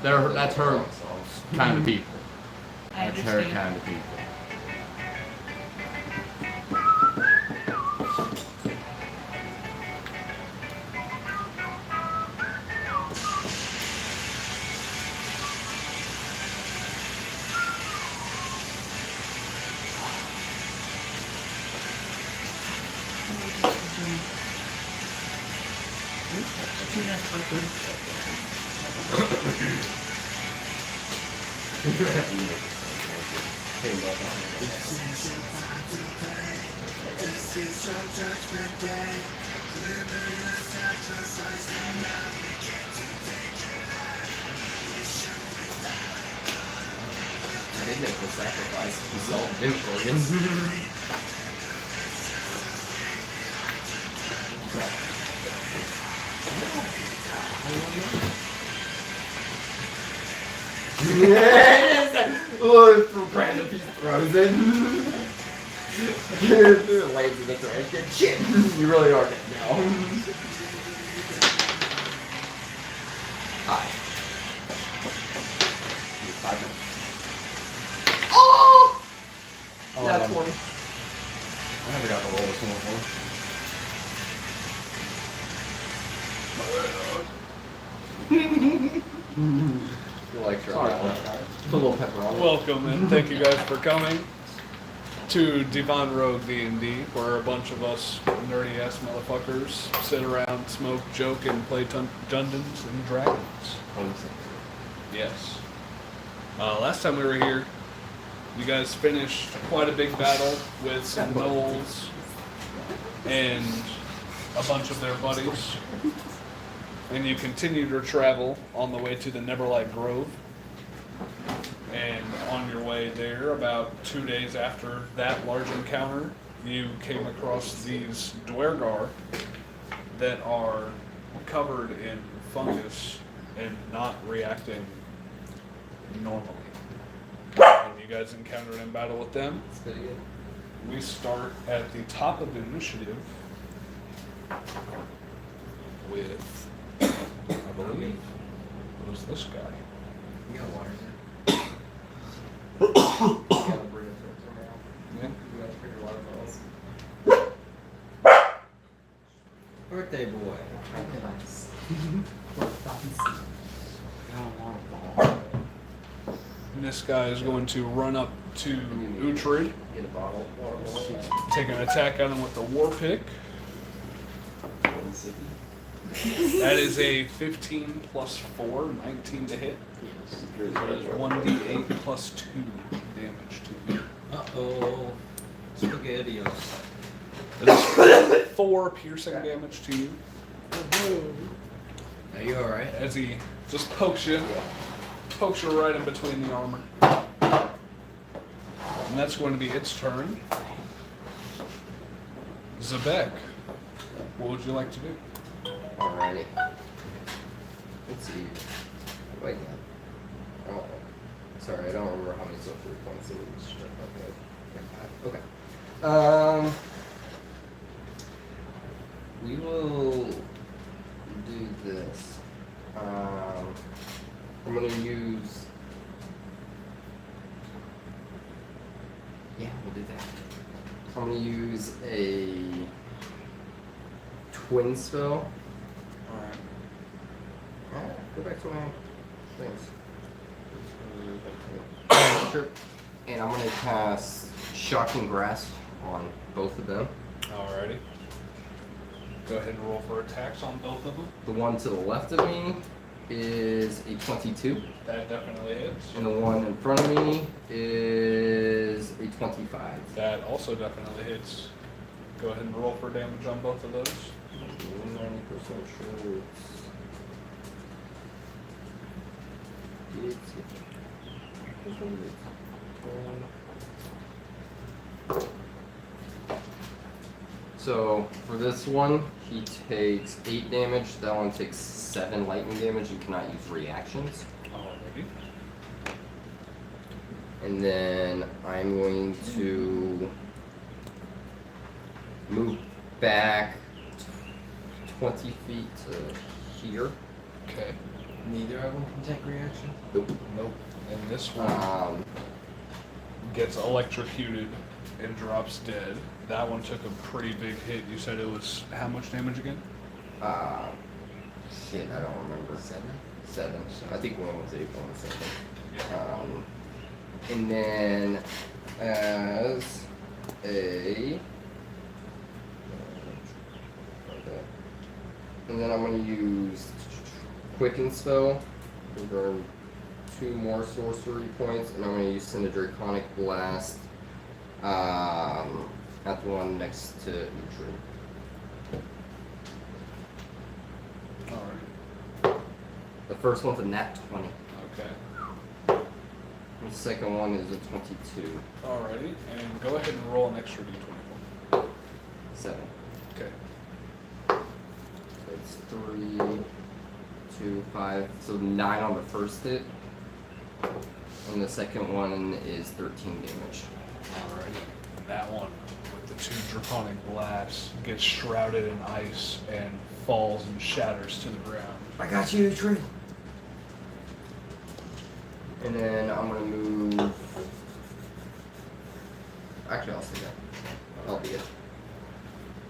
That's her kind of people. I That's her understand. kind of people. I didn't have to sacrifice himself, didn't Look, random piece frozen. Lands in the trash can. Shit! You really are dead now. Hi. Oh! That's 20. I never got to roll this one before. You like Sorry. a little pepper on it. Welcome and thank you guys for coming to DivineRogueDnD, where a bunch of us nerdy ass motherfuckers sit around, smoke, joke, and play Dungeons and Dragons. Yes. Last time we were here, you guys finished quite a big battle with some gnolls and a bunch of their buddies. And you continued your travel on the way to the Neverlight Grove. And on your way there, about 2 days after that large encounter, you came across these Dwergar that are covered in fungus and not reacting normally. And you guys encountered in battle with them. It's pretty good. We start at the top of the initiative with, I believe, who's this guy? You got water there. You gotta bring it to now. Yeah. You gotta figure water bottles. Birthday boy. And this guy is going to run up to Uhtred, Get a bottle. Water bottle. take an attack at him with the War Pick. That is a 15 plus 4, 19 to hit. So that is 1d8 plus 2 damage to you. Uh-oh. SpaghettiOs. That is 4 piercing damage to you Are you alright? as he just pokes you right in between the armor. And that's going to be its turn. Zebek, what would you like to do? Alrighty. Let's see. Wait. Oh, sorry, I don't remember how many sorcery points it was. Okay. We will do this. I'm gonna use. Yeah, we'll do that. I'm gonna use a twin spell. Go back to my things. Sure. And I'm gonna cast Shocking Grasp on both of them. Alrighty. Go ahead and roll for attacks on both of them. The one to the left of me is a 22, That definitely hits. and the one in front of me is a 25. That also definitely hits. Go ahead and roll for damage on both of those. 90% sure So for this one, he takes 8 damage. That one takes 7 lightning damage and cannot use reactions. Alrighty. And then I'm going to move back 20 feet to here. Okay. Neither of them can take reaction? Nope. Nope. And this one gets electrocuted and drops dead. That one took a pretty big hit. You said it was how much damage again? Shit, I don't remember. 7. I think one was 8, one was 7. Yeah. And then as a and then I'm gonna use Quicken Spell to burn 2 more sorcery points, and I'm gonna use Send a Draconic Blast at the one next to Utri. Alright. The first one's a nat 20. Okay. The second one is a 22. Alrighty. And go ahead and roll an extra d20. 7. Okay. So it's 3, 2, 5. So 9 on the first hit. And the second one is 13 damage. Alrighty. And that one with the 2 draconic blasts gets shrouded in ice and falls and shatters to the ground. I got you, Tree. And then I'm gonna move. Actually, I'll say that. I'll be it.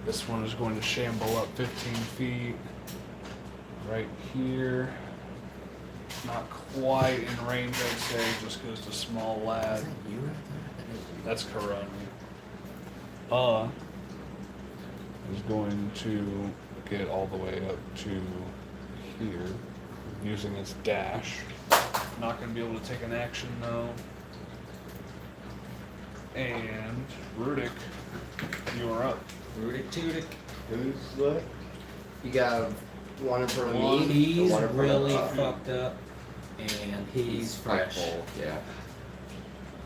This one is going to shamble up 15 feet. Right here. Not quite in range, I'd say, just because it's a small lad. Is that you right there? That's Karani. Is going to get all the way up to here using its dash. Not going to be able to take an action though. And Rudik, you are up. Rudik Tudik. Who's what? You got one in front of One. me. He's one in front of really Buffy. fucked up, and he's fresh. full, yeah.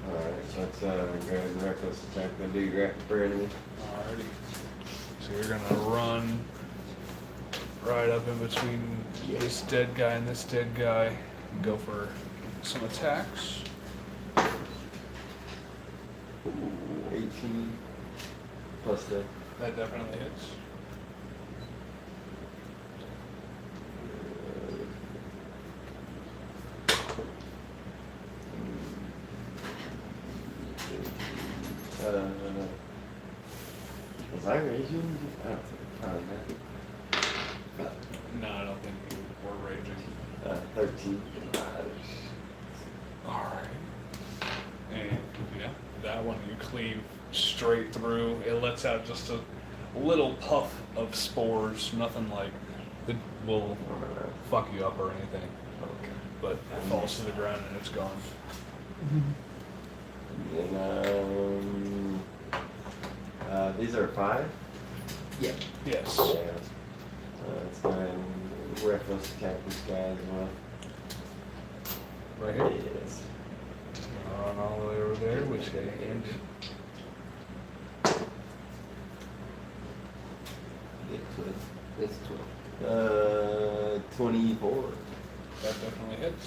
Alright, so let's go ahead and reckless attack the do graphic for enemy. Alrighty. So you're gonna run right up in between this dead guy and this dead guy and go for some attacks. 18 plus the That definitely hits. was I raging? I don't think No, I don't think you were raging. 13. Alright. And yeah, that one you cleave straight through. It lets out just a little puff of spores, nothing like that will fuck you up or anything. Okay. But it falls to the ground and it's gone. And these are 5? Yeah. Yes. Yeah. Let's go ahead and reckless attack this guy as well. Right here. Yes. Run all the way over there, which they ended. It's 12. 24. That definitely hits.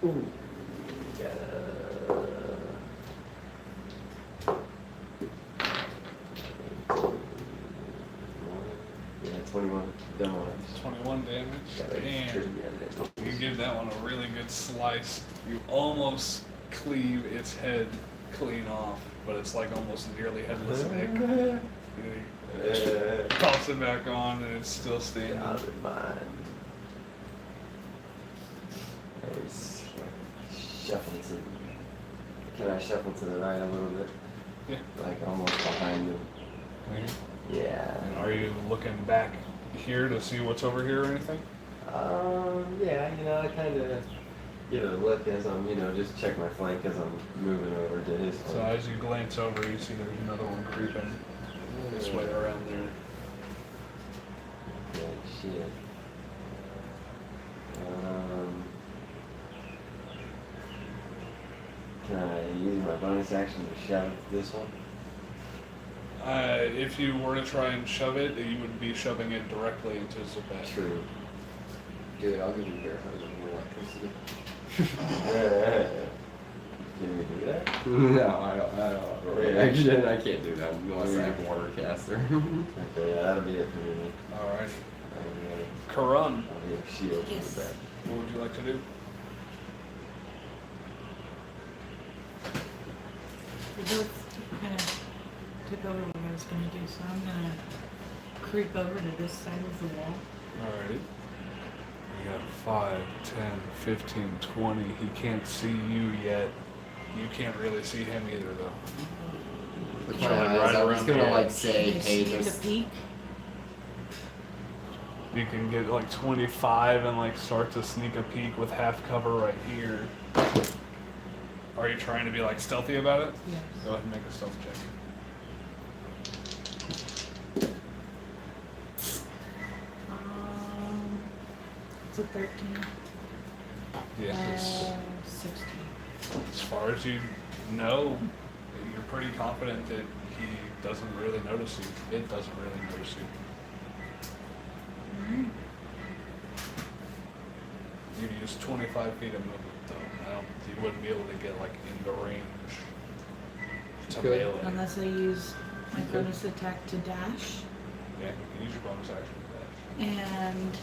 Ooh. Yeah, 21 damage. 21 damage. Yeah, And you give that one a really good slice. You almost cleave its head clean off, but it's like almost nearly headless Nick. You toss it back on and it's still standing. Out of mind. Nice. Shuffle to. Can I shuffle to the right a little bit? Yeah. Like almost behind him. Yeah. And are you looking back here to see what's over here or anything? Yeah, I kind of give it a look as I'm, just check my flank as I'm moving over to his So flank. as you glance over, you see there's another one creeping this way around there. Yeah, shit. Can I use my bonus action to shove this one? If you were to try and shove it, you would be shoving it directly into Zabet. True. Dude, I'll give you bear hug of electricity. Can we do that? No, I don't have a reaction. I can't do that unless I have water caster. Okay, yeah, that'll be it for me. Alrighty. I'll Karun, be a shield in Yes. the back. what would you like to do? We both kind of took over what I was going to do, so I'm going to creep over to this side of the wall. Alrighty. You got 5, 10, 15, 20. He can't see you yet. You can't really see him either, though. The Try plan and is ride I was around gonna the like edge. say, Can you hey, see the just peak? You can get like 25 and like start to sneak a peek with half cover right here. Are you trying to be like stealthy about it? Yes. Go ahead and make a stealth check. It's a 13. Yeah. 16. As far as you know, you're pretty confident that he doesn't really notice you. It doesn't really notice you. Alright. You use 25 feet of movement though. You wouldn't be able to get like in the range to Good. melee. Unless I use my bonus attack to dash Yeah, you can use your bonus action for that. and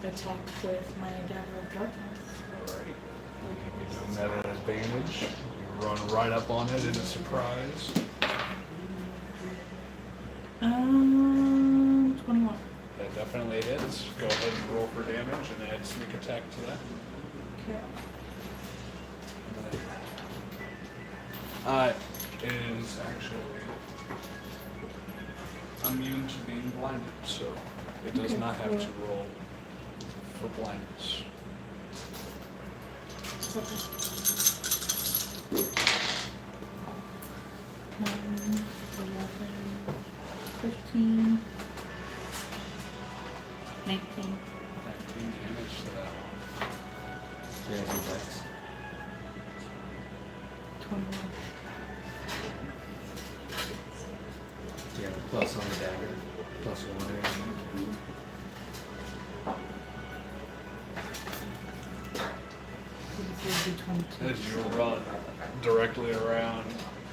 attack with my dagger of darkness. Alright. You're doing that at advantage. You run right up on it in a surprise. 21. That definitely hits. Go ahead and roll for damage and add sneak attack to that. Okay. Is actually immune to being blinded, so it does Okay, not have cool. to roll for blindness. Okay. 11, 15, 19. 19 damage to that one. Yeah, reflex. 21. Yeah, plus on the dagger. Plus 1. This would be 22. As you run directly around,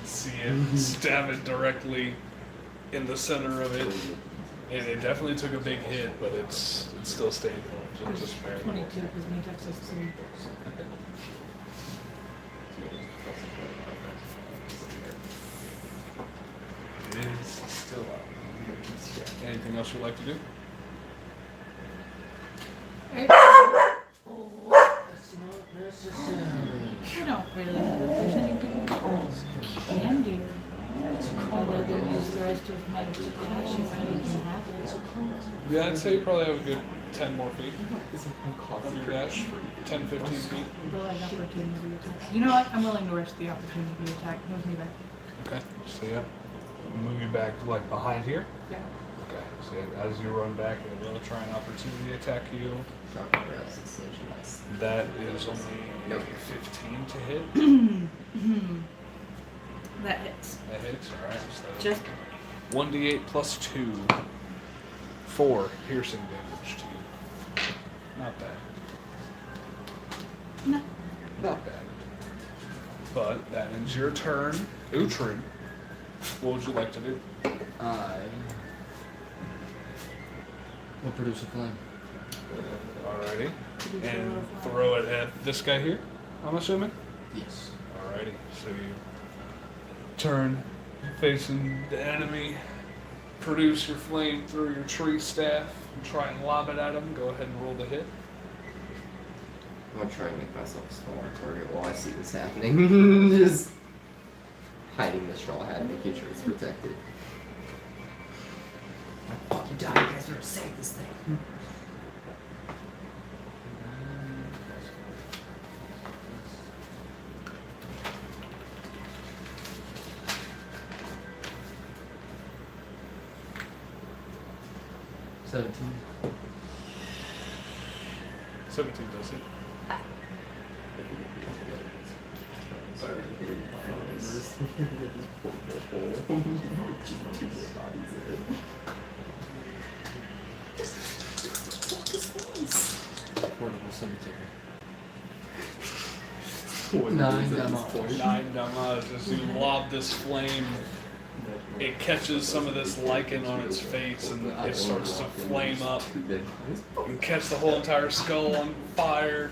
see it, stab it directly in the center of it. And it definitely took a big hit, but it's still staying just barely. 22 because my dex is 3. It is still up. Anything else you'd like to do? I don't really know if there's anything else I can do. Although there is the rest of my cash if I can have it. Yeah, I'd say you probably have a good 10 more feet on your dash. 10, 15 feet. Will I have opportunity attack? You know what? I'm willing to risk the opportunity attack. Move me back. Okay, so yeah. Move you back like behind here. Yeah. Okay, so as you run back, it will try an opportunity attack you. That is only 15 to hit. That hits. That hits, alright. So Just 1d8 plus 2. 4 piercing damage to you. Not bad. no. Not bad. But that ends your turn. Uhtred, what would you like to do? I will produce a flame. Alrighty. Did you And throw a throw it at this guy here, I'm assuming? Yes. Alrighty. So you turn facing the enemy, produce your flame through your tree staff, and try and lob it at him. Go ahead and roll the hit. I'm gonna try and make myself a smaller target while I see this happening. Just hiding the straw hat, making sure it's protected. Fuck you, die. You guys better save this thing. $17. 17 does it. Portable cemetery. 9 demo. 9 damage as you lob this flame. It catches some of this lichen on its face and it starts to flame up. You catch the whole entire skull on fire.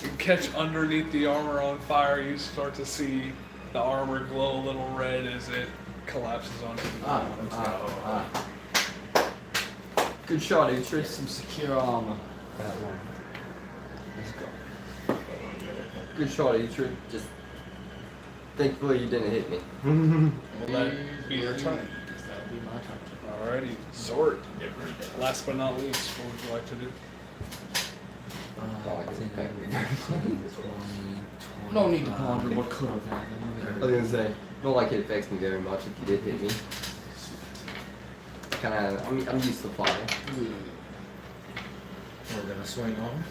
You catch underneath the armor on fire. You start to see the armor glow a little red as it collapses onto the ground. Good shot, Uhtred. Some secure armor. That one. Let's go. Good shot, Uhtred. Just thankfully you didn't hit me. Will that be your turn? That'll be my turn. Alrighty, Zort. Last but not least, what would you like to do? Oh, I think I can- 20, no need to ponder what could have I happened. was gonna say, not like it affects me very much if you did hit me. Kinda, I'm used to flying. We're gonna swing on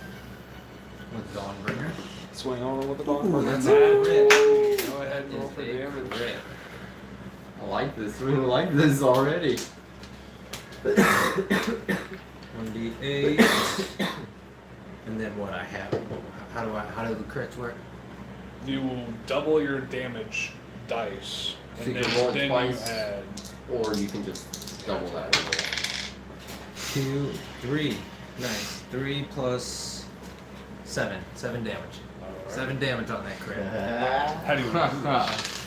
with Dawnbringer. Swing on with the dog. That's Go it. ahead and roll for damage. I like this. We like this already. 1d8. And then what I have. How do the crits work? You will double your damage dice, So and you can roll then twice. you add. Or you can just double that. 2, 3. Nice. 3 plus 7. 7 damage. Alright. 7 damage on that crit. How do you want to do this?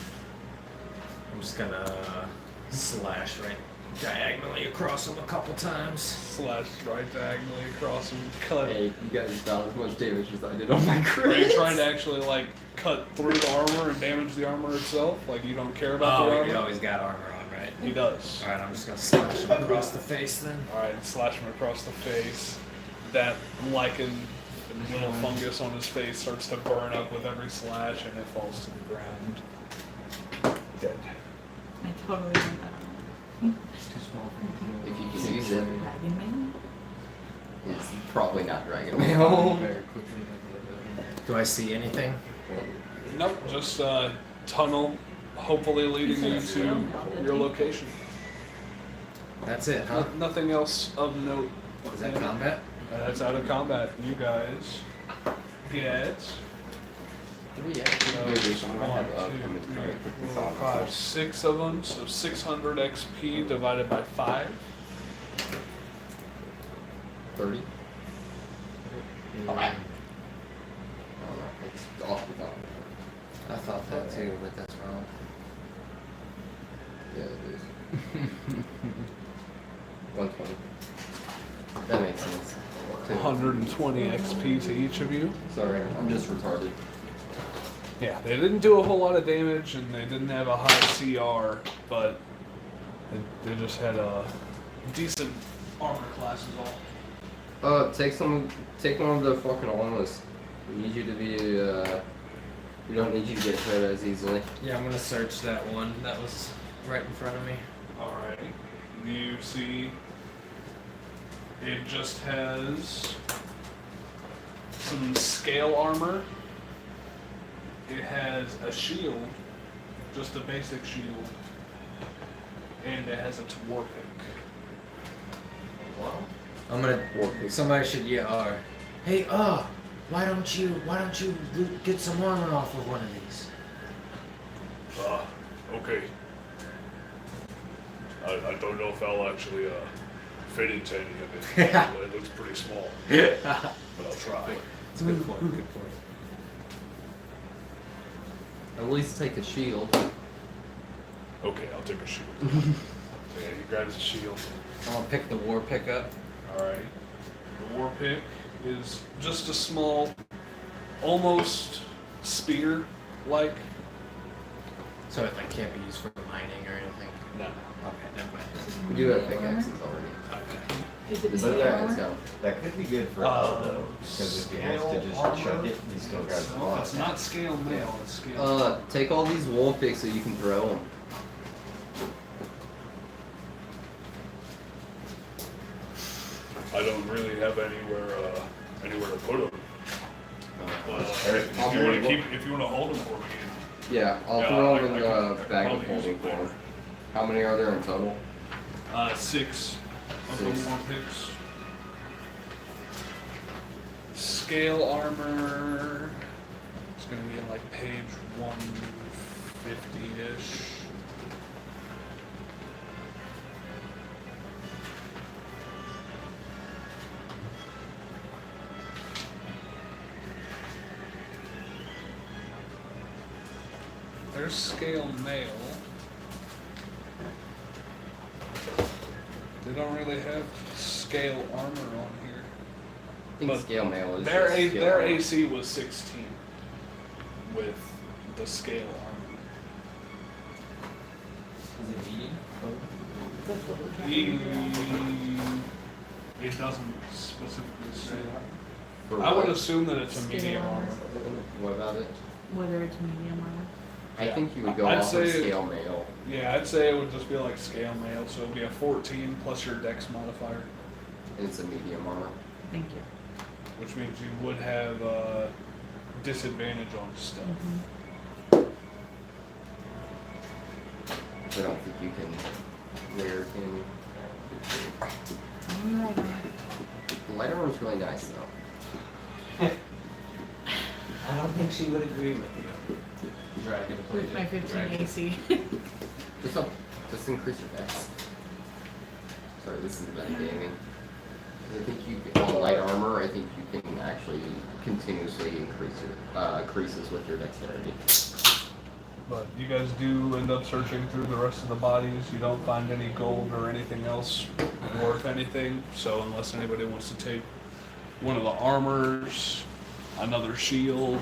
I'm just gonna slash right diagonally across him a couple times. Slash right diagonally across and cut. Hey, you guys done as much damage as I did on my Are you crit. trying to actually like cut through the armor and damage the armor itself? Like you don't care about the Oh, armor? he always got armor on, right? He does. Alright, I'm just gonna slash him across the face then. Alright, slash him across the face. That lichen little fungus on his face starts to burn up with every slash and it falls to the ground. Dead. I totally did that. If you can use it, Dragon Man? it's probably not Dragon Mail. Very quickly. Do I see anything? Nope, just a tunnel, hopefully leading you to your location. That's it, huh? Nothing else of note. Is that combat? That's out of combat. You guys get 6 of them, so 600 XP divided by 5. 30. Mm, It's off the top. I thought that too, but that's wrong. Yeah, it is. 120. That makes sense. 120 XP to each of you. Sorry, I'm just retarded. Yeah, they didn't do a whole lot of damage and they didn't have a high CR, but they just had a decent armor class is all. Take one of the fucking armors. We need you to be, we don't need you to get hurt as easily. Yeah, I'm gonna search that one that was right in front of me. Alrighty. You see, it just has some scale armor. It has a shield, just a basic shield, and it has a war pick. I'm gonna. Somebody should yell, "Hey, why don't you get some armor off of one of these?" Okay. I don't know if I'll actually fit into any of it. It looks pretty small, but I'll try. It's a good point. Good point. At least take a shield. Okay, I'll take a shield. Yeah, he grabs a shield. I'm gonna pick the war pick up. Alright. The war pick is just a small, almost spear-like. So it like can't be used for mining or anything. No. Okay, never mind. We do have pickaxes already. Okay. Is it But scale yeah, armor? it's got That could be good for Al though, because if he has to just chug it, he still got the No, block. it's not scale mail, it's scale. take all these wolf picks so you can throw them. I don't really have anywhere to put them. If you want to hold them for me. Yeah, I'll Yeah, throw I- them in I the can bag of probably use holding it for there. 'em. How many are there in total? 6 of the Six. war picks. Scale armor. It's going to be in like page 150-ish. There's scale mail. They don't really have scale armor on here. I think But scale mail is Their, just A, scale their armor. AC was 16 with the scale armor. Is it medium? That's what we're trying to figure out. It doesn't specifically say that. For I would what? assume that it's a Scale medium armor. armor. What about it? Whether it's medium armor. I think you would go I'd off of say- scale mail. Yeah, I'd say it would just be like scale mail, so it'd be a 14 plus your dex modifier, And it's a medium armor. Thank you. which means you would have disadvantage on stuff. I don't think you can wear in. Alright. The light armor is really nice though. I don't think she would agree with you. Dragon With my 15 AC. Just increase your dex. Sorry, this is about gaming. I think you on light armor. I think you can actually continuously increases with your dexterity. But you guys do end up searching through the rest of the bodies. You don't find any gold or anything else worth anything. So unless anybody wants to take one of the armors, another shield.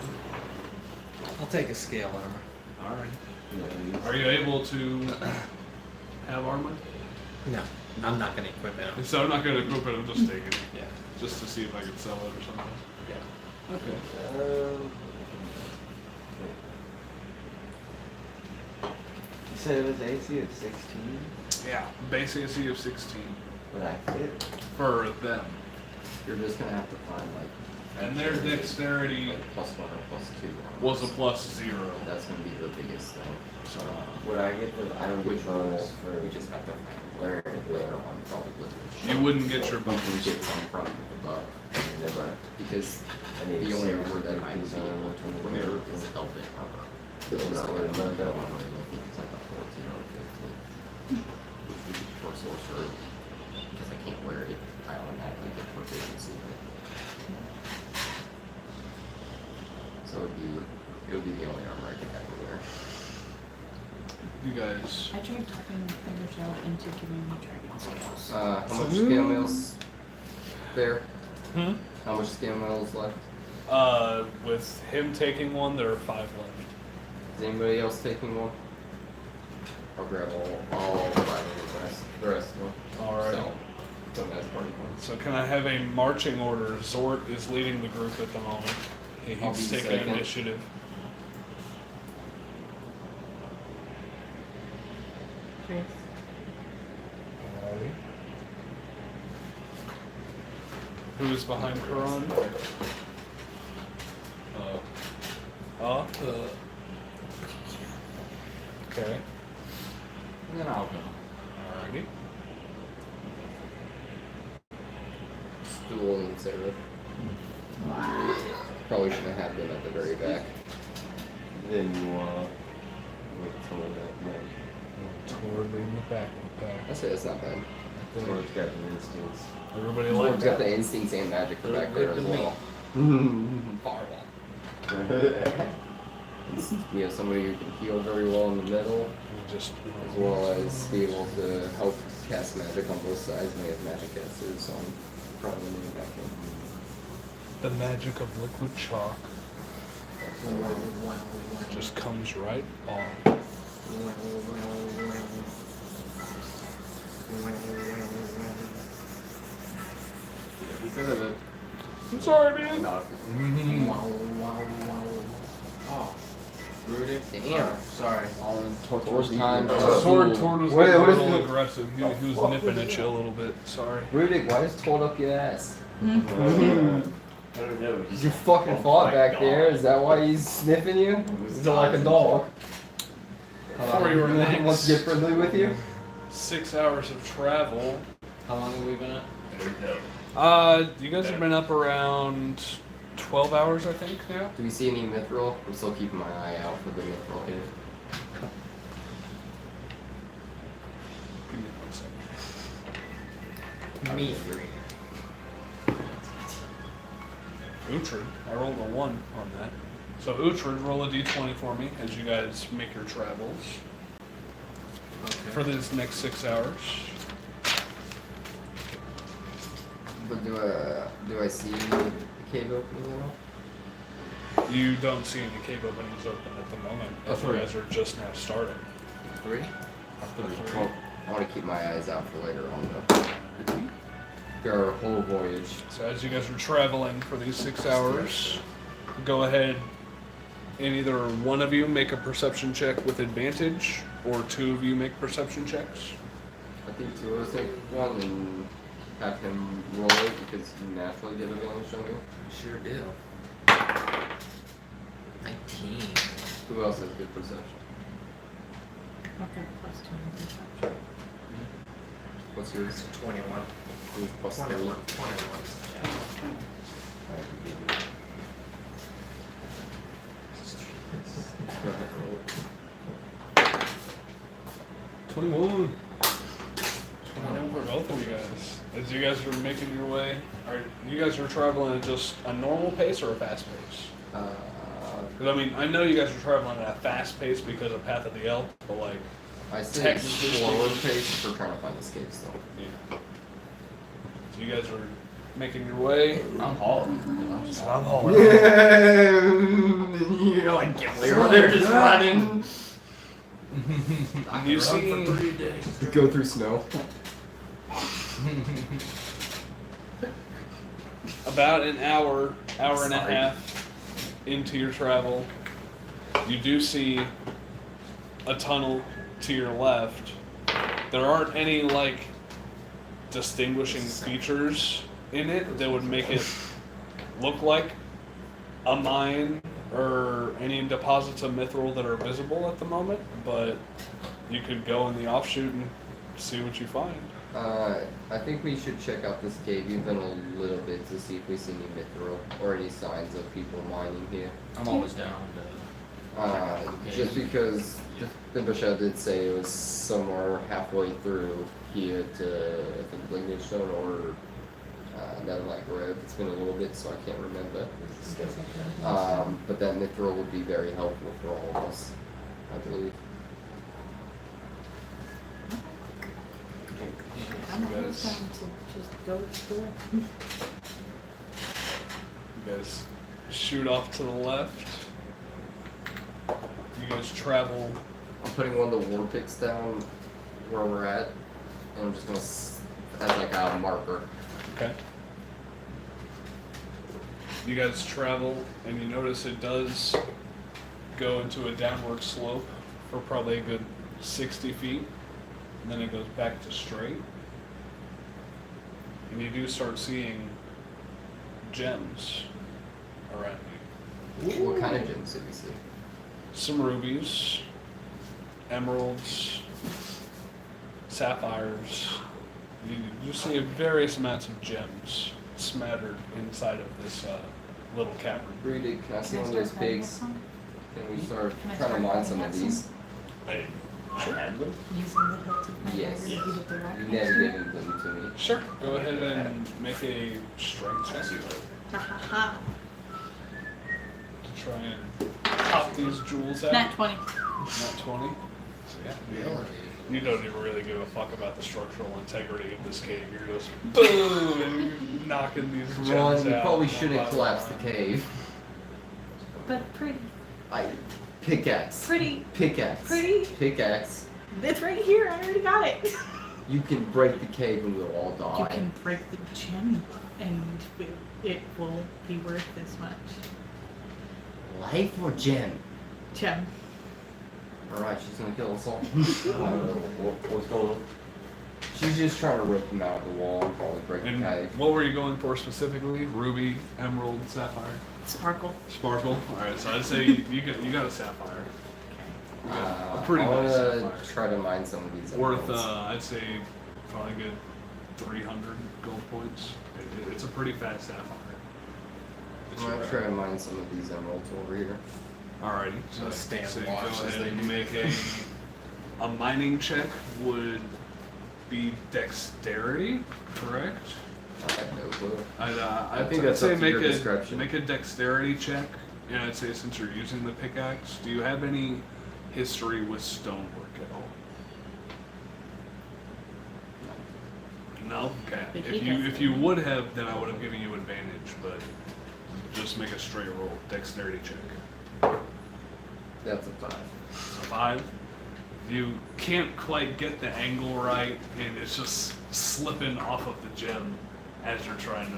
I'll take a scale armor. All right. Yeah, Are you able to have armor? No, I'm not gonna equip it. So I'm not going to equip it. I'm just taking it, Yeah. just to see if I can sell it or something. Yeah. Okay. You said it was AC of 16? Yeah, base AC of 16 Would I fit? for them, You're just gonna have to find like. and their dexterity Like +1 or +2. was a +0. That's gonna be the biggest thing. So Would I get the, I don't get Which bonus for for, we just have to learn it later on probably. you wouldn't get your You can bonus. get some from above never, because I need the to only see armor that might which be one rare it is is. velvet armor. It's It's not not really really that that one. one. I think it's like a 14 or 15. Which would be for sorcerer. Because I can't wear it, I automatically get proficiency in it. So it would be the only armor I think I can wear. You guys, I tried talking Thundershell into giving me dragon scales. How much scale mail's there? hmm? How much scale mail's left? With him taking one, there are 5 left. Is anybody else taking one? I'll grab all 5 of the rest of them. Alright. So, don't as party points. So can I have a marching order? Zort is leading the group at the moment. I'll He's be taking second. initiative. Chris. Who is behind Quran? Okay. And then I'll go. Alrighty. Stool and Sarah. Probably should have had them at the very back. Then you, wait till that, man. Toward in the back of the pack. I say it's not bad. Lord's got the instincts. Everybody Lord's like got that? the instincts and magic for back there as well. Fireball. You have somebody who can heal very well in the middle, Just as well as be able to help cast magic on both sides. And we have magic casters, so I'm probably going to back in. the magic of liquid chalk just comes right on. I'm sorry, man. Oh, Rudy. Damn. Sorry. Towards time. Sword Tord was Wait, getting a what is little it? aggressive. He was nipping at you a little bit. Sorry. Rudick, why just hold up your ass? I don't know. You fucking fought back there. Is that why he's sniffing you? Is it like a dog? Before you He wants to get friendly with you? 6 hours of travel. How long have we been up? You guys have been up around 12 hours, I think, now. Do we see any mithril? I'm still keeping my eye out for the mithril here. Give me 1 second. Me three. Uhtred, I rolled a 1 on that. So Uhtred, roll a d20 for me as you guys make your travels for these next 6 hours. But do I see the cave opening at all? You don't see any cave openings open at the moment, as you Okay. guys are just now starting. 3? Three. Well, I want to keep my eyes out for later on though. Our whole voyage. So as you guys are traveling for these 6 hours, go ahead and either one of you make a perception check with advantage, or 2 of you make perception checks. I think 2 of us take one and have him roll it because he naturally get advantage on me. Sure do. 19. Who else has good perception? Okay, +2 perception. What's yours? 21. Who's plus 3? 21. Go ahead, roll it. 21. 21 for both of you guys. As you guys are making your way, are you guys are traveling at just a normal pace or a fast pace? Because I mean, I know you guys are traveling at a fast pace because of Path of the Elk, but like, I say technically slower speaking- pace for trying to find escapes though. yeah. So you guys are making your way. I'm hauling. I'm hauling. You're like Gimli over there just running. I You can run see- for 3 days. Go through snow. About an hour and a half into your travel, you do see a tunnel to your left. There aren't any like distinguishing features in it that would make it look like a mine or any deposits of mithril that are visible at the moment, but you could go in the offshoot and see what you find. I think we should check out this cave even a little bit to see if we see any mithril or any signs of people mining here. I'm always down Just because the Bishop did say it was somewhere halfway through here to, I think, Lignstone or Netherlight Road. It's been a little bit, so I can't remember. But that mithril would be very helpful for all of us, I believe. I'm You always guys- down to just go explore. You guys shoot off to the left. You guys travel. I'm putting one of the war picks down where we're at, and I'm just gonna as like a marker. Okay. You guys travel, and you notice it does go into a downward slope for probably a good 60 feet, and then it goes back to straight. And you do start seeing gems around you. What kind of gems did we see? Some rubies, emeralds, sapphires. You see various amounts of gems smattered inside of this little cavern. Rudy, can I see one of those start having pigs? some? Can we start Can I trying to start mine some of having these? Hey, Using the hilt of my Yes. dagger to beat up the rock You next never to me? given them to me. sure. Go ahead and make a strength check Ha ha ha. to try and pop these jewels out. Nat 20. Not 20. So yeah, you don't even really give a fuck about the structural integrity of this cave. You're just boom, and you're knocking these gems Ron, you out probably one shouldn't by collapse one. the cave. But pretty. Pickaxe. Pretty. Pickaxe. Pretty. Pickaxe. It's right here. I already got it. You can break the cave and we'll all You die. can break the gem and it will be worth this much. Life or gem? Gem. Alright, she's gonna kill us all. What's going on? She's just trying to rip them out of the wall and probably break the And cave. what were you going for specifically? Ruby, emerald, sapphire, Sparkle. sparkle. All right, so I'd say you got a sapphire. You got a pretty I nice wanna sapphire. try to mine some of these Worth emeralds. I'd say probably a good 300 gold points. It's a pretty fast sapphire. I'm gonna try to mine some of these emeralds over here. Alrighty. So stand so you watch go as ahead they and do make a mining check would be dexterity, correct? I have no clue. I think I'd that's say up to make your a description. make a dexterity check, and I'd say since you're using the pickaxe, do you have any history with stonework at all? No. Okay. But If he you does. if you would have, then I would have given you advantage, but just make a straight roll, dexterity check. That's a 5. A 5. You can't quite get the angle right, and it's just slipping off of the gem as you're trying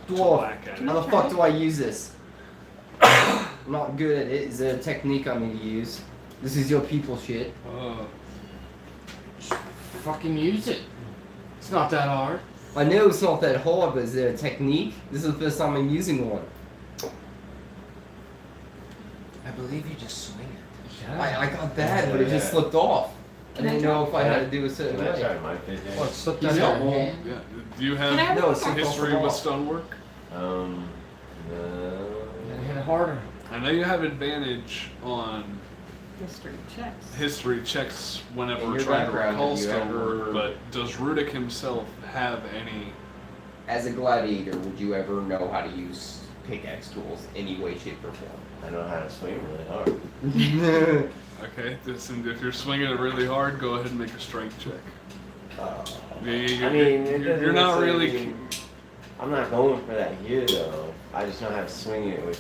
to Dwarf, whack at how it. the fuck do I use this? I'm not good at it. Is there a technique I need to use? This is your people shit. Fucking use it. It's not that hard. I know it's not that hard, but is there a technique? This is the first time I'm using one. I believe you just swing it. I got that, but it just Yeah. slipped off. I Can I didn't know if I try? had to do a certain Can I try way. my pickaxe? What, slip He's that got in your one. hand? Yeah. Do you Can I have have No, a it's quick just history off. with stonework? No. You gotta hit it harder. I know you have advantage on history checks? history checks whenever In we're your trying to background, recall have you stonework, ever- but does Rudick himself have any? As a gladiator, would you ever know how to use pickaxe tools any way, shape, or I know how to swing really hard. form? Okay, if you're swinging it really hard, go ahead and make a strength check. I mean, it doesn't you're not necessarily really. mean- I'm not going for that here though. I just know how to swing it with,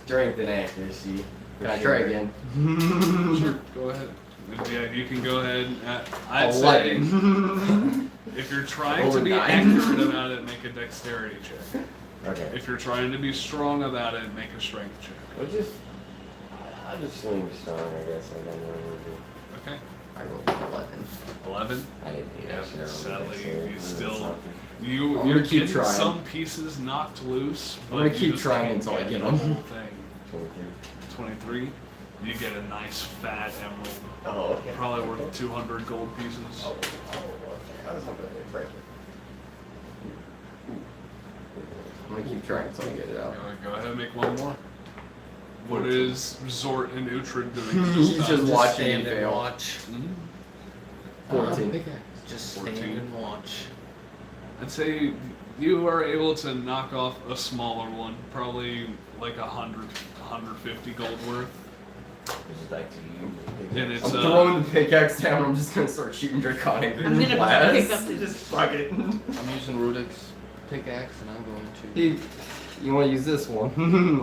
strength and accuracy. for Can I sure. try again? Sure, go ahead. Yeah, you can go ahead. I'd say 11. if you're trying Over to be 9. accurate about it, make a dexterity check. Okay. If you're trying to be strong about it, make a strength check. I'll just swing strong, I guess. I don't know what to do. Okay. I rolled an 11. 11. I didn't think Yeah, I should have sadly, rolled that, you so still- something. I'm You're gonna keep getting trying. some pieces knocked loose, but gonna you keep just trying can't until I get get the 'em. whole thing. 23. 23. You get a nice fat emerald, Oh, okay. probably worth 200 gold pieces. Oh, okay. I was hoping they'd break it. I'm gonna keep trying until I get it out. Go ahead and make one more. What is Zort and Uhtred doing? He's this just time? watching stand me and fail. watch. Mhm. 14. Pickaxe. Just stand 14. and watch. I'd say you are able to knock off a smaller one, probably like 150 gold worth. Just like to And it's I'm throwing the pickaxe down. I'm just gonna start shooting draconic I'm gonna blast. pick up the- Just fuck it. I'm using Rudick's pickaxe and I'm going to. Hey, you want to use this one?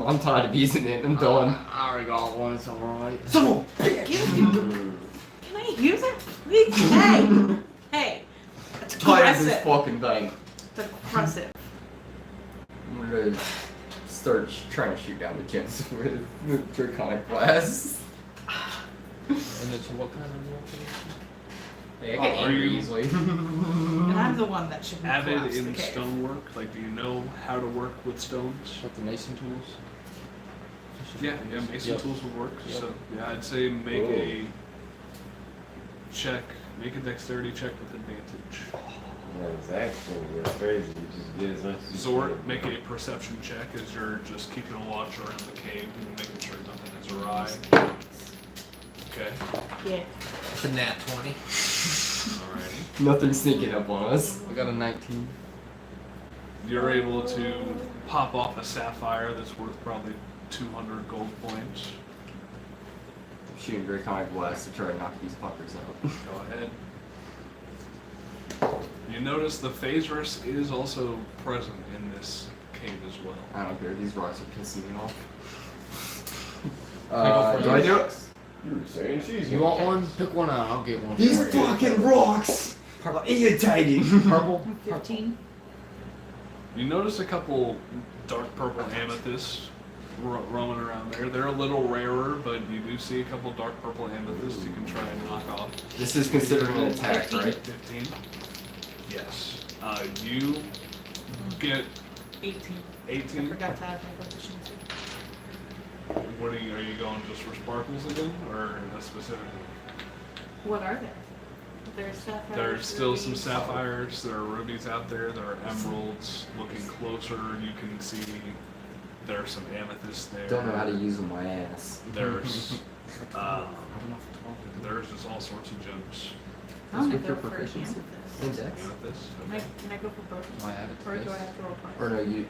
I'm tired of using it. I'm done. I already got one, it's alright. Son of a bitch! Can I use it, please? Hey! Hey! It's Tired of this aggressive. fucking thing. It's aggressive. I'm gonna start trying to shoot down the gems with draconic blast. And it's what kind of wolf? Hey, I Oh, get are angry you- easily. And I'm the one that should be avid collapsed the in cave. stonework. Like, do you know how to work with stones? What, the mason tools? Yeah, mason Yep. tools would work. Yep. So yeah, I'd say make a check, make a dexterity check with advantage. Yeah, exactly. It's crazy. You just get as much as you Zort, can. make a perception check as you're just keeping a watch around the cave and making sure nothing is awry. Okay. Yeah. It's a nat 20. Alrighty. Nothing's sneaking up on us. I got a 19. You're able to pop off a sapphire that's worth probably 200 gold points. I'm shooting draconic blast to try to knock these fuckers out. Go ahead. You notice the Phasrus is also present in this cave as well. I don't care. These rocks are pissing me off. for Do I it. do it? You were saying she's You want one? Pick one out, I'll get one. These for you. fucking rocks are irritating. Purple? 15. You notice a couple dark purple amethysts roaming around there. They're a little rarer, but you do see a couple dark purple amethysts you can try and knock off. This is considered an attack, 15. right? 15. Yes. You get 18. I 18. forgot to add my proficiency. What are you? Are you going just for sparkles again, or a specific? What are they? There's sapphires. There's still some rubies. sapphires, there are rubies out there, there are emeralds. Looking closer, you can see there's some amethyst there. Don't know how to use my ass. There's there's just all sorts of gems. I'm gonna With go your for proficiency. amethyst. Index. Amethyst. Can Okay. I go for both? My added Or do I this. have to roll twice? Or no, you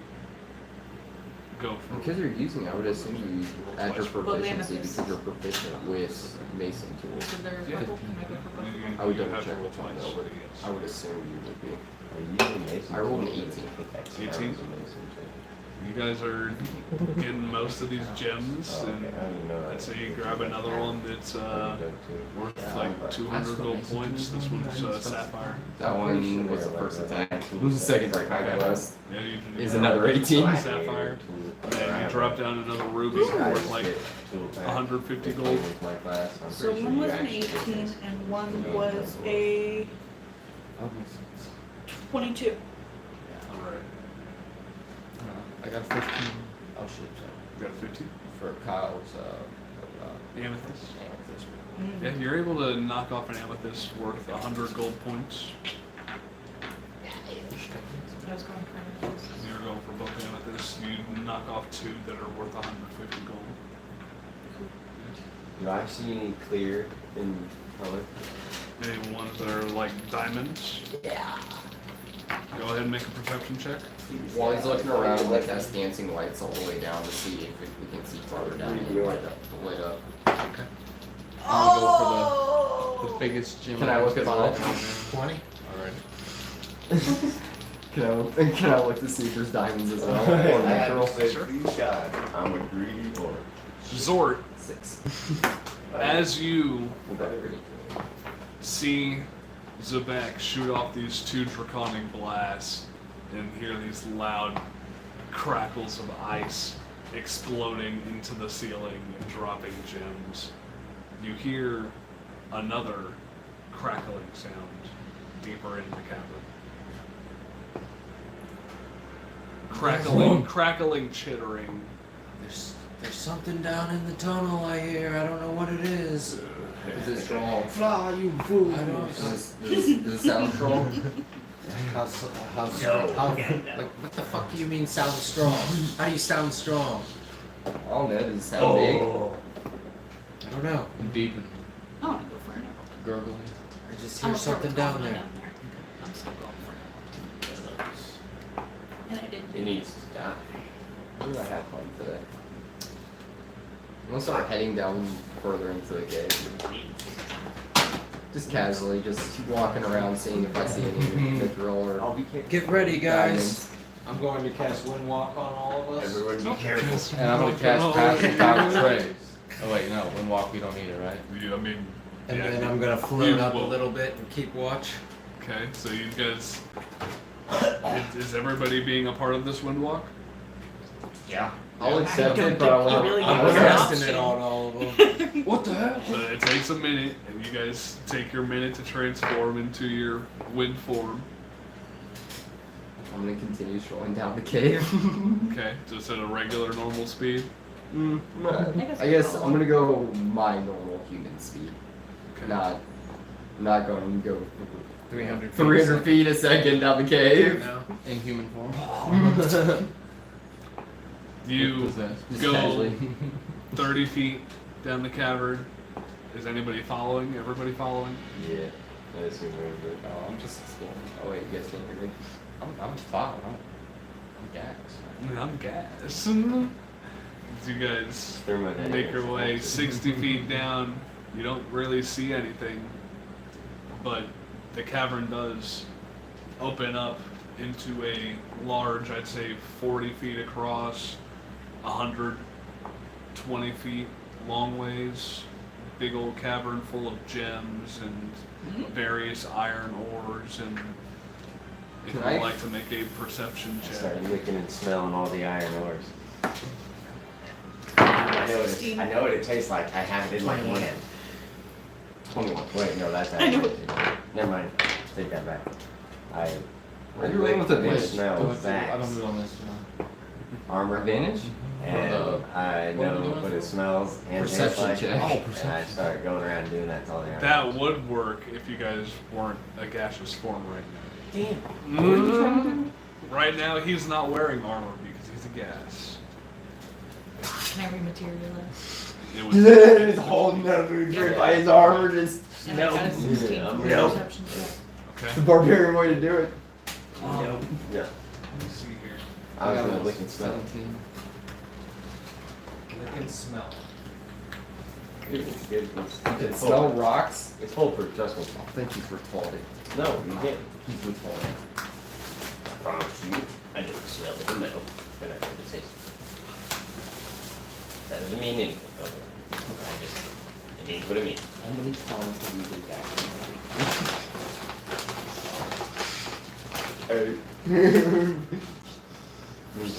Go for because you're using. I would assume you add your Well, proficiency amethyst. because you're proficient with mason tools. So they're Yeah. purple. Can I go for both? You- I would you double have to check roll which one twice, though, but yes. I would assume you would be. Are you using mason? I rolled an tools or 18. pickaxe? 18? I was a mason too. You guys are getting most of these gems, Oh, okay. and I didn't know that. I'd say you grab another one that's I did that too. worth Yeah, like but- 200 gold points. This one's sapphire. That one was the first attack. The second attack blast Yeah, you is another 18. sapphire. And you drop down another ruby worth like 150 gold. So one was an 18 and one was a 22. Alright. I got 15. Oh shit. Sorry. You got 50? for Kyle's Amethyst. amethyst. Yeah, you're able to knock off an amethyst worth 100 gold points. I was going for amethyst. You're going for both amethysts. You knock off two that are worth 150 gold. Do I see any clear in color? Any ones that are like diamonds? Yeah. Go ahead and make a perception check. While he's looking around, like cast dancing lights all the way down to see if we can see farther down and light up. Okay. I'm gonna go for the biggest gem. Can I look at mine? 20? Alright. Can I look to see if there's diamonds as well? I Or had natural? to say, please God, I'm a greedy boy. Zort, 6. as you Well, that's pretty cool. see Zebek shoot off these two draconic blasts and hear these loud crackles of ice exploding into the ceiling and dropping gems, you hear another crackling sound deeper in the cavern. Crackling, chittering. There's something down in the tunnel I hear. I don't know what it is. Is it strong? Fly, you fool. I Does it sound strong? How like, what the fuck do you mean sound strong? How do you sound strong? I don't know. Does it sound big? I don't know. Deep and I want to go for an emerald. gurgling. I just I'm hear gonna throw something a down goblin there. I'm still going for it. And I didn't. It needs to die. What do I have fun today? I'm gonna start heading down further into the cave. Just casually, just walking around, seeing if I see any mithril or Get ready, guys. diamonds. I'm going to cast Windwalk on all of us. Everyone be careful. And I'm gonna cast Pass Without Trace. Oh wait, no, Windwalk we don't need it, right? I mean, And yeah, then I'm gonna float up a will. little bit and keep watch. Okay, so you guys, is everybody being a part of this windwalk? Yeah. I'll accept it, but I You want really I'm give us gonna an casting option. it on all of them. What the hell? So it takes a minute, and you guys take your minute to transform into your wind form. I'm gonna continue strolling down the cave. Okay, just at a regular normal speed. I guess I'm gonna go my normal human speed. Okay. Not going to go 300 feet. 300 feet a second down the cave. No. In human form. You Possessed. Just go casually. 30 feet down the cavern. Is anybody following? Everybody following? Yeah, I assume we're good. Oh, I'm just exploring. Oh wait, you guys can't hear me. I'm fine. I'm gassed. I'm gas. As you guys Thermodynamics. make your way 60 feet down, you don't really see anything, but the cavern does open up into a large, I'd say 40 feet across, 120 feet long ways, big old cavern full of gems and various iron ores, and if Can you'd I- like to make a perception I check. started licking and smelling all the iron ores. I know what it tastes like. I have it in my hand. 21. Wait, no, that's I know. actually. Never mind. Take that back. I Are you rolling with licked and advantage? smelled I don't facts. do it on this one. Armor Advantage? And I what are we know doing? what it smells and tastes Perception like. check. Oh, And I perception. start going around doing that to all the animals. That would work if you guys weren't a gaseous form right now. Damn. Right now, he's not wearing armor because he's a gas. Can I rematerialize? It was His whole nose by his armor just And I got a 16 Yeah, for nope. perception check. okay. the barbarian way to do it. Nope. Yeah. Let me see here. I was gonna lick and smell. 17. Lick and smell. It's good. You can smell rocks. It's foolproof, trust me. Oh, thank you for quality. No, you can't. Keep with quality. I promise you, I didn't smell the metal, but I heard the taste. That doesn't mean anything. It means what it means. How many times have you been back? Hey.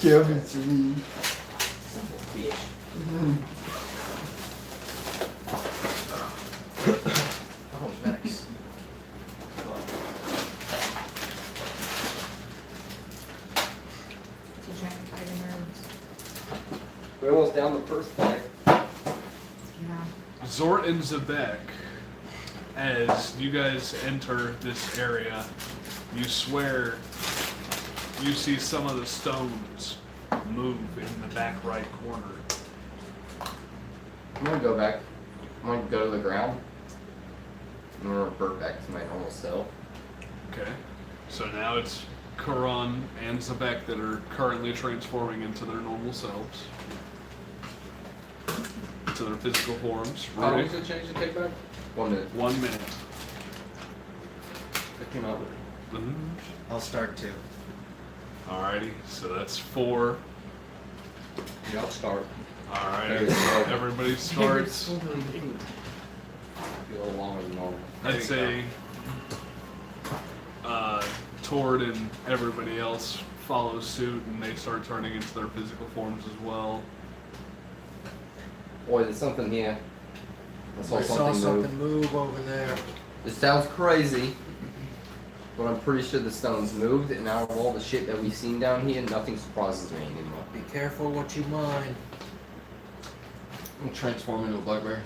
Give it to me. Bitch. Oh, nice. To try and fight nerds. We're almost down the first fight. Yeah. Zort and Zebek, as you guys enter this area, you swear you see some of the stones move in the back right corner. I'm gonna go back. I'm gonna go to the ground. I'm gonna revert back to my normal self. Okay. So now it's Karan and Zebek that are currently transforming into their normal selves. To their physical forms. How long Rudy, does it change to take back? 1 minute. 1 minute. I came out with Mhm. I'll start too. Alrighty, so that's 4. Yeah, I'll start. Alright, Very slow. everybody starts. Feel longer than normal. I'd say Tord and everybody else follow suit and they start turning into their physical forms as well. Boy, there's something here. I saw I saw something something move. move over there. It sounds crazy, but I'm pretty sure the stones moved, and out of all the shit that we've seen down here, nothing surprises me anymore. Be careful what you mine. I'm transforming into a bugbear.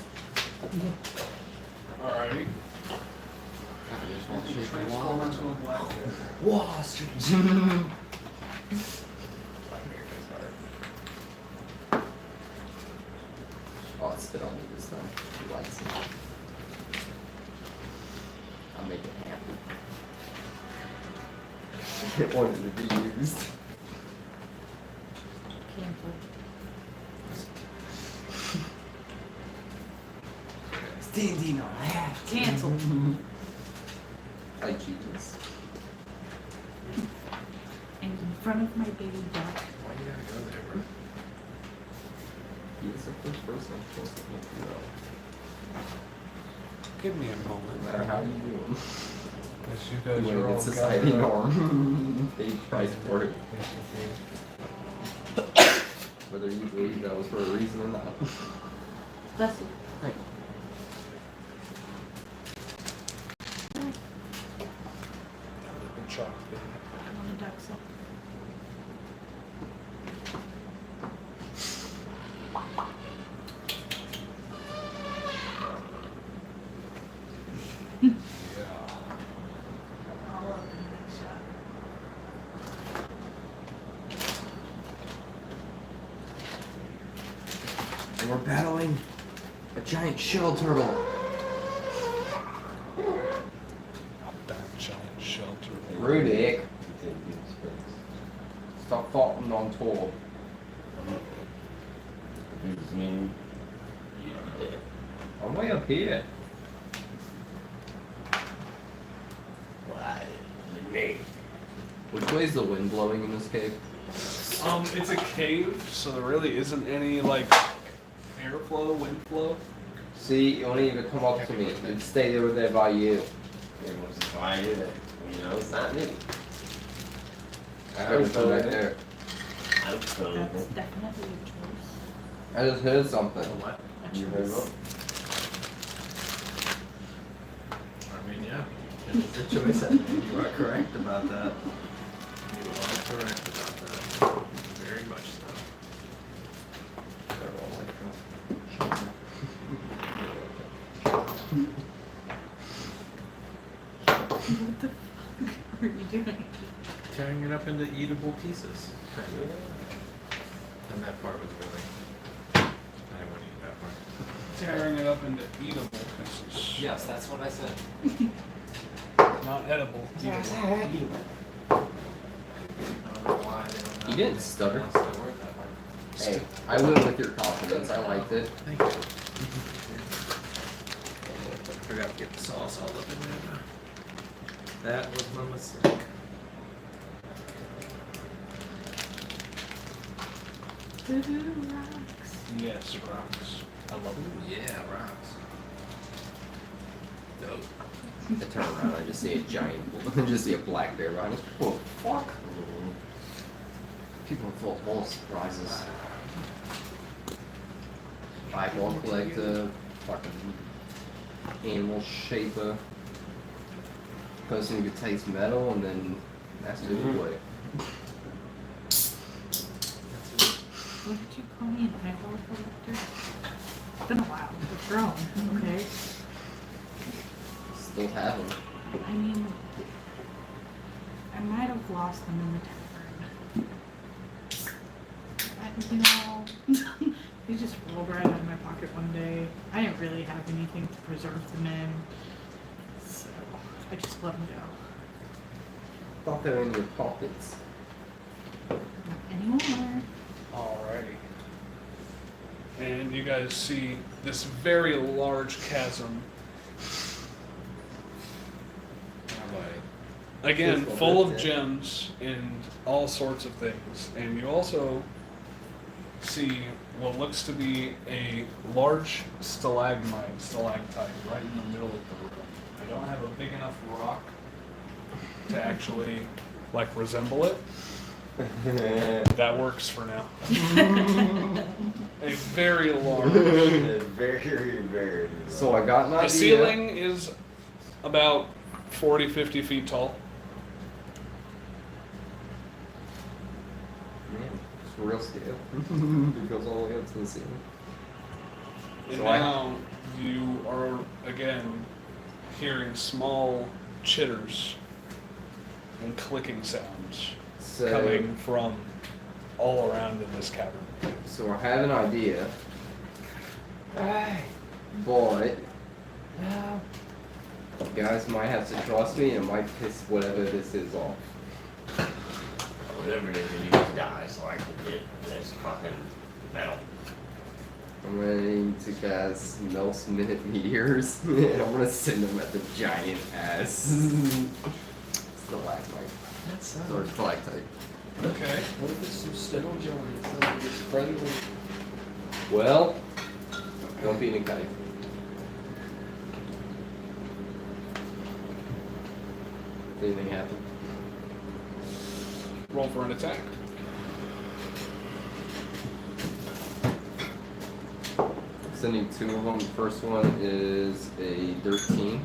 Alrighty. I just want to shake my Transform wall. into a black bear. Wasp. Oh, spit on me this time. He likes it. I'll make it happen. It wanted to be used. Cancel. Standing on that. Cancel. I Jesus. And in front of my baby duck. Why you gotta go there, bro? He's the first person I'm supposed to look through. Give me a moment. No matter how you do them. As you You guys want are to all get society gathered up. norm. They price for it. Whether you believe that was for a reason or not. Bless you. Thank I'm on the duck side. And we're battling a giant shell turtle. That giant shelter. Rudick, stop faulting on Tor. I'm way up here. Which way is the wind blowing in this cave? It's a cave, so there really isn't any like airflow, wind flow. See, you won't even come up to me. It'd stay over there by you. Everyone's just lying that, it's not me. I heard something right there. I'm totally That's definitely a choice. I just heard something. What? A You heard choice. wrong. I mean, yeah. It's a choice. I mean, you are correct about that. You are correct about that. Very much so. doing? Tearing it up into eatable pieces. And that part was really. I didn't want to eat that part. Tearing it up into eatable pieces. Yes, that's what I said. Not edible. Eatable. I don't know why they don't know. You didn't stutter. Wants to word that part. Hey, I went with your confidence. I liked it. Thank you. Forgot to get the sauce all up in there. That was my mistake. Rocks. Yes, rocks. I love it. Yeah, rocks. Dope. I turn around, I just see a giant, I just see a black bear behind us. Oh, fuck. People are full of all surprises. Eyeball collector, fucking animal shaper, person who could taste metal, and then that's the way. What did you call me, an eyeball collector? It's been a while. It's grown, okay? Still have them. I mean, I might have lost them in the tavern. They just rolled right out of my pocket one day. I didn't really have anything to preserve them in, so I just let them go. Thought they were in your pockets. Not anymore. Alrighty. And you guys see this very large chasm. Again, full of gems and all sorts of things. And you also see what looks to be a large stalagmite, right in the middle of the room. I don't have a big enough rock to actually, like, resemble it. That works for now. A very large. Very, very. So I got an idea. The ceiling is about 40, 50 feet tall. It's real scale. It goes all the way up to the ceiling. And So now you are again hearing small chitters and clicking sounds So, coming from all around in this cavern. so I have an idea, but you guys might have to trust me and it might piss whatever this is off. Whatever it is, you need to die so I can get this fucking metal. I'm gonna need to cast Mel's Minute Meteors, and I'm gonna send them at the giant ass. Stalagmite. That's Or stalactite. Okay. What if it's some stone giants? It's friendly. Well, don't be an kite. Anything happen? Roll for an attack. Sending two of them. The first one is a 13.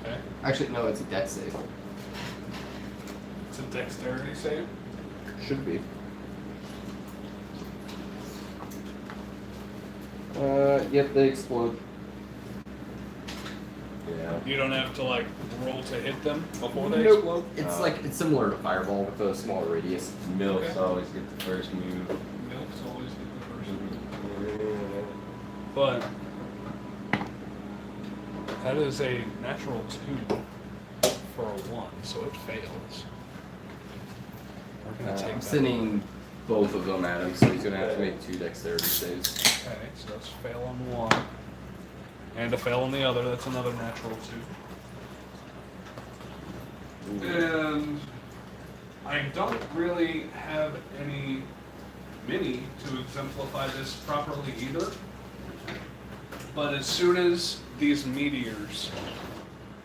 Okay. Actually, no, it's a dex save. It's a dexterity save. Should be. Yep, they explode. Yeah. You don't have to like roll to hit them before they Nope. explode. It's like it's similar to Fireball with a smaller radius. Milks Okay. always get the first move. Milk's always the first. But that is a natural 2 for a 1, so it fails. We're gonna take I'm that. sending both of them at him, so he's gonna have to make 2 dexterity saves. Okay, so that's fail on 1. And a fail on the other, that's another natural 2. And I don't really have any mini to exemplify this properly either. But as soon as these meteors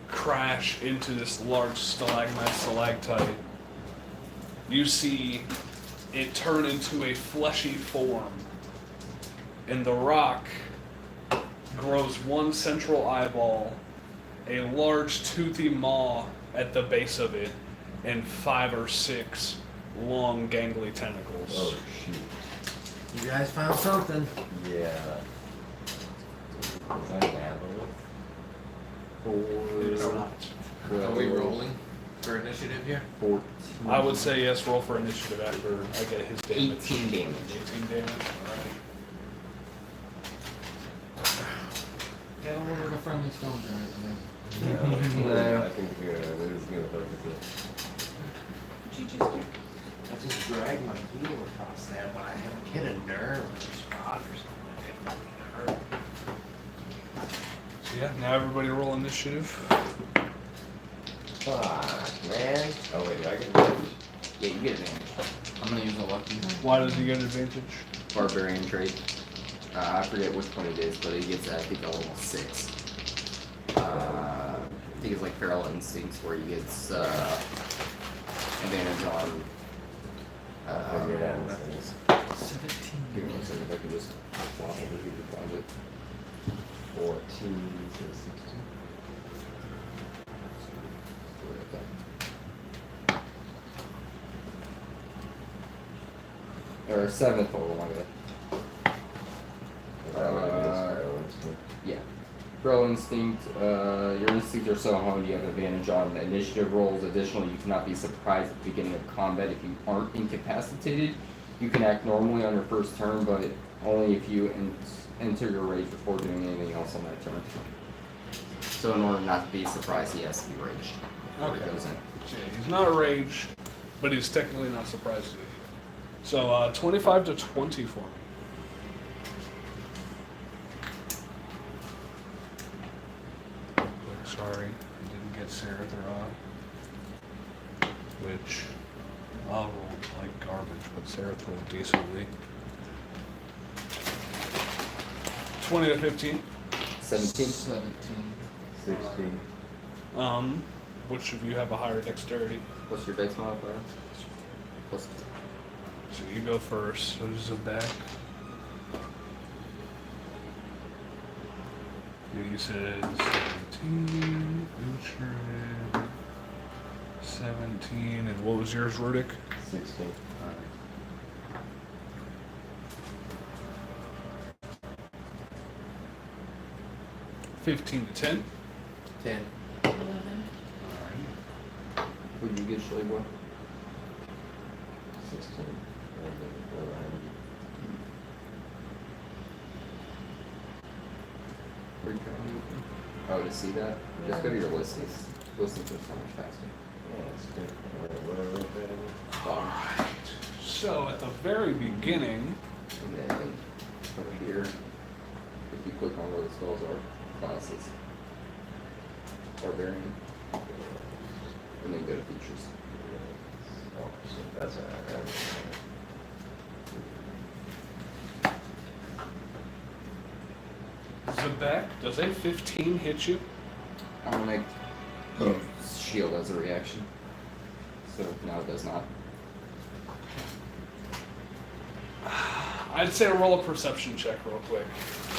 crash into this large stalagmite, you see it turn into a fleshy form. And the rock grows one central eyeball, a large toothy maw at the base of it, and 5 or 6 long gangly tentacles. Oh shoot. You guys found something. Yeah. Is that It's Natalie? not. Are we rolling? for initiative here? 14. I would say yes, roll for initiative after I get his damage. 18 damage. 18 damage, alright. Get over the friendly stone giant, man. No, I think we're gonna focus it. She just, I just dragged my heel across that when I hit a nerve or a spot or something. It fucking hurt. So yeah, now everybody roll initiative. Fuck, man. Oh wait, do I get advantage? Yeah, you get advantage. I'm gonna use a lucky. Why does he get advantage? Barbarian trait. I forget which one it is, but it gets, I think, a level 6. I think it's like Feral Instincts where he gets advantage on. figured it out. Things. 17. Give me one second, if I could just flop over here to find it. 14 to 16. Or 7 total, my bad. Yeah. Feral Instinct, your instincts are so honed you have advantage on initiative rolls. Additionally, you cannot be surprised at the beginning of combat if you aren't incapacitated. You can act normally on your first turn, but only if you enter your rage before doing anything else on that turn. So in order not to be surprised, he has to be raged. before he Okay. goes in. So yeah, he's not raged, but he's technically not surprised at you. So 25 to 20 for me. Sorry, I didn't get Sarah Thra, which I'll roll like garbage, but Sarah rolled decently. 20 to 15. 17. 17. 16. Which of you have a higher dexterity? What's your dex modifier? Plus So you go first. So this is a back. You said 17, Uhtred, 17, and what was yours, Rudick? 16. 15 to 10. 10. 11. What do you get, Shilly Boy? 16. Where you going? Oh, to see that? Just go to your listings. Listings are so much faster. Yeah, that's good. What are we doing? Alright. So at the very beginning, And then over here, if you click on where the spells are, classes, barbarian, and then go to features. Oh, shit, that's alright. Zebek, does a 15 hit you? I'm gonna use shield as a reaction. So now it does not. I'd say roll a perception check real quick,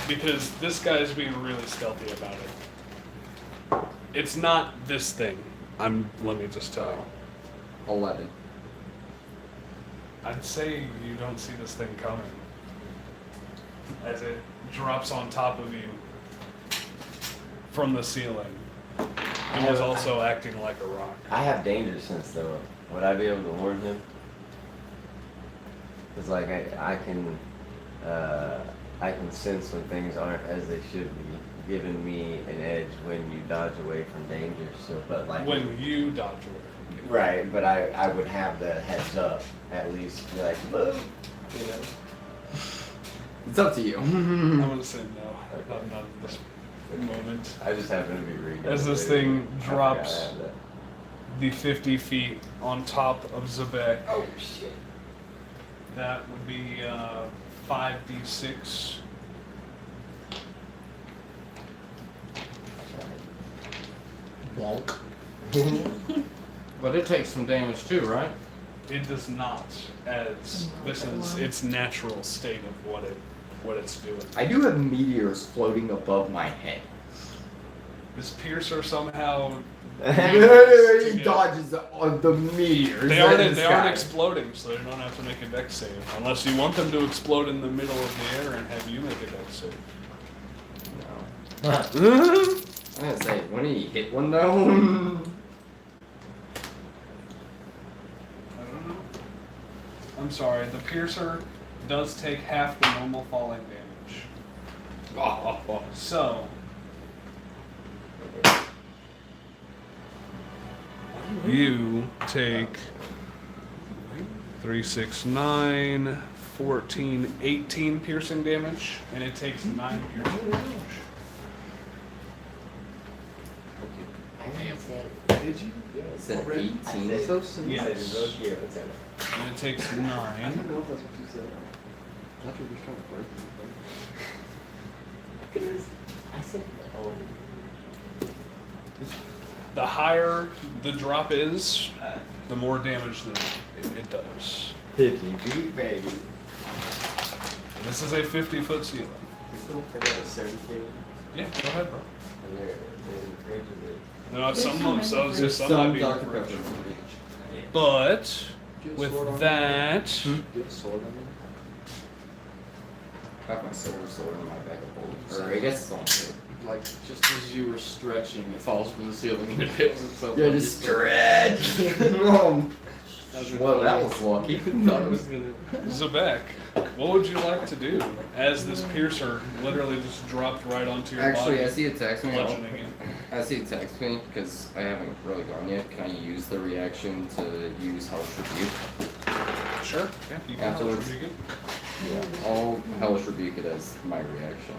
because this guy's being really stealthy about it. It's not this thing. Let me just tell you. 11. I'd say you don't see this thing coming as it drops on top of you from the ceiling. It was also acting like a rock. I have danger sense though. Would I be able to warn him? Cause like I can sense when things aren't as they should be, giving me an edge when you dodge away from danger. So, but like When you dodge away. right, but I would have the heads up at least, be like, look, you know. It's up to you. I'm gonna say no. Not at this moment. I just happen to be reading. As this it. thing I forgot I drops had that. the 50 feet on top of Zebek, Oh shit. that would be 5d6. Bonk. But it takes some damage too, right? It does not, as this is its natural state of what it's doing. I do have meteors floating above my head. This piercer somehow He dodges on the meteors. they in aren't the they aren't sky. exploding, so they don't have to make a dex save unless you want them to explode in the middle of the air and have you make a dex save. No. I'm gonna say, when he hit one though. I'm sorry. The piercer does take half the normal falling damage. So you take 3, 6, 9, 14, 18 piercing damage, and it takes 9 piercing damage. Did you? Yeah. It's an Already? 18. I said so. Yes. I said, "Look here, let's have it." And it takes I 9. don't know if that's what you said. I thought you were just trying to break Goodness. I said, oh. The higher the drop is, the more damage that it does. 50 feet, baby. This is a 50-foot ceiling. I got a 70 feet. Yeah, go ahead, bro. And they're gradually. No, some There's some some might be Dr. encouraged. Pepper. But Do you have a sword on with you? that, Do you have a sword on you? I have my silver sword in my bag of bullets. Or I guess it's on me. Like, just as you were stretching, it falls from the ceiling and it hits itself. Yeah, on just your- stretch. Well, that was lucky. Thought it was gonna. Zabek, what would you like to do as this piercer literally just dropped right onto your Actually, body? I see it text me. bludgeoning you? I see it text me because I haven't really gone yet. Can I use the reaction to use Hellish Rebuke? Sure. Yeah, you can Afterwards. pretty good. Yeah, I'll Hellish Rebuke it as my reaction.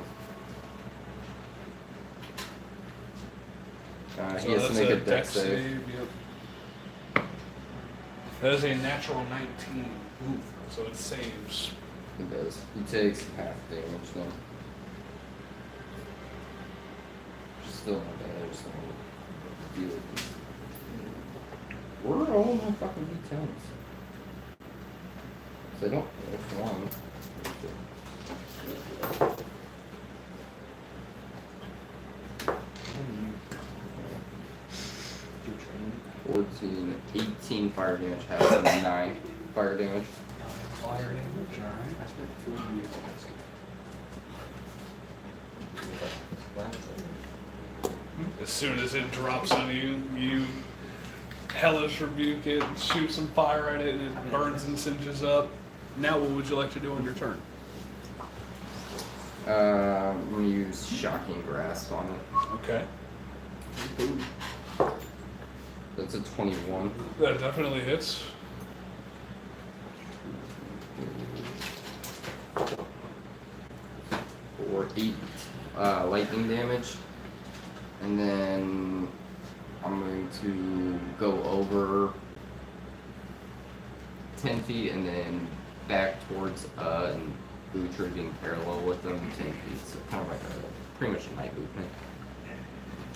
So He has to that's make a dex dex save. Yep. That is a natural 19. Ooh, so it saves. He does. He takes half damage then. Still not bad. I just want to deal with this. Where are all my fucking D10s? So I don't. There's one. 14, 18 fire damage, half 9 fire damage. Fire damage, alright. As soon as it drops on you, you hellish rebuke it, shoot some fire at it, and it burns and singes up. Now what would you like to do on your turn? I'm gonna use Shocking Grasp on it. Okay. That's a 21. That definitely hits. For 8 lightning damage. And then I'm going to go over 10 feet and then back towards and Butcher being parallel with them 10 feet. So kind of like pretty much a night movement.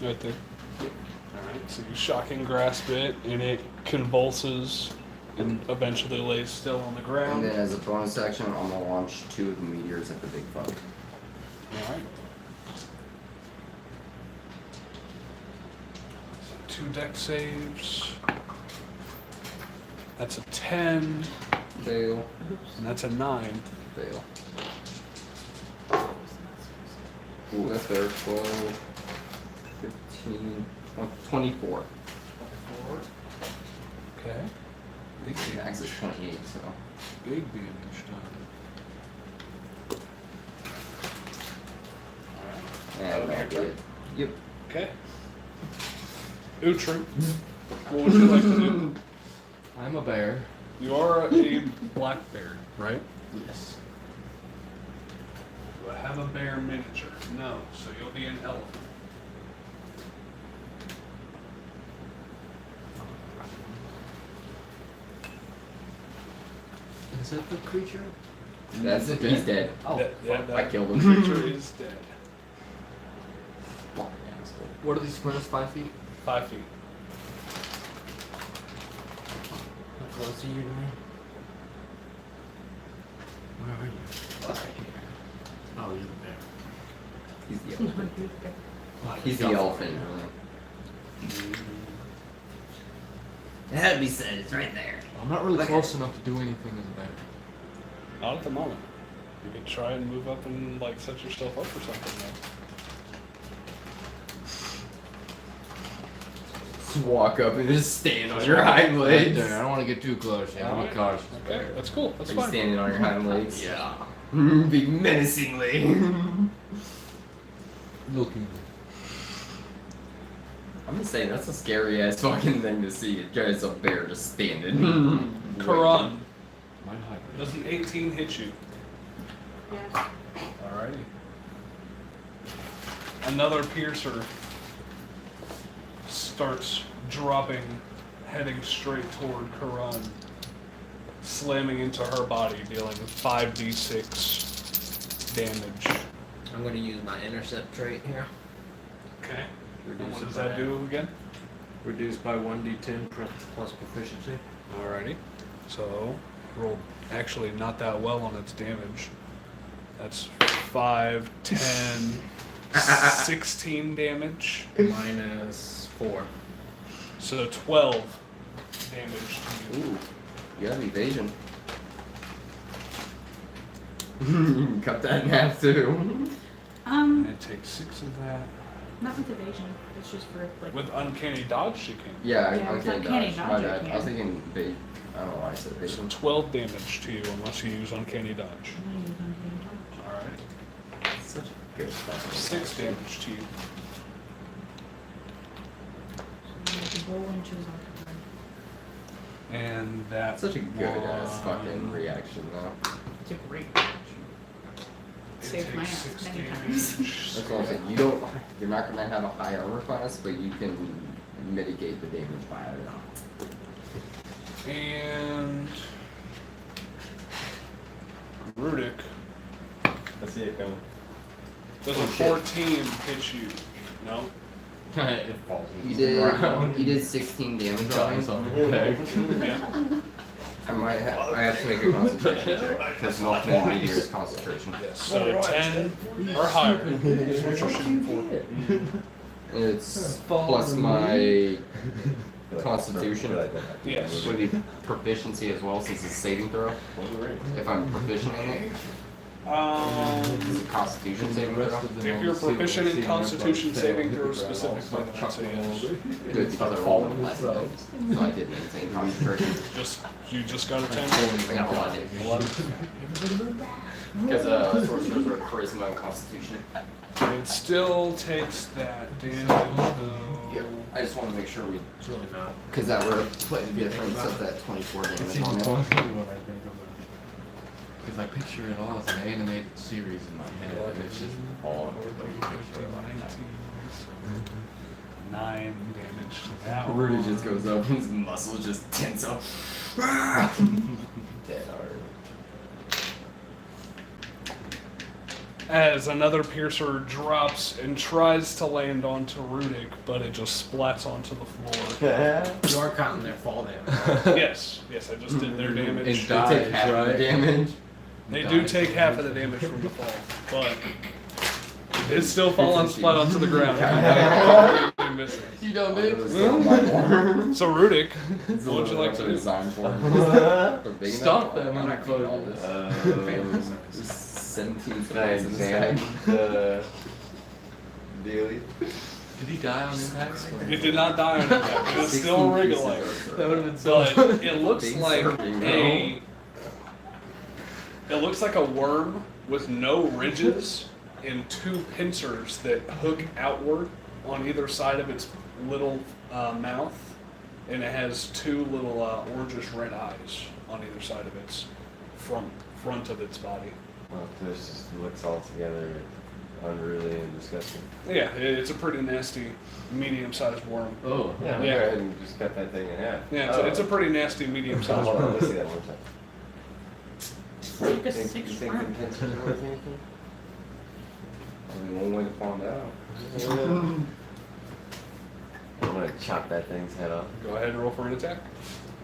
Right there. Alright, so you shocking grasp it, and it convulses and eventually lays still on the And ground. then as a bonus action, I'm gonna launch 2 of the meteors at the big fuck. Alright. So 2 dex saves. That's a 10, Fail. and that's a 9. Fail. Ooh, that's better. 12, 15, 24. Okay. Big Max is 28, so. Big damage done. And that'll be it. Yep. Okay. Utru, what would you like to do? I'm a bear. You are a black bear, right? Yes. Do I have a bear miniature? No, so you'll be an elephant. Is that the creature? That's it. He's dead. Oh, That I killed him. creature is dead. Fucking asshole. What are these squares? 5 feet? 5 feet. How close are you to me? Where are you? Oh, you're the bear. He's the elephant. He's the elephant, really. It had to be said. It's right there. I'm not really Look close enough to do anything as a bear. Not at the moment. You could try and move up and like set yourself up for something. Just walk up and just stand on your hind Right legs. there. I don't want to get too close. You have to be cautious. Okay, that's cool. That's Are you fine. standing on your hind legs? Yeah. Be menacingly. Looking. I'm just saying that's a scary ass fucking thing to see. Just a bear just standing. Karan, My height. does an 18 hit you? Yes. Alrighty. Another piercer starts dropping, heading straight toward Karan, slamming into her body, dealing 5d6 damage. I'm going to use my intercept trait here. Okay. And Reduce what it does by- that do again? Reduced by 1d10 plus proficiency. Alrighty. So, rolled actually not that well on its damage. That's 5, 10, 16 damage. -4. So 12 damage to you. Ooh, you have evasion. Cut that in half too. And it takes 6 of that. Not with evasion. It's just for like. With uncanny dodge, she can. Yeah, Yeah, okay, uncanny dodge. My dodge, bad. I I was can. thinking bait. I don't know why I said So evasion. 12 damage to you unless you use uncanny dodge. I'm gonna use uncanny dodge. Alright. Such a good stuff. 6 damage to you. So the bowl inches off the And that Such a good ass one- fucking reaction though. It's a great reaction. It Saved my takes ass 6 many damage. times. That's what I'm saying. You're not gonna have a high armor class, but you can mitigate the damage by it. And Rudik, I see it coming. does a 14 hit you? No? It falls You into the ground. did 16 damage on Drawing him. something big. Yeah. I have to make a concentration check because multiple meteors concentration. Yes. So 10 or higher is what you're shooting for. It's plus my Constitution. Yes. Would it be proficiency as well since it's saving throw? If I'm proficient in it, is it Constitution saving throw? If you're proficient in Constitution saving throws specifically, then I'd say yes. Good, because I rolled less than, so I did maintain concentration. You just got a 10? I got 11. 11. Because sorcerers are charisma and constitution. It still takes that damage though. I just want to make sure we, It's really not. because that we're putting the difference of that 24 It's damage even on it. funny when I think of it. Because I picture it all as an animated series in my head, and it's just all over the picture of it. 9 damage to that one. Rudy just goes up and his muscles just tense up. Dead hard. As another piercer drops and tries to land onto Rudik, but it just splats onto the floor. You are counting their fall damage. Yes, I just did their damage. It They take dies, half right? the damage. They do take half of the damage from the fall, but it's still falling flat onto the ground. Completely missing. You don't do So Rudik, what would you like to do? Design for Stop that motherfucker. 17 Can I seconds in the examine sky. the dealie? Did he die on impact? It did not die on impact. It's still wriggling. That would have been so. But it looks Big like surfing, it looks like a worm with no ridges and 2 pincers that hook outward on either side of its little mouth, and it has 2 little orangish red eyes on either side of its front of its body. Well, this just looks altogether unruly and disgusting. Yeah, it's a pretty nasty, medium-sized worm. Oh. Yeah, Yeah. go ahead and just cut that thing in half. Yeah, it's a pretty nasty, medium-sized Hold on, worm. let's see that one time. Like a You 6 think the worm. pincers are worth anything? Only one way to find out. I'm gonna chop that thing's head off. Go ahead and roll for an attack.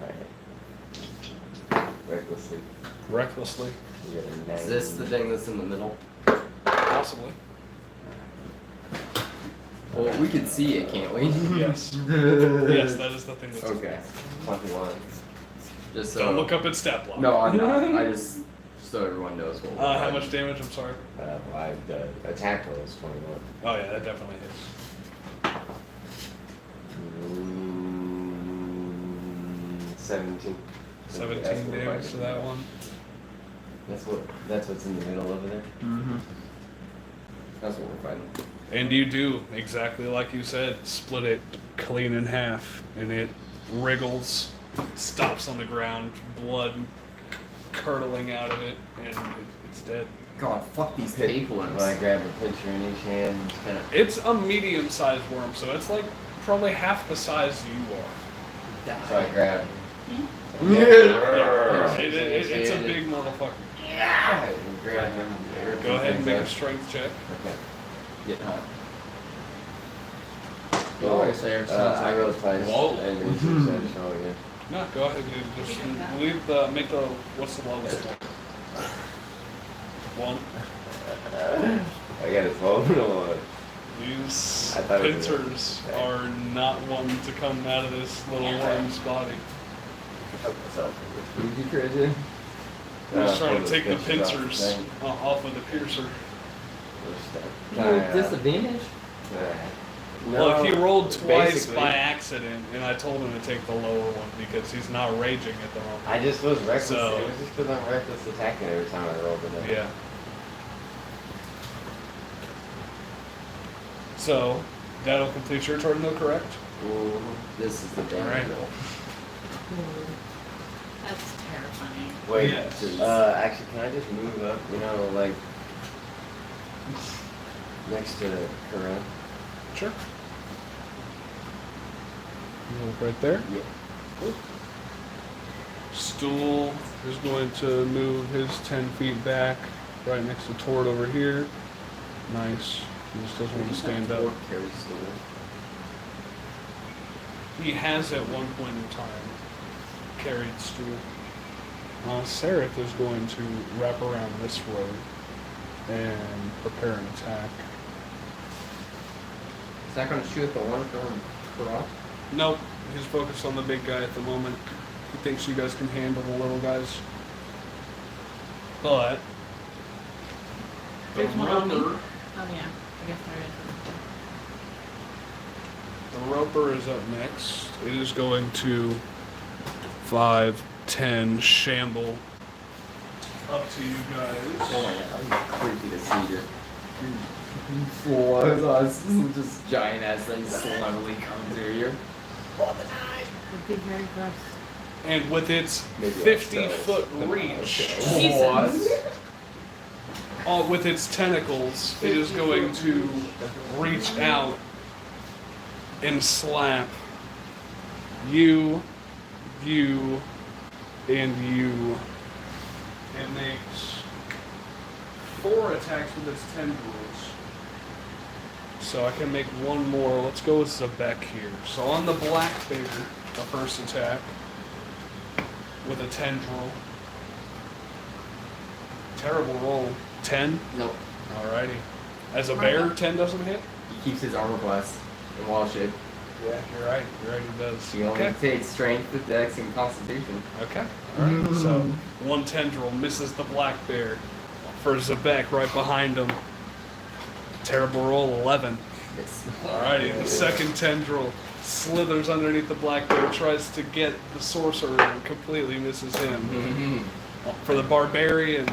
Alright. Recklessly. Recklessly. You get a 9. Is this the thing that's in the middle? Possibly. Well, we can see it, can't we? Yes. Yes, that is the thing that's... Okay. 21. Just so. Don't look up at stat block. No, I'm not. I just so everyone knows what. How much damage? I'm sorry. The attack roll is 21. Oh yeah, that definitely hits. Ooh. 17. 17 damage to that one. That's what's in the middle over there. Mm-hmm. That's what we're fighting. And you do, exactly like you said, split it clean in half, and it wriggles, stops on the ground, blood curdling out of it, and it's dead. God, fuck these Well, tapeworms. I grab a pincher in each hand and just kind of. It's a medium-sized worm, so it's like probably half the size you are. So I grab. It's a big motherfucker. Yeah. Grab him. Go ahead and make a strength check. Okay. Get hot. Well, I sounds I like rolled twice. Whoa. And then 6 so again. No, go ahead and just leave make the, what's the lowest one? 1. I got a 12 and a 1. These I thought it was pincers are not one to come out of this little worm's body. Who's you crazy? I'm just trying to take the pincers off of the piercer. Disadvantage? Look, he rolled twice basically. by accident, and I told him to take the lower one because he's not raging at the moment. I just was reckless. So- It was just because I'm reckless attacking every time I rolled it. Yeah. So, that'll complete your turn though, correct? This is the damage Alright. roll. That's terrifying. Wait, Yes. actually, can I just move up, like, next to Corinne? Sure. You look right there. Yeah. Stool is going to move his 10 feet back, right next to Tord over here. Nice. He just doesn't want to stand up. Carry stool. He has at one point in time carried stool. Seraph is going to wrap around this road and prepare an attack. Is that going to shoot the one from Karat? Nope, he's focused on the big guy at the moment. He thinks you guys can handle the little guys. But the There's one on me. roper, Oh yeah, I guess there the roper is up next. It is going to 5, 10 shamble up to you guys. Oh my god, I'm creepy to see your floors us. Just giant ass things slowly come through you. is. Would be very gross. And with its Maybe I'll 50-foot sell it. reach, Jesus. with its tentacles, it is going to reach out and slap you, and you. It makes 4 attacks with its tendrils. So I can make one more. Let's go with Zebek here. So on the black bear, the first attack with a tendril. Terrible roll. 10? Nope. Alrighty. As a bear, 10 doesn't hit? He keeps his armor class in wall shape. Yeah, you're right. He does. He only Okay. takes strength, dex, and constitution. Okay. Alright. So one tendril misses the black bear for Zebek right behind him. Terrible roll, 11. It's Alrighty. The second tendril slithers underneath the black bear, tries to get the sorcerer and completely misses him. For the barbarian,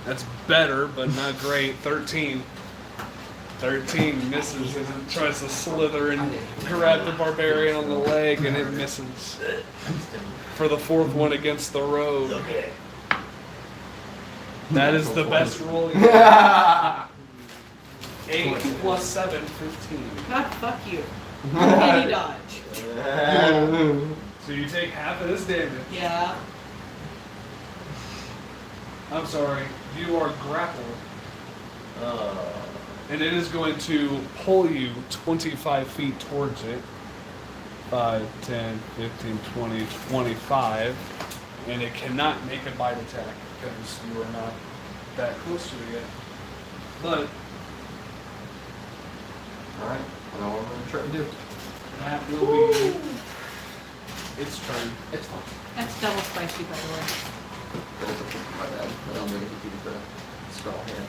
that's better, but not great. 13. 13 misses as it tries to slither and grab the barbarian on the leg, and it misses. For the fourth one against the rogue, that is the best roll you got. 8 plus 7, 15. God, fuck you. Any dodge. So you take half of this damage. Yeah. I'm sorry, you are grappled. And it is going to pull you 25 feet towards it. 5, 10, 15, 20, 25. And it cannot make a bite attack because you are not that close to it yet. But Alright, I know what I'm gonna try to do. that will be its turn. It's fine. That's double spicy, by the way. My bad. I don't think he the spell here.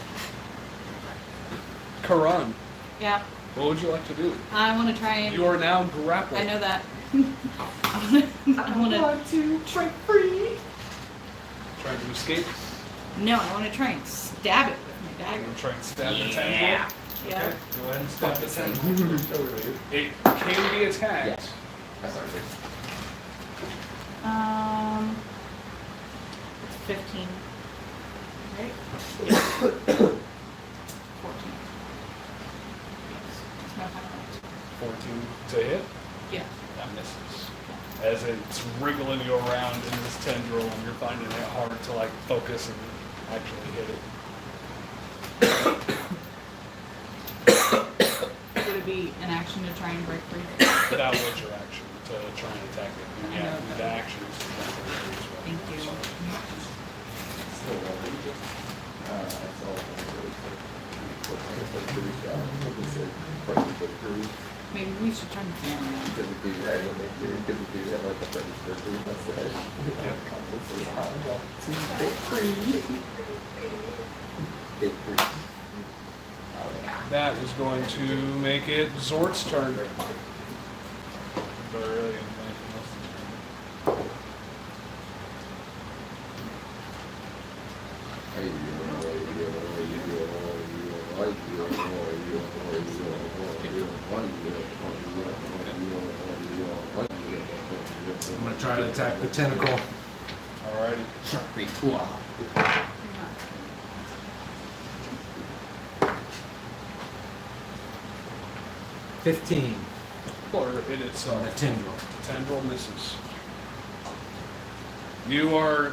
Karan. Yeah. What would you like to do? I want to try and. You are now grappled. I know that. I want to try free. Trying to escape. No, I want to try and stab it with my I'm dagger. gonna try and stab the tendril. Yeah. Okay, go ahead and stab the tendril. It can be attacked. Yeah. That's our good. It's 15. Right? 14. It's my final. 14 to hit. Yeah. That misses. As it's wriggling you around in this tendril, and you're finding it hard to like focus and actually hit it. Would it be an action to try and break free? But that was your action to try and attack it. And I yeah, know. the action is to try and break free as well. Thank you. Maybe we should try and fan around. That is going to make it Zort's turn. But really, anything else? I'm gonna try to attack the tentacle. Alrighty. Pretty cool. 15 Or it on itself. the tendril. Tendril misses. You are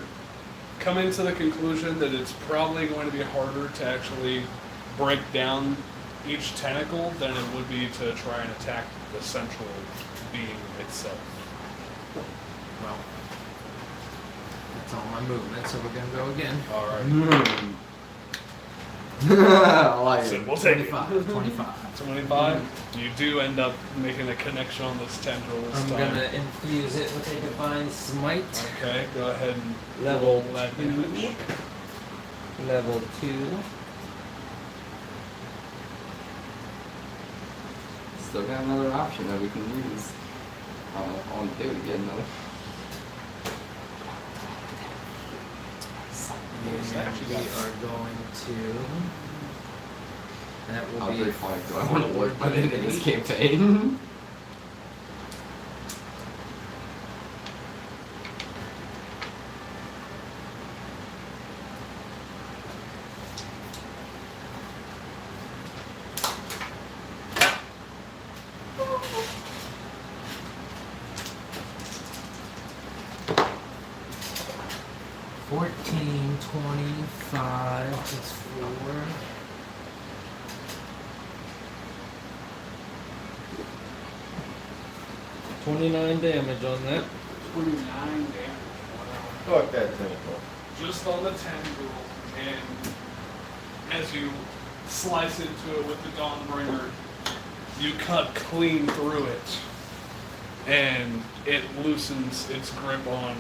coming to the conclusion that it's probably going to be harder to actually break down each tentacle than it would be to try and attack the central being itself. Well, that's all my movement, so we're gonna go again. Alright. I like So it. we'll take it. 25. 25. You do end up making a connection on this tendril this I'm time. gonna infuse it with a divine smite. Okay, go ahead and Level roll that 2. damage. Level 2. Still got another option that we can use. I want to do it again though. And we are going to. That will How be. very fun do I want to work with it in this campaign? $14, 25, that's 4. $29 damage on that. 29 damage. Fuck that tentacle. Just on the tendril, and as you slice into it with the Dawnbringer, you cut clean through it, and it loosens its grip on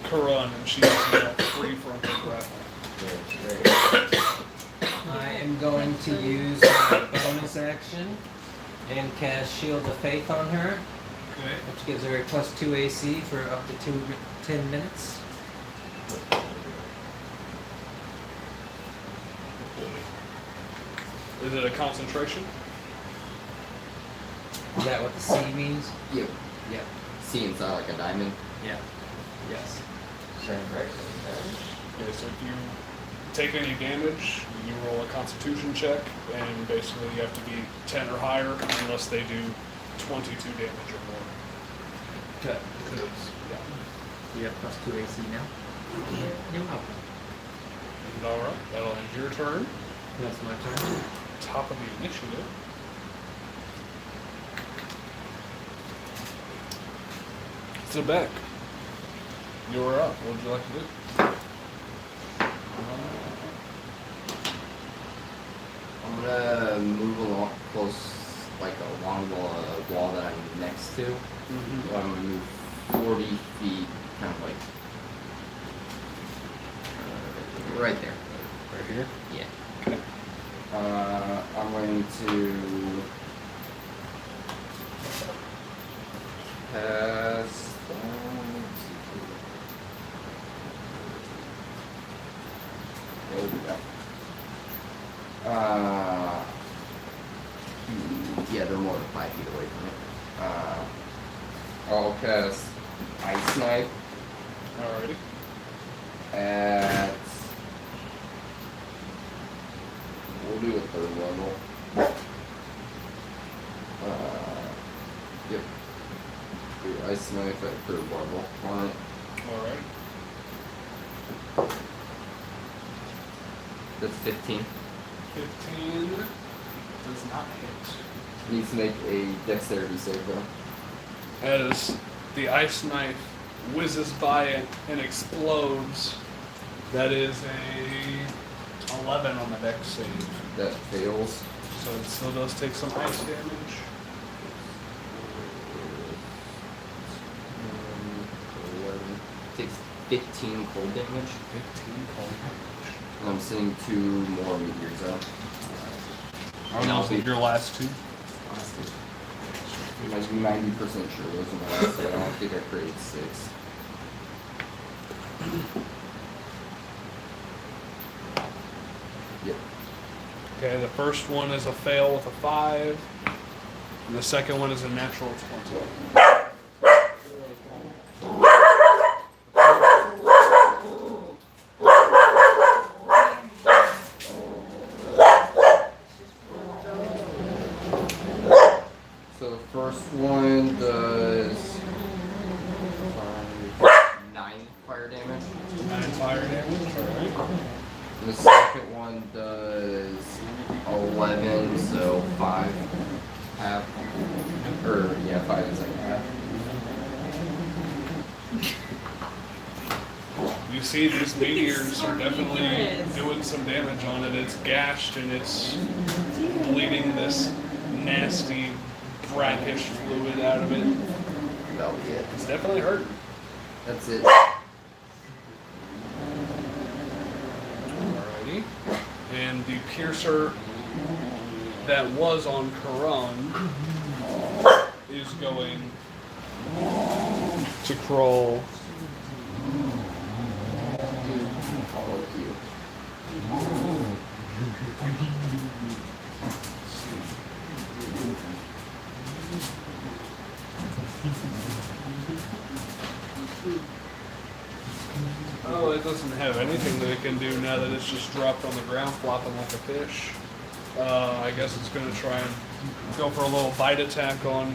Karan, and she's now free from her grapple. I am going to use my bonus action and cast Shield of Faith on her, Okay. which gives her a +2 AC for up to 10 minutes. Is it a concentration? Is that what the C means? Yep. Yep. See inside like a diamond. Yeah. Yes. Okay, so if you take any damage, you roll a Constitution check, and basically you have to be 10 or higher unless they do 22 damage or more. Okay. Because, yeah. You have +2 AC now? You're welcome. All right, that'll end your turn. That's my turn. Top of the initiative. Zebek, you're up. What would you like to do? I'm gonna move along close, like along the wall that I'm next to. Mm-hmm. I'm gonna move 40 feet, kind of like right there. Right here. Yeah. Okay. I'm going to cast. There we go. Yeah, they're more than 5 feet away from it. I'll cast Ice Knife Alrighty. at. We'll do a 3rd level. Yep. Do Ice Knife at 3rd level on it. Alright. That's 15. 15 does not hit. Needs to make a dexterity save though. As the ice knife whizzes by it and explodes, that is a 11 on the dex save. That fails. So it still does take some ice damage. 11. Takes 15 cold damage. 15 cold damage. And I'm sending 2 more meteors out. Are those your last 2? I'm like 90% sure those are my last 2. I don't think I created 6. Yep. Okay, the first one is a fail with a 5, and the second one is a natural 20. So the first one does 9 fire damage. 9 fire damage, alright. And the second one does 11, so 5 half. Or, yeah, 5 is like half. You see these meteors are definitely doing some damage on it. It's gashed and it's bleeding this nasty brackish fluid out of it. That'll be it. It's definitely hurting. That's it. Alrighty. And the piercer that was on Karan is going to crawl Follow you. Oh, it doesn't have anything that it can do now that it's just dropped on the ground flopping like a fish. I guess it's going to try and go for a little bite attack on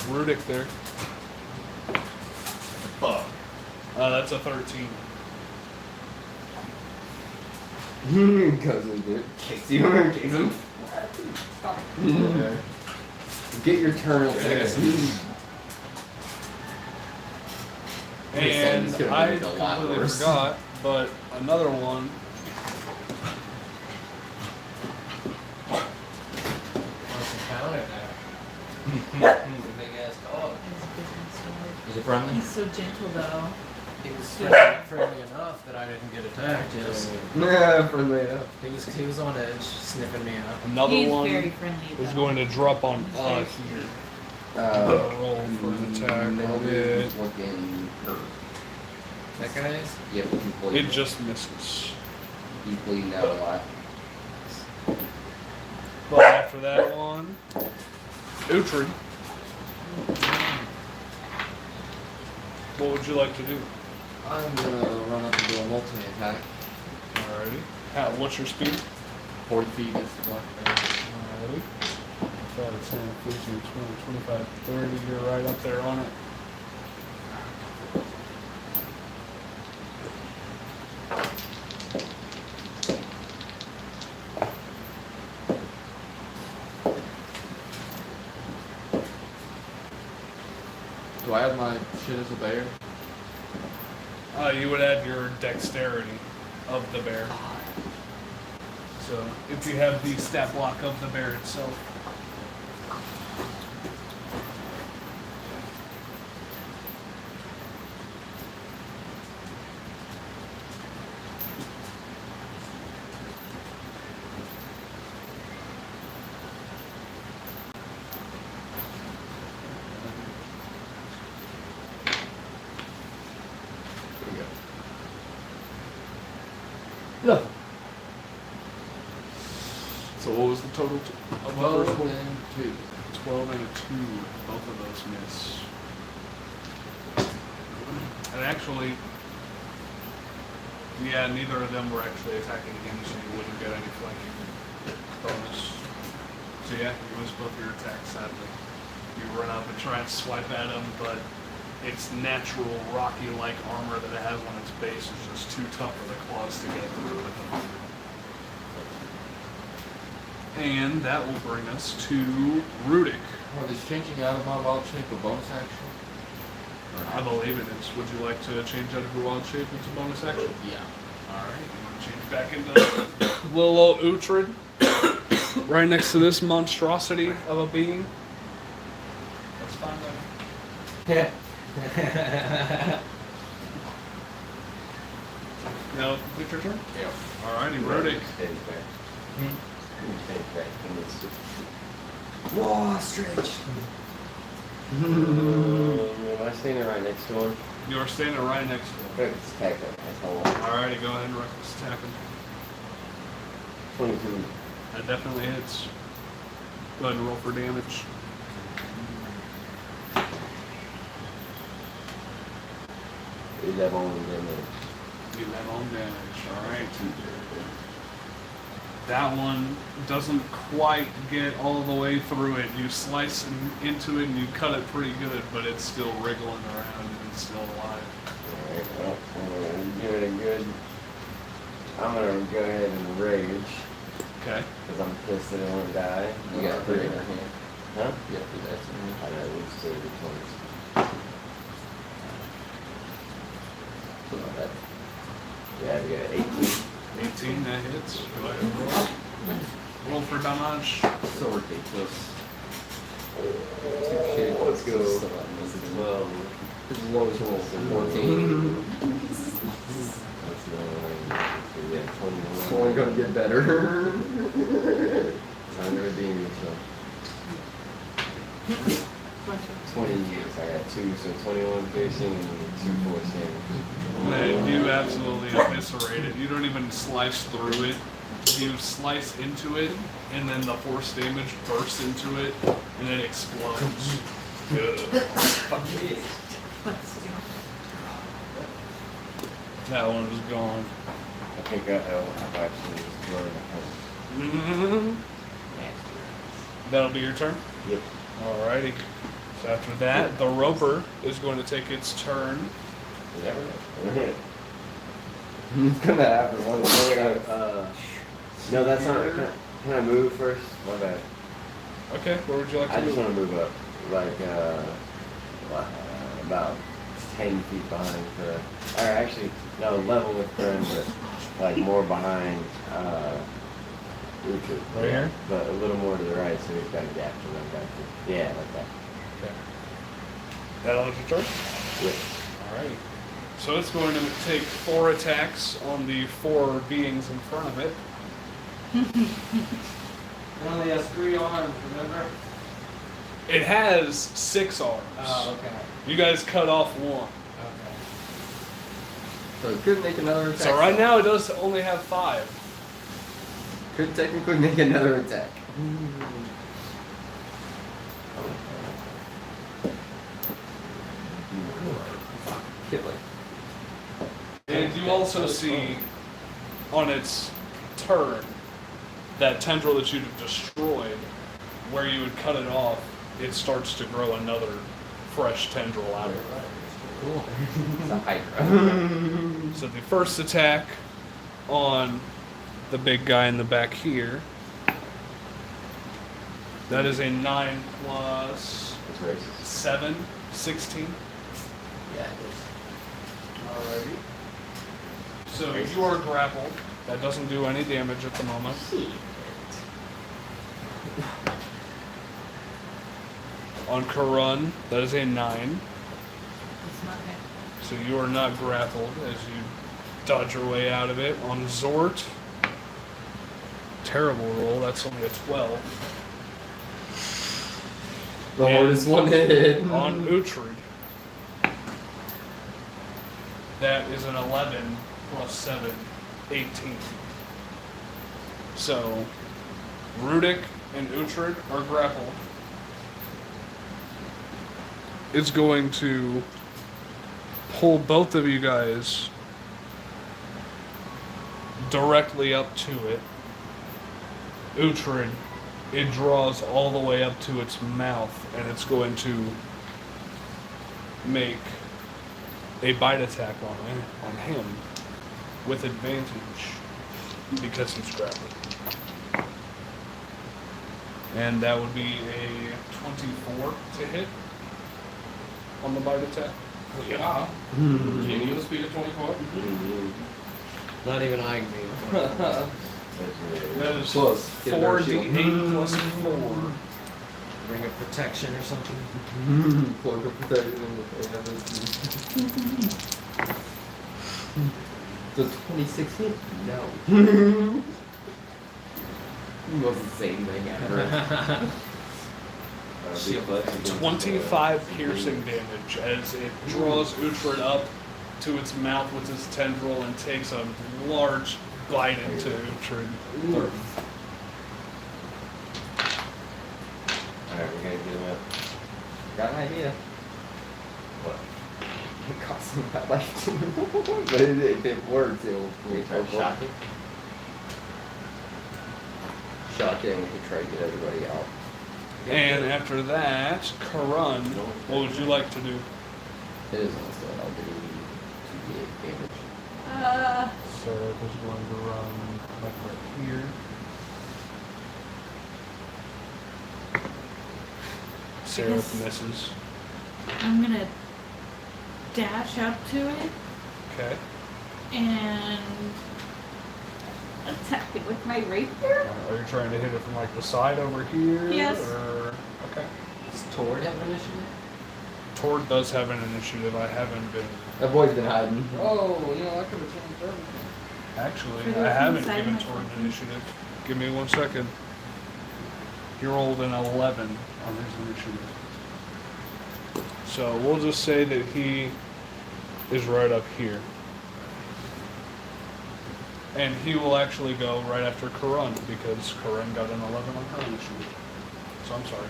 Rudik there. Fuck. That's a 13. Goes into it, kicks you, kicks him. Get your turn. And This could've I made it a lot completely worse. forgot, but another one. Big ass dog. Is it friendly? He's so gentle though. He was friendly enough that I didn't get attacked. Yeah, friendly enough. He was on edge, sniffing me out. Another He's one very friendly is though. going to drop on here. Roll for an attack. It, Looking hurt. That guy's? Yep, completely. it just misses. He's bleeding out a lot. But after that one, Utri. What would you like to do? I'm gonna run up and do a multi-attack. Alrighty. What's your speed? 40 feet is the block there. Alrighty. 5, 10, 15, 20, 25, 30. You're right up there on it. Do I have my shit as a bear? You would add your dexterity of the bear. So if you have the stat block of the bear itself. No. So what was the total of the 12 first one? and 2. 12 and a 2. Both of those miss. And actually, yeah, neither of them were actually attacking him, so you wouldn't get any flanking bonus. So yeah, you miss both your attacks, sadly. You run up and try and swipe at him, but its natural rocky-like armor that it has on its base is just too tough for the claws to get through with them. And that will bring us to Rudik. Are these changing out of my wild shape a bonus action? I believe it is. Would you like to change out of your wild shape into bonus action? Yeah. Alright, you want to change back into little old Uhtred. Right next to this monstrosity of a being. That's fine then. Now, it's your turn? Yeah. Alrighty, Rudik. Stays back. Stays back. He needs to. Whoa, stretch. Am I standing right next to him? You're standing right next to him. Let's attack that asshole. Alrighty, go ahead and reckless attack him. 22. That definitely hits. Go ahead and roll for damage. Is that only damage? You have on damage, alright. That one doesn't quite get all the way through it. You slice into it and you cut it pretty good, but it's still wriggling around and it's still alive. Alright, well, I'm gonna give it a good. I'm gonna go ahead and rage. Okay. Because I'm pissed that it won't die. You got 3 in your hand. Huh? You got 3 dice in your hand. I know, we've saved the 20s. So not bad. Yeah, we got 18. 18, that hits. Go ahead and roll. Roll for damage. So ridiculous. Let's go. So that misses. Well, His lowest roll is 14. that's yeah, 21. It's only gonna get better. Time to redeem yourself. 20 years. I got 2, so 21 piercing and 2 force damage. Man, you absolutely eviscerate it. You don't even slice through it. You slice into it, and then the force damage bursts into it, and it explodes. Good. That one was gone. I think I've actually just learned how That'll be your turn? Yep. Alrighty. So after that, the roper is going to take its turn. You never know. It's gonna happen one No, that's not. Can I move first? My bad. Okay, where would you like to I just move? want to move up, like about 10 feet behind her. Or actually, no, level with her, but like more behind Richard. Right here? But a little more to the right, so we've got a gap to run back to. Yeah, like that. Okay. That'll be your turn? Yep. Alright. So it's going to take 4 attacks on the 4 beings in front of it. It only has 3 arms, remember? It has 6 arms. Oh, okay. You guys cut off 1. Okay. So it could make another attack. So right now it does only have 5. Could technically make another attack. Kill it. And you also see on its turn that tendril that you've destroyed, where you would cut it off, it starts to grow another fresh tendril out of it. Cool. It's a hydra. So the first attack on the big guy in the back here, that is a 9 plus It's racist. 7, 16. Yeah, it is. Alrighty. So you are grappled. That doesn't do any damage at the moment. On Karun, that is a 9. It's not it. So you are not grappled as you dodge your way out of it. On Zort, terrible roll. That's only a 12. The And hardest one hit. On Uhtred, that is an 11 plus 7, 18. So, Rudik and Uhtred are grappled. It's going to pull both of you guys directly up to it. Uhtred, it draws all the way up to its mouth, and it's going to make a bite attack on him with advantage because he's grappled. And that would be a 24 to hit on the bite attack. Yeah. Can you give a speed of 24? Not even eyeing me. That is Plus, get another 4d8 plus 4. Ring of protection or something. Plug of protection. Does 26 hit? No. Most insane thing ever. 25 piercing damage as it draws Uhtred up to its mouth with its tendril and takes a large bite into Uhtred. Alright, we gotta get him up. Got an idea. What? It costs him that life too. But if it works, it'll We try to shock him? Shock it, and we can try to get everybody out. And after that, Karun, what would you like to do? It is almost done. I'll do 2d8 damage. Sarah is going to run like right here. Sarah Yes. misses. I'm gonna dash up to it Okay. and attack it with my rapier. Are you trying to hit it from like the side over here? Yes. Or okay. Does Tord have an initiative? Tord does have an initiative. I haven't been. That boy's been hiding. Oh, you know, I could have changed everything. Actually, For I those haven't inside given my Tord an phone. initiative. Give me 1 second. He rolled an 11 on his initiative. So we'll just say that he is right up here. And he will actually go right after Karun because Karun got an 11 on her initiative. So I'm sorry.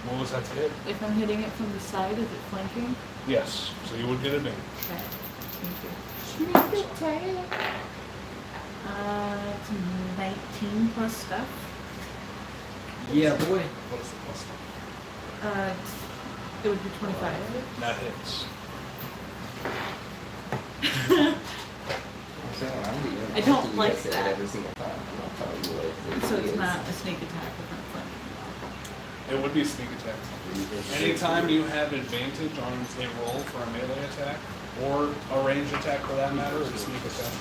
What was that to hit? If I'm hitting it from the side, is it flanking? Yes. So you would get advantage. Okay. Thank you. Sneak attack. It's 19 plus stuff. Yeah, boy. What's the plus? It would be 25. That hits. I don't like say that. every single time. I'm not telling you what it So it's is. not a sneak attack with not flanking. It would be sneak attack. Anytime you have advantage on a roll for a melee attack, or a ranged attack for that matter, it's sneak attack.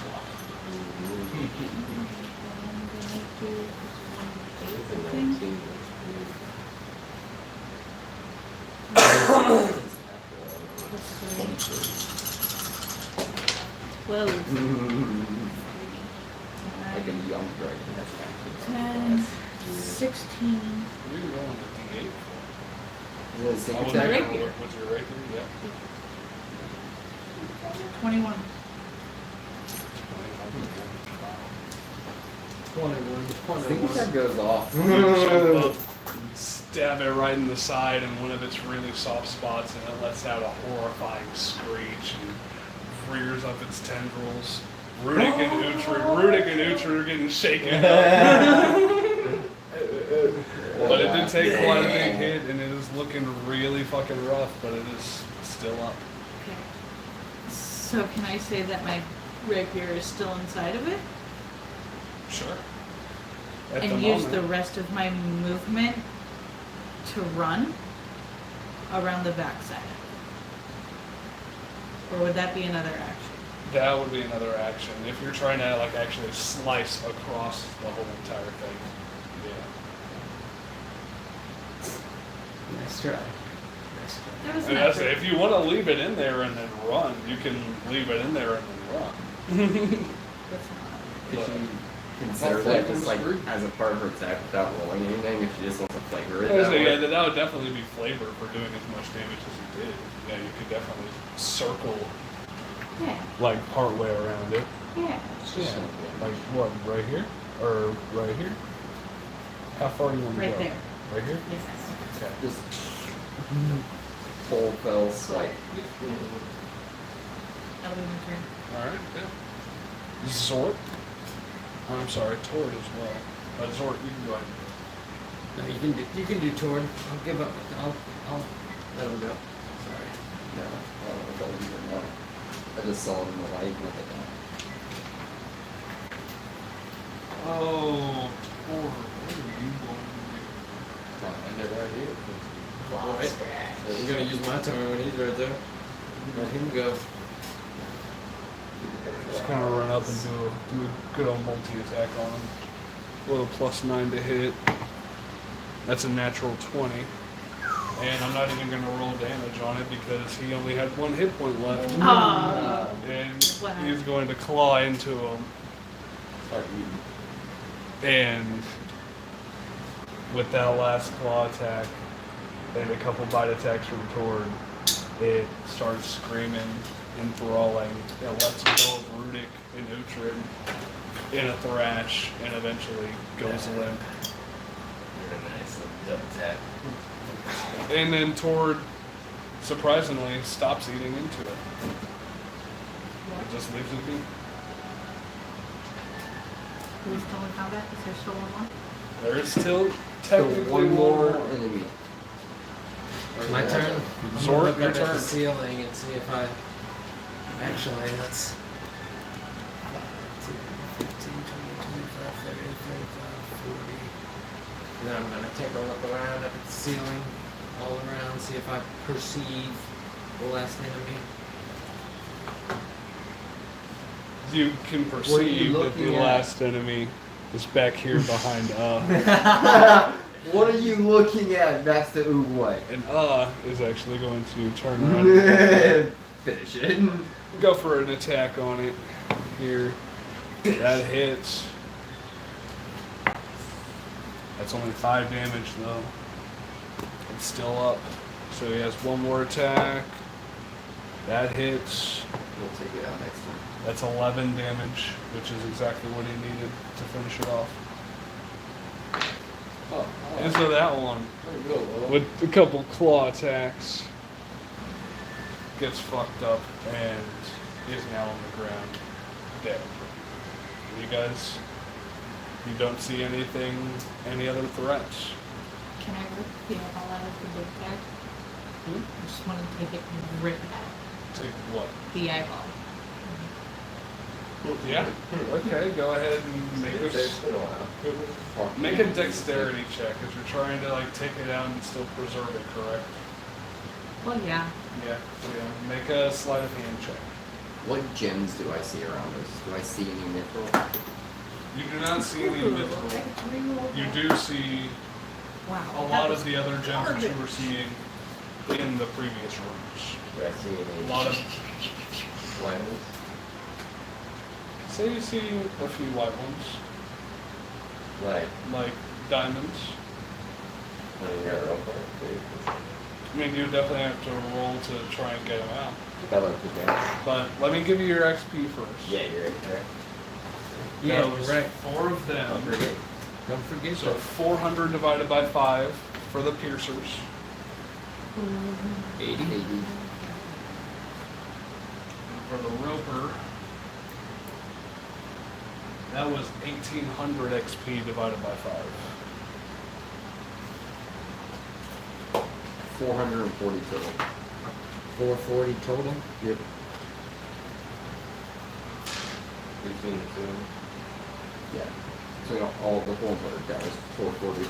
Well, Like a young dragon. That's actually 10, 16. What are you rolling a d8 Is it a sneak for? My attack? rapier. What's your rapier? Yeah. 21. 21. Sneak attack goes off. So stab it right in the side in one of its really soft spots, and it lets out a horrifying screech and rears up its tendrils. Rudik and Uhtred are getting shaken up. But it did take quite a big hit, and it is looking really fucking rough, but it is still up. Okay. So can I say that my rapier is still inside of it? Sure. At And the use moment, the rest of my movement to run around the backside? Or would that be another action? that would be another action. If you're trying to like actually slice across the whole entire thing. Yeah. Nice try. Nice try. That was And an that's effort. it. If you want to leave it in there and then run, you can leave it in there and then run. That's not. Could you consider that just like as a part of her attack without rolling anything if she just wants to flavor it? I was That saying, way? yeah, that would definitely be flavor for doing as much damage as you did. Yeah, you could definitely circle Yeah, like part way around it. yeah. It's just Yeah. yeah. Like what? Right here? Or right here? How far do you want to Right go? there. Right here? Yes. Okay. Just full fell swipe. That'll be my turn. Alright, yeah. Zort. Oh, I'm sorry, Tord as well. But Zort, you can go ahead. No, you can do Tord. I'll give up. I'll let him go. Sorry. No, don't even know. I just saw it in the light. Look at that. Oh, Tord, what are you going I'll end it right here. Alright. I'm gonna use my turn when he's right there. Let him go. to do? Just kind of run up and do a good old multi-attack on him. With a +9 to hit. That's a natural 20. And I'm not even going to roll damage on it because he only had 1 hit point left. And he's going to claw into him. Start eating. And with that last claw attack and a couple bite attacks from Tord, it starts screaming, enthralling. It lets go of Rudik and Uhtred in a thrash and eventually goes limp. Very nice. Double tap. And then Tord, surprisingly, stops eating into it. It just leaves it be. Are we still in combat? Is there still one more? There is still So technically one more enemy. My turn. I'm Zort, gonna look your up at turn. the ceiling and see if I. Actually, that's 15, 20, 25, 30, 35, 40. And then I'm gonna take a look around up at the ceiling, all around, see if I perceive the last enemy. You can What are you perceive that the looking at? last enemy is back here behind What are you looking at? That's the Uruguay. And is actually going to turn around and Finish it. go for an attack on it here. That hits. That's only 5 damage though. It's still up. So he has 1 more attack. That hits. We'll take it out next time. That's 11 damage, which is exactly what he needed to finish it off. And so that one, with a couple claw attacks, gets fucked up and is now on the ground, dead. You guys, you don't see anything, any other threats. Can I rip the eyeball out of the big bag? I just want to take it and rip it out. Take what? The eyeball. Yeah. Okay, go ahead and make a dexterity check if you're trying to like take it out and still preserve it, correct? Well, yeah. Yeah. Make a sleight of hand check. What gems do I see around us? Do I see any mithril? You do not see any mithril. You do see Wow. a lot of the other gems that you were seeing in the previous rooms. Do I see A any lot of. lines? Say you see a few white ones, like diamonds. When you got real quick, I mean, you definitely have to roll to try and get them out. that looks good. But let me give you your XP first. Yeah, you're right there. Yeah, That was you're right. 4 of them. Don't forget. Don't forget So that. 400 divided by 5 for the piercers. 80. 80. For the roper, that was 1800 XP divided by 5. 440 total. 440 total. Yep. Between the two. Yeah. So you know, all the whole other guys, 440.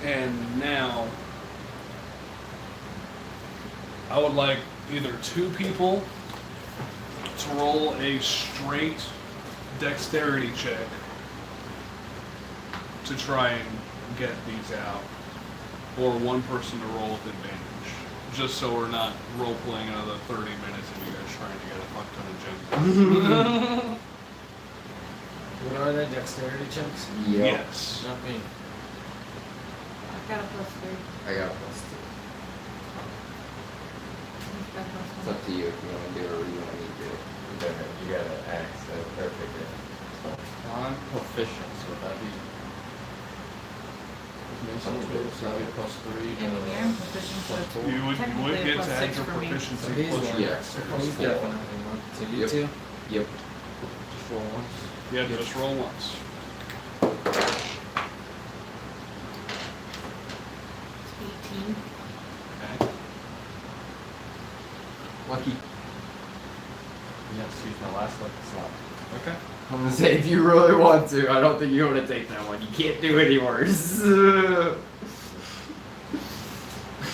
And now, I would like either 2 people to roll a straight dexterity check to try and get these out, or 1 person to roll with advantage, just so we're not role playing another 30 minutes of you guys trying to get a fuck ton of gems. What are they? Dexterity checks? Yep. Yes. Not me. I got a +3. I got a +2. He's got It's up to you if you want to do it or you want me to do it. You gotta act so perfect. I'm proficient, so that'd be. That'd be plus 3. Yeah, I mean, I'm proficient, so it's You would technically a get plus to add 6 your for me. proficiency So he's plus one. your Yeah. dexterity. He's definitely one. So you Yep. two? Yep. Just roll once. Yeah, just roll once. 18. Okay. Lucky. Yes, use my last lucky slot. Okay. I'm gonna say if you really want to, I don't think you want to take that one. You can't do any worse.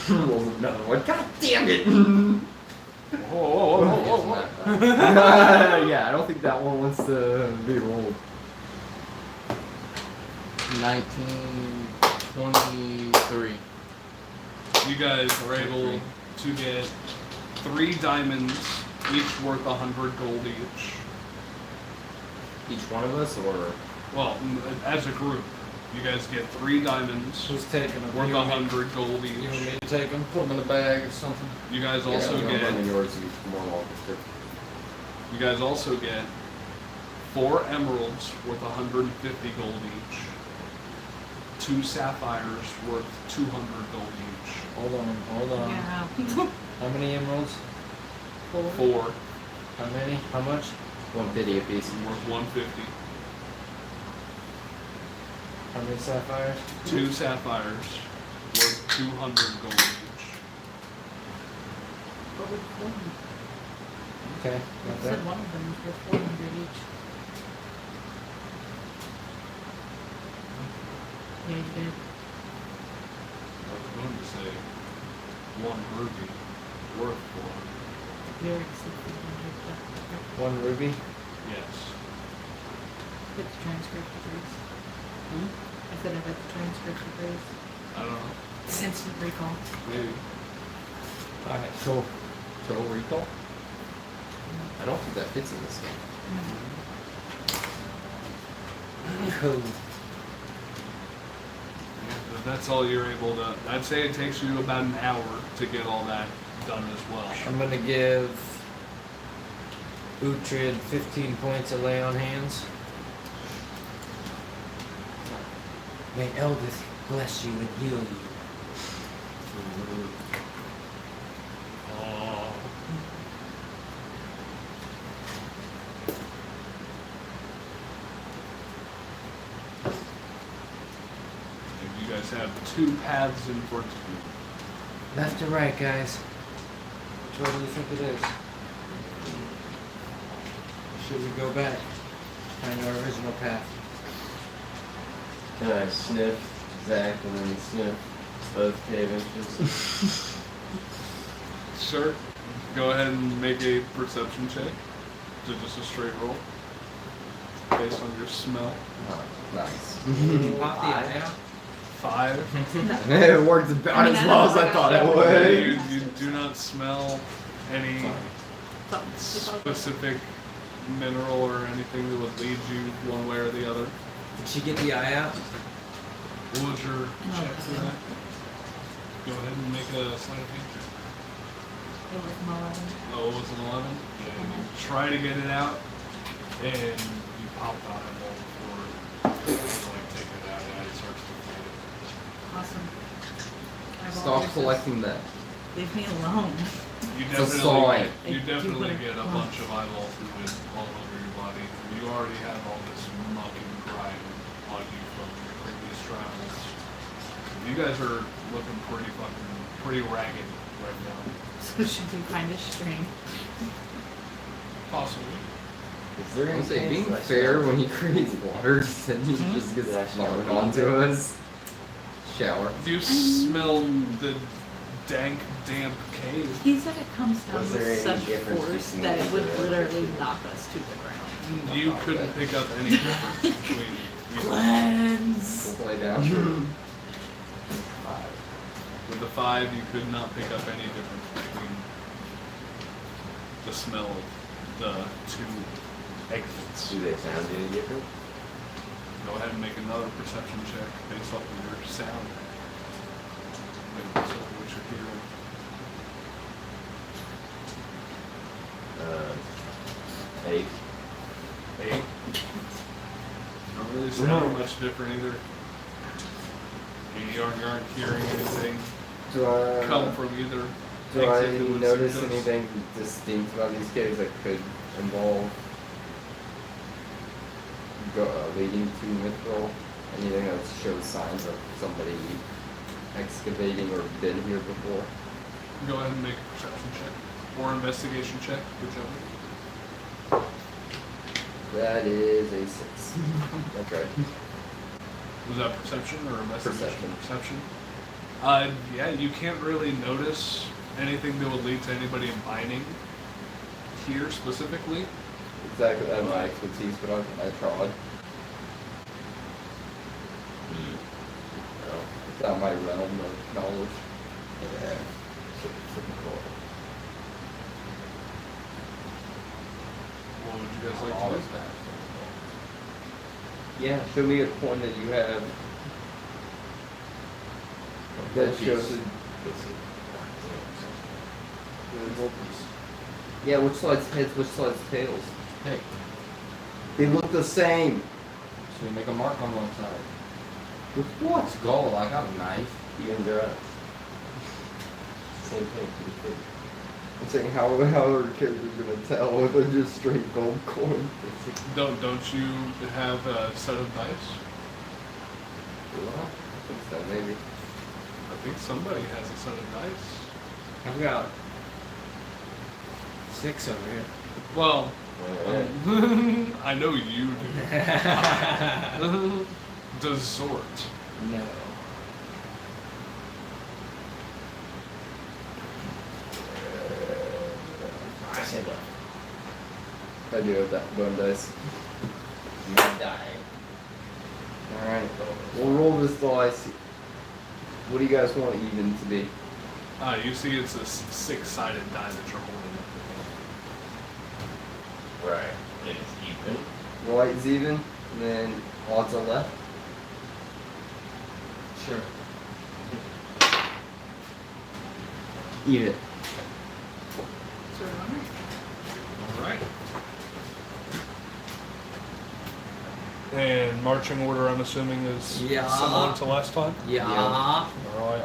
Rolls another one. God damn it! Yeah, I don't think that one wants to be rolled. 1923. You guys are able to get 3 diamonds, each worth 100 gold each. Each one of us, or Well, as a group, you guys get 3 diamonds Who's taking them? worth You want me- 100 gold You want each. me to take them? Put them in the bag or something? You guys yeah, also I'm gonna run in get yours. You more welcome to. you guys also get 4 emeralds worth 150 gold each. 2 sapphires worth 200 gold each. Hold on. Yeah. How many emeralds? 4 How many? How much? 150 apiece. worth 150. How many sapphires? 2 sapphires worth 200 gold each. What would 400? Okay, You got said that. one of them was worth 400 each. Yeah, you did. I was going to say 1 ruby worth 400. You already said 400, but One ruby. Yes. put the transcript of Grace. I said I read the transcript of Grace. I don't know. Instant recall. Maybe. Alright, cool. Total recall? I don't think that fits in this game. Cool. But that's all you're able to. I'd say it takes you about an hour to get all that done as well. I'm gonna give Uhtred 15 points of lay on hands. May Eldith bless you and heal you. Oh. And you guys have 2 paths in front of you. Left or right, guys? Which one do you think it is? Should we go back? Find our original path. Can I sniff Zach and then sniff both cave entrances? Sure. Go ahead and make a perception check. So just a straight roll. Based on your smell. Oh, nice. Can you pop the eye out? 5. It worked about as well as I thought it would. You do not smell any specific mineral or anything that would lead you one way or the other. Did she get the eye out? What was your check for that? Go ahead and make a sleight of hand check. It was an 11. Oh, it was an 11? Yeah, you try to get it out, and you pop the eyeball before you like take it out, and it starts to bleed. Awesome. I've Stop always collecting that. just- Leave me alone. You It's a sign. you definitely You get a would- bunch of eyeball fluid all over your body. You already have all this muck and grime on you from your previous travels. You guys are looking pretty ragged right now. So should we find a string? Possibly. Is there I any would say, chance being that I fair, shower? when he creates waters, then he just gets Did I shower? flowing onto us. Shower. You smell the dank, damp cave. He said it comes down Was there with any such difference force between that it would the- literally knock us to the ground. You couldn't pick up any difference between you. Cleanse! We'll play down. With the 5, you could not pick up any difference between the smell of the 2 exits. Do they sound any different? Go ahead and make another perception check based off of your sound. Based off of what you're hearing. 8. 8. Don't really sound much different either. You aren't hearing anything Do I come from either. do I exit that would notice suggest- anything distinct about these caves that could involve leading to Mithril? Anything that shows signs of somebody excavating or been here before? Go ahead and make a perception check or investigation check, whichever. That is a 6. Okay. Was that perception or investigation? Perception. Yeah, you can't really notice anything that would lead to anybody mining here specifically. Exactly, that's my expertise, but I tried. It's not my realm of knowledge. Yeah. Super cool. What would you guys like to Always do? fast. Yeah, show me a coin that you have that shows it. Yeah, which side's heads, which side's tails? Hey, They look the same. so we make a mark on one side. With what? It's gold. I got a knife. Even their eyes. Same thing. Pretty big. I'm saying how are the characters gonna tell if they're just straight gold coin? Don't you have a set of dice? I think so, maybe. I think somebody has a set of dice. I've got 6 over here. Well, Yeah. I know you do. Dessort. No. I said what? I do have that bone dice. You die. Alright. We'll roll this dice. What do you guys want even to be? You see it's a 6-sided die that you're holding. Right. It's even. Right's even, and then odds are left. Sure. Even. So, Alright. And marching order, I'm assuming, is Yeah. similar to last time? Yeah. Alright.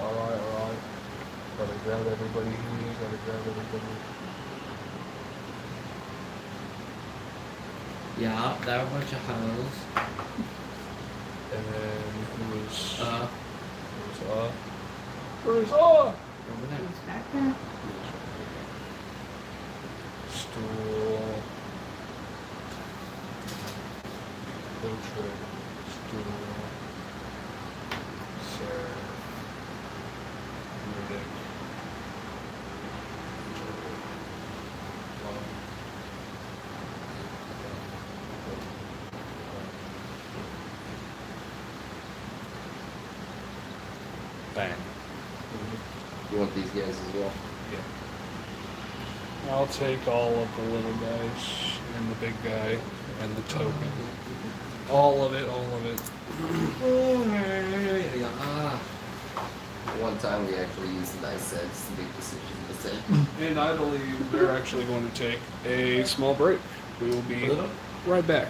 Gotta grab everybody here, gotta grab everybody. Yeah, there are a bunch of hoes. And then who's Over Where's there. it's back there. Stool. Filtrate. Stool. Serve. Riddick. Bang. You want these guys as well? Yeah. I'll take all of the little guys and the big guy and the token. All of it, all of it. Yeah. One time we actually used the dice sets to make decisions with it. And I believe they're actually going to take a small break. We will be right back.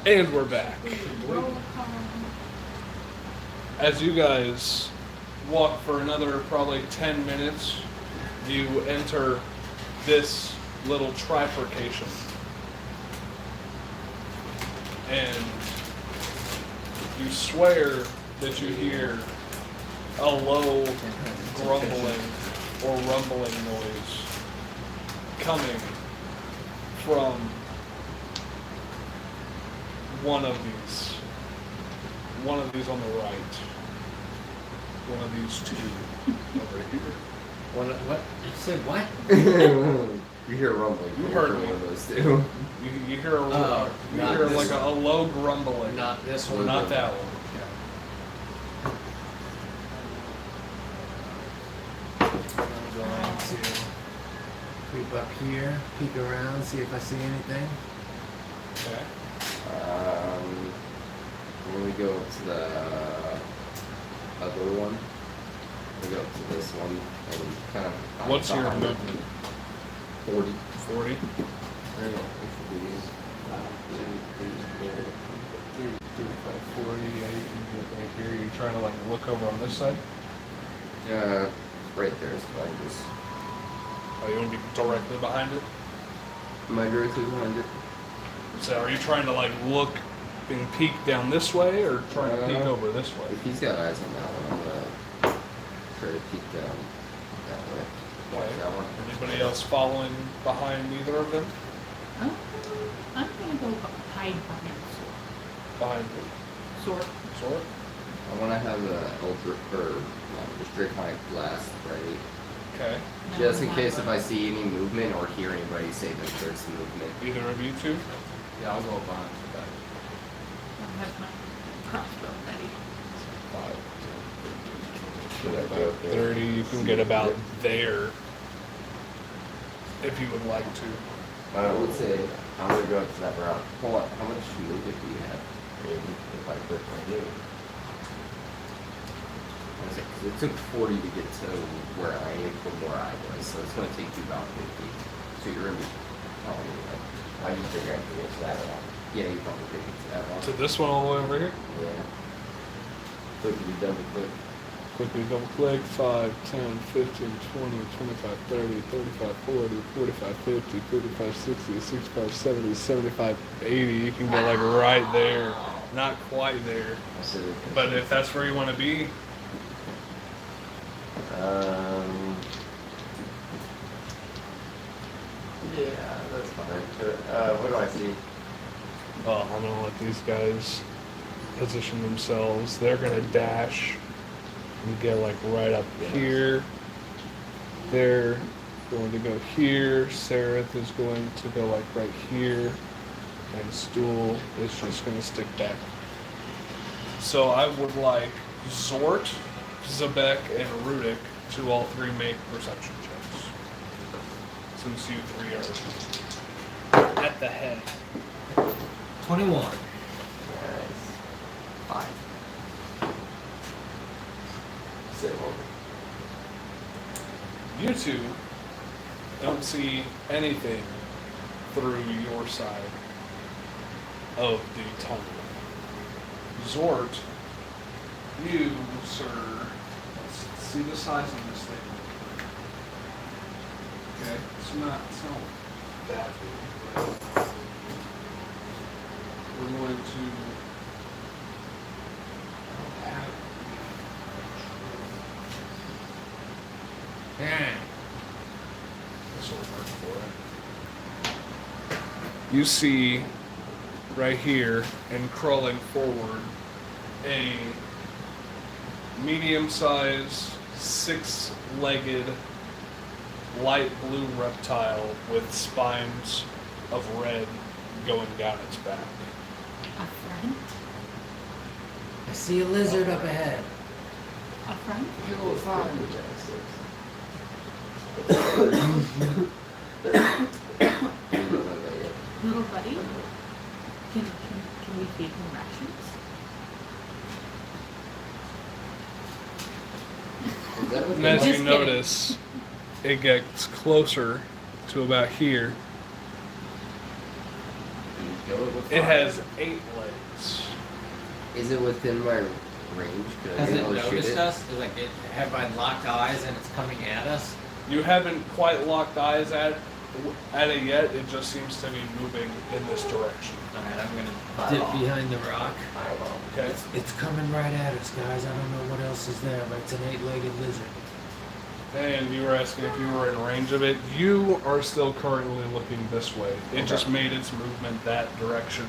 And we're back. Roll call. As you guys walk for another probably 10 minutes, you enter this little trifurcation. And you swear that you hear a low grumbling or rumbling noise coming from one of these on the right. One of these two over here. What? You said what? You hear rumbling. You heard from me. one of those two. You hear a Oh, you not hear this like a low grumbling. Not this one. Not that one. I'm going to creep up here, peek around, see if I see anything. Okay. When we go up to the other one, we go up to this one and kind of. What's your behind it. movement? 40. 40. There you go. It should be these. 35, 40. Yeah, you can get right here. You're trying to like look over on this side. Right there is fine. Just Oh, you want to be directly behind it? my directly behind it. So are you trying to like look and peek down this way, or trying to peek over this way? If he's got eyes on that one, I'm gonna try to peek down that way. Watch that one. Anybody else following behind either of them? I'm gonna go hide behind Behind the sword. Sword? I want to have a just draconic blast ready, Okay. just in case if I see any movement or hear anybody say that there's movement. Either of you two? Yeah, I'll go behind the back. I have my crossbow ready. 5, Should I go about up there? 30. You can get about there if you would like to. I would say I'm gonna go up to that route. Hold on, how much movement do you have? If I click my new. It took 40 to get to where I am from where I was, so it's going to take you about 50. So you're going to be probably like, I just figure I can get to that route. yeah, you probably could get to that one. To this one all the way over here? Yeah. Clickety double click. Quickly double click. 5, 10, 15, 20, 25, 30, 35, 40, 45, 50, 55, 60, 65, 70, 75, 80. You can get like right there. Not quite there. I said it. But if that's where you want to be, Yeah, that's fine. What do I see? well, I'm going to let these guys position themselves. They're going to dash and get like right up here. They're going to go here. Sereth is going to go like right here. And Stool is just going to stick back. So I would like Zort, Zabek, and Rudik to all three make perception checks. Since you three are at the head. 21. Nice. 5. Sit over. You two don't see anything through your side of the tunnel. Zort, you, sir, let's see the size of this thing. Okay, it's not that big. But we're going to have this will work for it. You see right here and crawling forward a medium-sized, 6-legged, light blue reptile with spines of red going down its back. A friend? I see a lizard up ahead. A friend? Little buddy? Can we feed him rations? Is that what And they as like? you Just notice, it gets closer to about here. Kill it with It fire. has 8 legs. Is it within my range? Could I Has it really shoot noticed it? us? Like, have I locked eyes and it's coming at us? You haven't quite locked eyes at it yet. It just seems to be moving in this direction. Alright, I'm gonna dip behind the rock. Okay. It's coming right at us, guys. I don't know what else is there, but it's an 8-legged lizard. And you were asking if you were in range of it. You are still currently looking this way. It just made its movement that direction.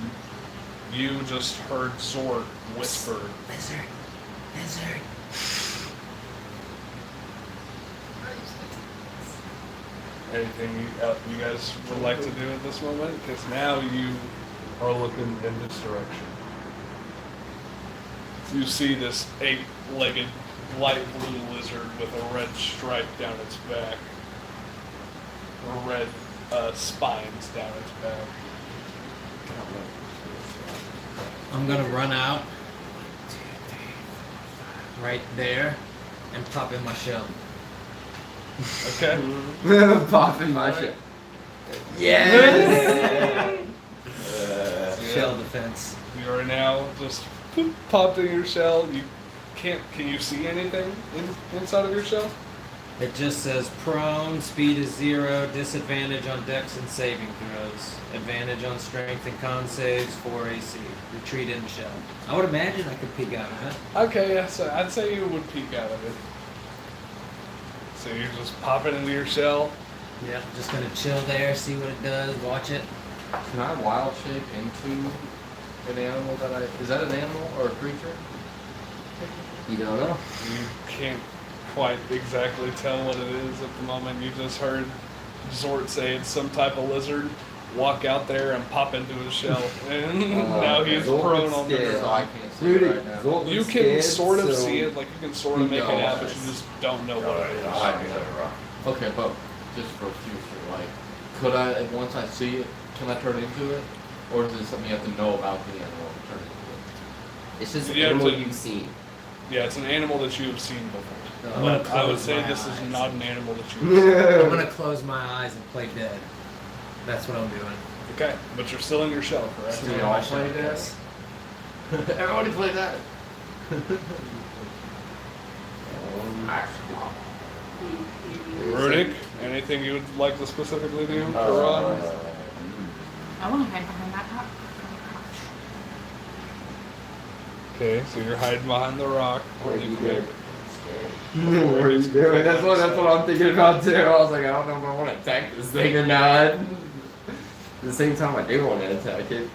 You just heard Zort whisper. Lizard! Lizard! Anything you guys would like to do at this moment? Because now you are looking in this direction. You see this 8-legged light blue lizard with a red stripe down its back. Or red spines down its back. I'm gonna run out right there and pop in my shell. Okay? Popping my shit. Yes! Shell defense. You are now just popped in your shell. You can't. Can you see anything inside of your shell? It just says prone, speed is 0, disadvantage on dex and saving throws, advantage on strength and con saves, 4 AC. Retreat in the shell. I would imagine I could peek out of it. Okay, yeah, so I'd say you would peek out of it. So you're just popping into your shell. Yep. Just gonna chill there, see what it does, watch it. Can I wild shape into an animal that I... Is that an animal or a creature? You don't know? You can't quite exactly tell what it is at the moment. You just heard Zort say it's some type of lizard. Walk out there and pop into his shell, and now he's Zort prone was on the scared. So ground. I can't see it right now. Zort was You can scared, sort of so- see it, like you can sort of make it out, but you just don't know what it is. Okay, but just for future, like, could I, once I see it, can I turn into it? Or is it something you have to know about the animal to turn into It's just an You have animal to- you've seen. Yeah, it's an animal that you have seen before. I'm gonna But I would close say my this is eyes. not an animal that you've seen. I'm gonna close my eyes and play dead. That's what I'm doing. Okay, but you're still in your shell, correct? it? Do we all play that? Everybody play that. Rudik, anything you would like to specifically do to Uh, run? I want to hide behind that rock. Okay, so you're hiding behind the rock. What are Really you quick. doing? Before What are you he's- doing? That's what I'm thinking about too. I was like, I don't know if I want to attack this thing or not. At the same time, I do want to attack it.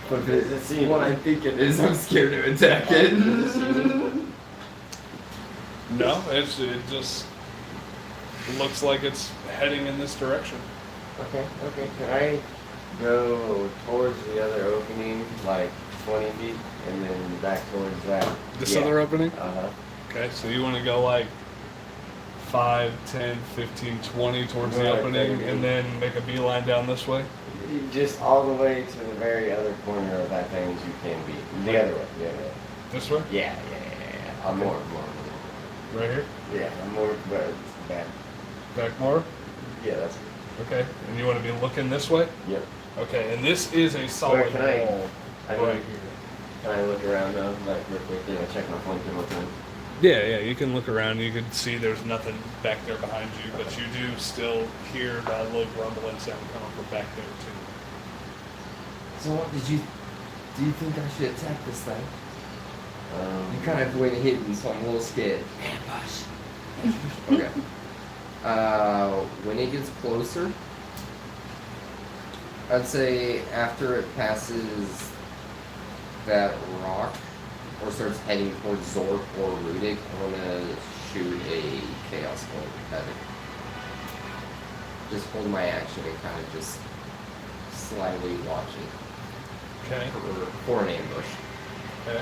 But if it's what I think it is, I'm scared to attack it. No, it just looks like it's heading in this direction. Okay, can I go towards the other opening, like 20 feet, and then back towards that? This Yeah. other opening? Uh-huh. Okay, so you want to go like 5, 10, 15, 20 towards the Right, opening, baby. and then make a beeline down this way? Just all the way to the very other corner of that thing as you can be. The other way, the other way. This way? Yeah. I'm more. Right here? Yeah, I'm more, but it's bad. Back more? Yeah, that's Okay, and you want to be looking this way? Yep. Okay, and this is a solid can I- wall. I Right know. Can I look around though, like real quick, check my flank one more time? Yeah, you can look around. You can see there's nothing back there behind you, but you do still hear that low grumbling sound coming from back there too. So what do you think I should attack this thing? You're kind of way hidden, so I'm a little scared. Ambush. Okay. When it gets closer, I'd say after it passes that rock or starts heading towards Zork or Rudik, I'm gonna shoot a Chaos Bolt at it. Just hold my action and kind of just slyly watch it Okay. for an ambush. Okay.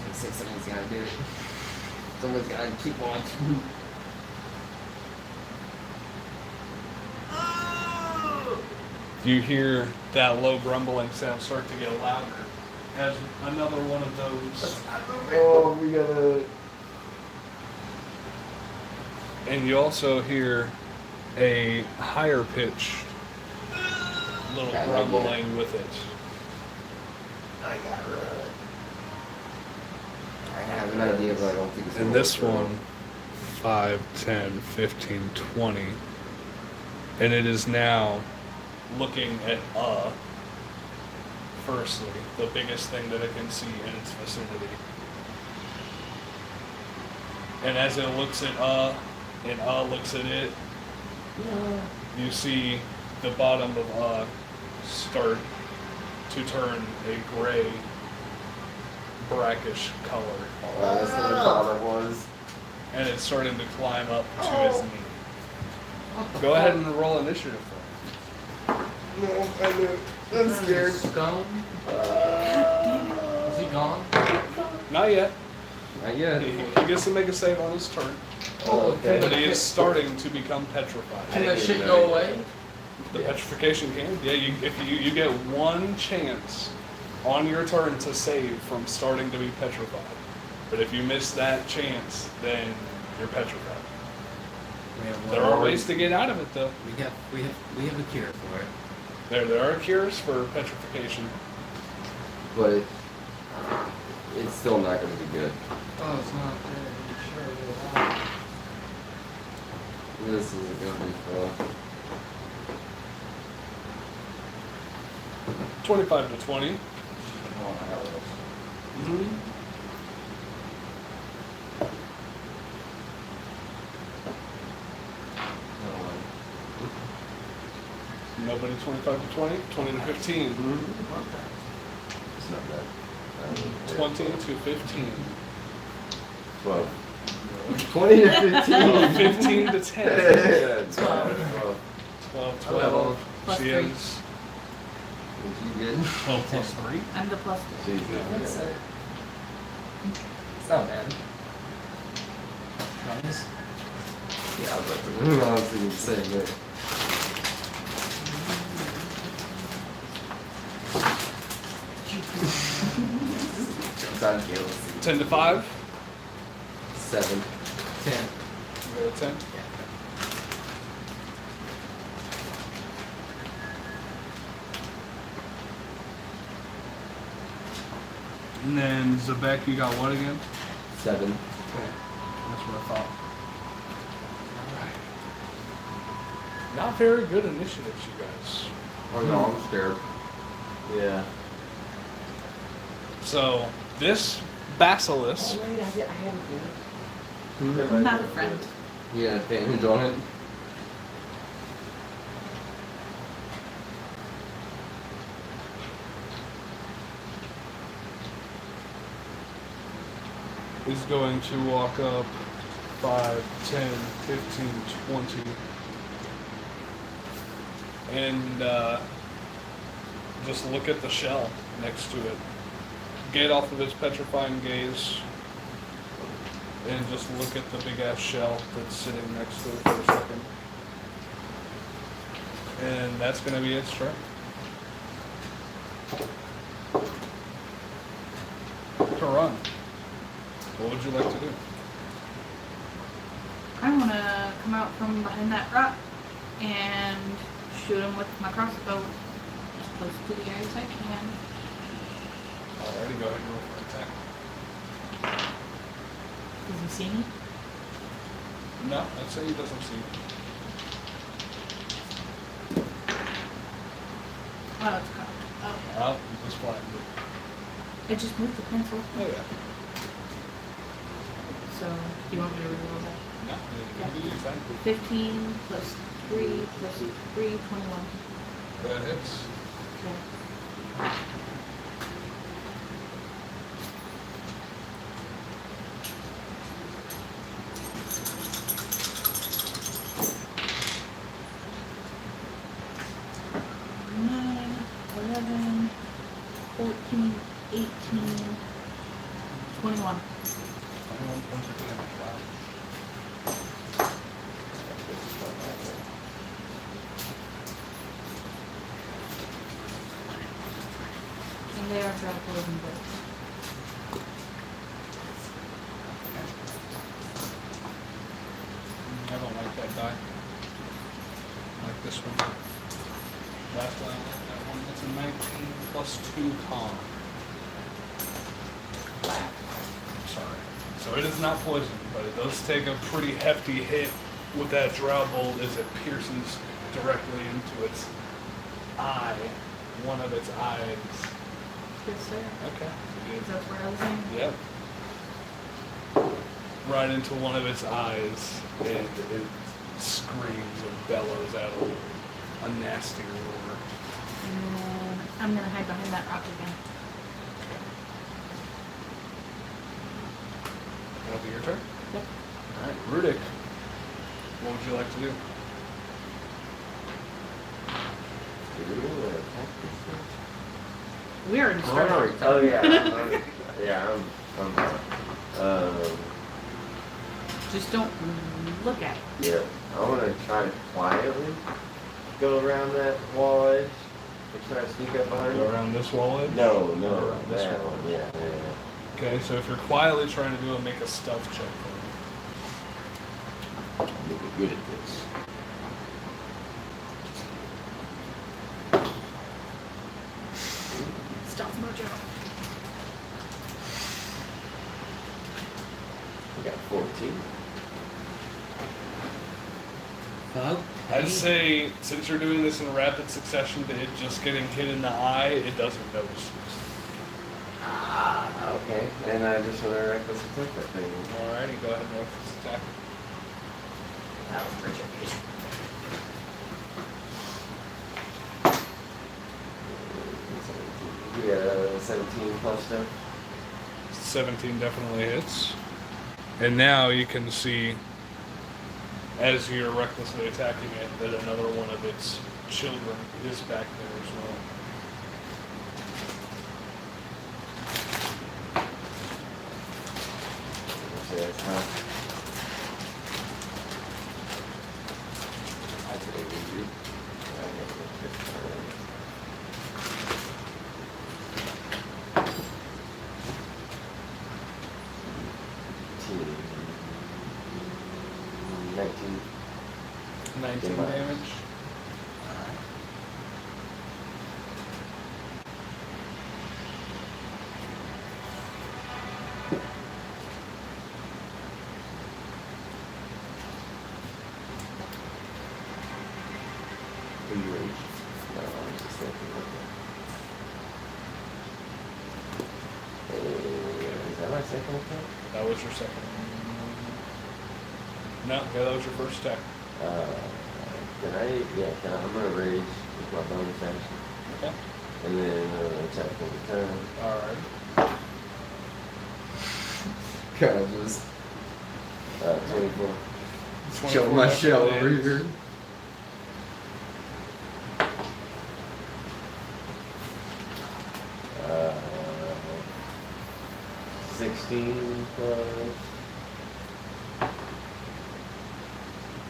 I think someone's gotta do it. Someone's gotta keep watching. You hear that low grumbling sound start to get louder as another one of those Oh, we gotta. And you also hear a higher pitch little Okay, grumbling with it. I got run. I have an idea, but I don't think it's And gonna this work. one, 5, 10, 15, 20. And it is now looking at firstly, the biggest thing that it can see in its vicinity. And as it looks at and looks at it, you see the bottom of start to turn a gray, brackish color. Oh, that's what I thought it was. And it's starting to climb up to his knee. Go ahead and roll initiative for him. No, I knew. I'm scared. Scum? Is he gone? Not yet. Not yet. He gets to make a save on his turn. Oh, okay. But he is starting to become petrified. Can that shit go away? The petrification can. Yeah, if you get one chance on your turn to save from starting to be petrified. But if you miss that chance, then you're petrified. We have There are ways to get out of it though. We have a cure for it. There are cures for petrification. But it's still not going to be good. Oh, it's not there. You sure This isn't going to be fun. 25 to 20. Oh, I got this. Mm-hmm. Nobody 25 to 20? 20 to 15. It's not bad. 20 to 15. 12. 20 to 15. 15 to 10. Yeah, 12. 12, 12. Plus She 3. is Did you get? 12 plus 3. I'm the plus 3. Jesus. It's not bad. Promise? Yeah, I was like, I was thinking the same thing. Sounds jealous. 10 to 5. 7. 10. You got a 10. And then Zebek, you got what again? 7. That's what I thought. Alright. Not very good initiatives, you guys. Oh no, I'm scared. Yeah. So, this basilisk I'm not a friend. You got advantage on it? is going to walk up 5, 10, 15, 20. And just look at the shell next to it. Get off of its petrifying gaze and just look at the big ass shell that's sitting next to it for a second. And that's going to be its turn. To run. What would you like to do? I want to come out from behind that rock and shoot him with my crossbow as close to the eye as I can. Alrighty, go ahead and roll for attack. Does he see me? No, I'd say he doesn't see you. Oh, it's cocked. Oh. Oh, you just flattened it. I just moved the pencil. Oh yeah. So, do you want me to reroll that? No, you can do exactly. 15 plus 3 plus 3, 21. That hits. Okay. Nine, 11, 14, 18, 21. 21 points of damage. Wow. And they are grappled and bullets. Have a this one. Last one, that one. That's a 19 plus 2 con. Sorry. So it is not poison, but it does take a pretty hefty hit with that drow bolt as it pierces directly into its eye, one of its eyes. Yes, sir. Okay. Because that's where I was aiming. Yep. Right into one of its eyes, and it screams and bellows out a nasty roar. And then I'm gonna hide behind that rock again. That'll be your turn. Yep. Alright, Rudik, what would you like to do? We already started. Oh yeah. I'm Just don't look at it. yeah. I want to try to quietly go around that wall edge and try to sneak up behind Go it. around this wall edge? No, Around this that wall. one. Yeah. Okay, so if you're quietly trying to do it, make a stealth check for me. I'm really good at this. Stealth mojo. I got 14. Fog? I'd say, since you're doing this in rapid succession to it just getting hit in the eye, it doesn't notice you. Okay. And I just want to reckless attack that thing. Alrighty, go ahead and roll this attack. That was pretty good. Yeah, 17 plus stuff. 17 definitely hits. And now you can see, as you're recklessly attacking it, that another one of its children is back there as well. Yeah, it's not. I could have used you. I 19. 19 Goodbye. damage. Are you raged? No, I'm just thinking. Is that my second attack? That was your second. No, yeah, that was your first attack. Can I? Yeah, can I? I'm gonna rage with my bonus action. Okay. And then attack every turn. Alright. God, just 24. show my shell definitely over hits. here. Uh, 16 plus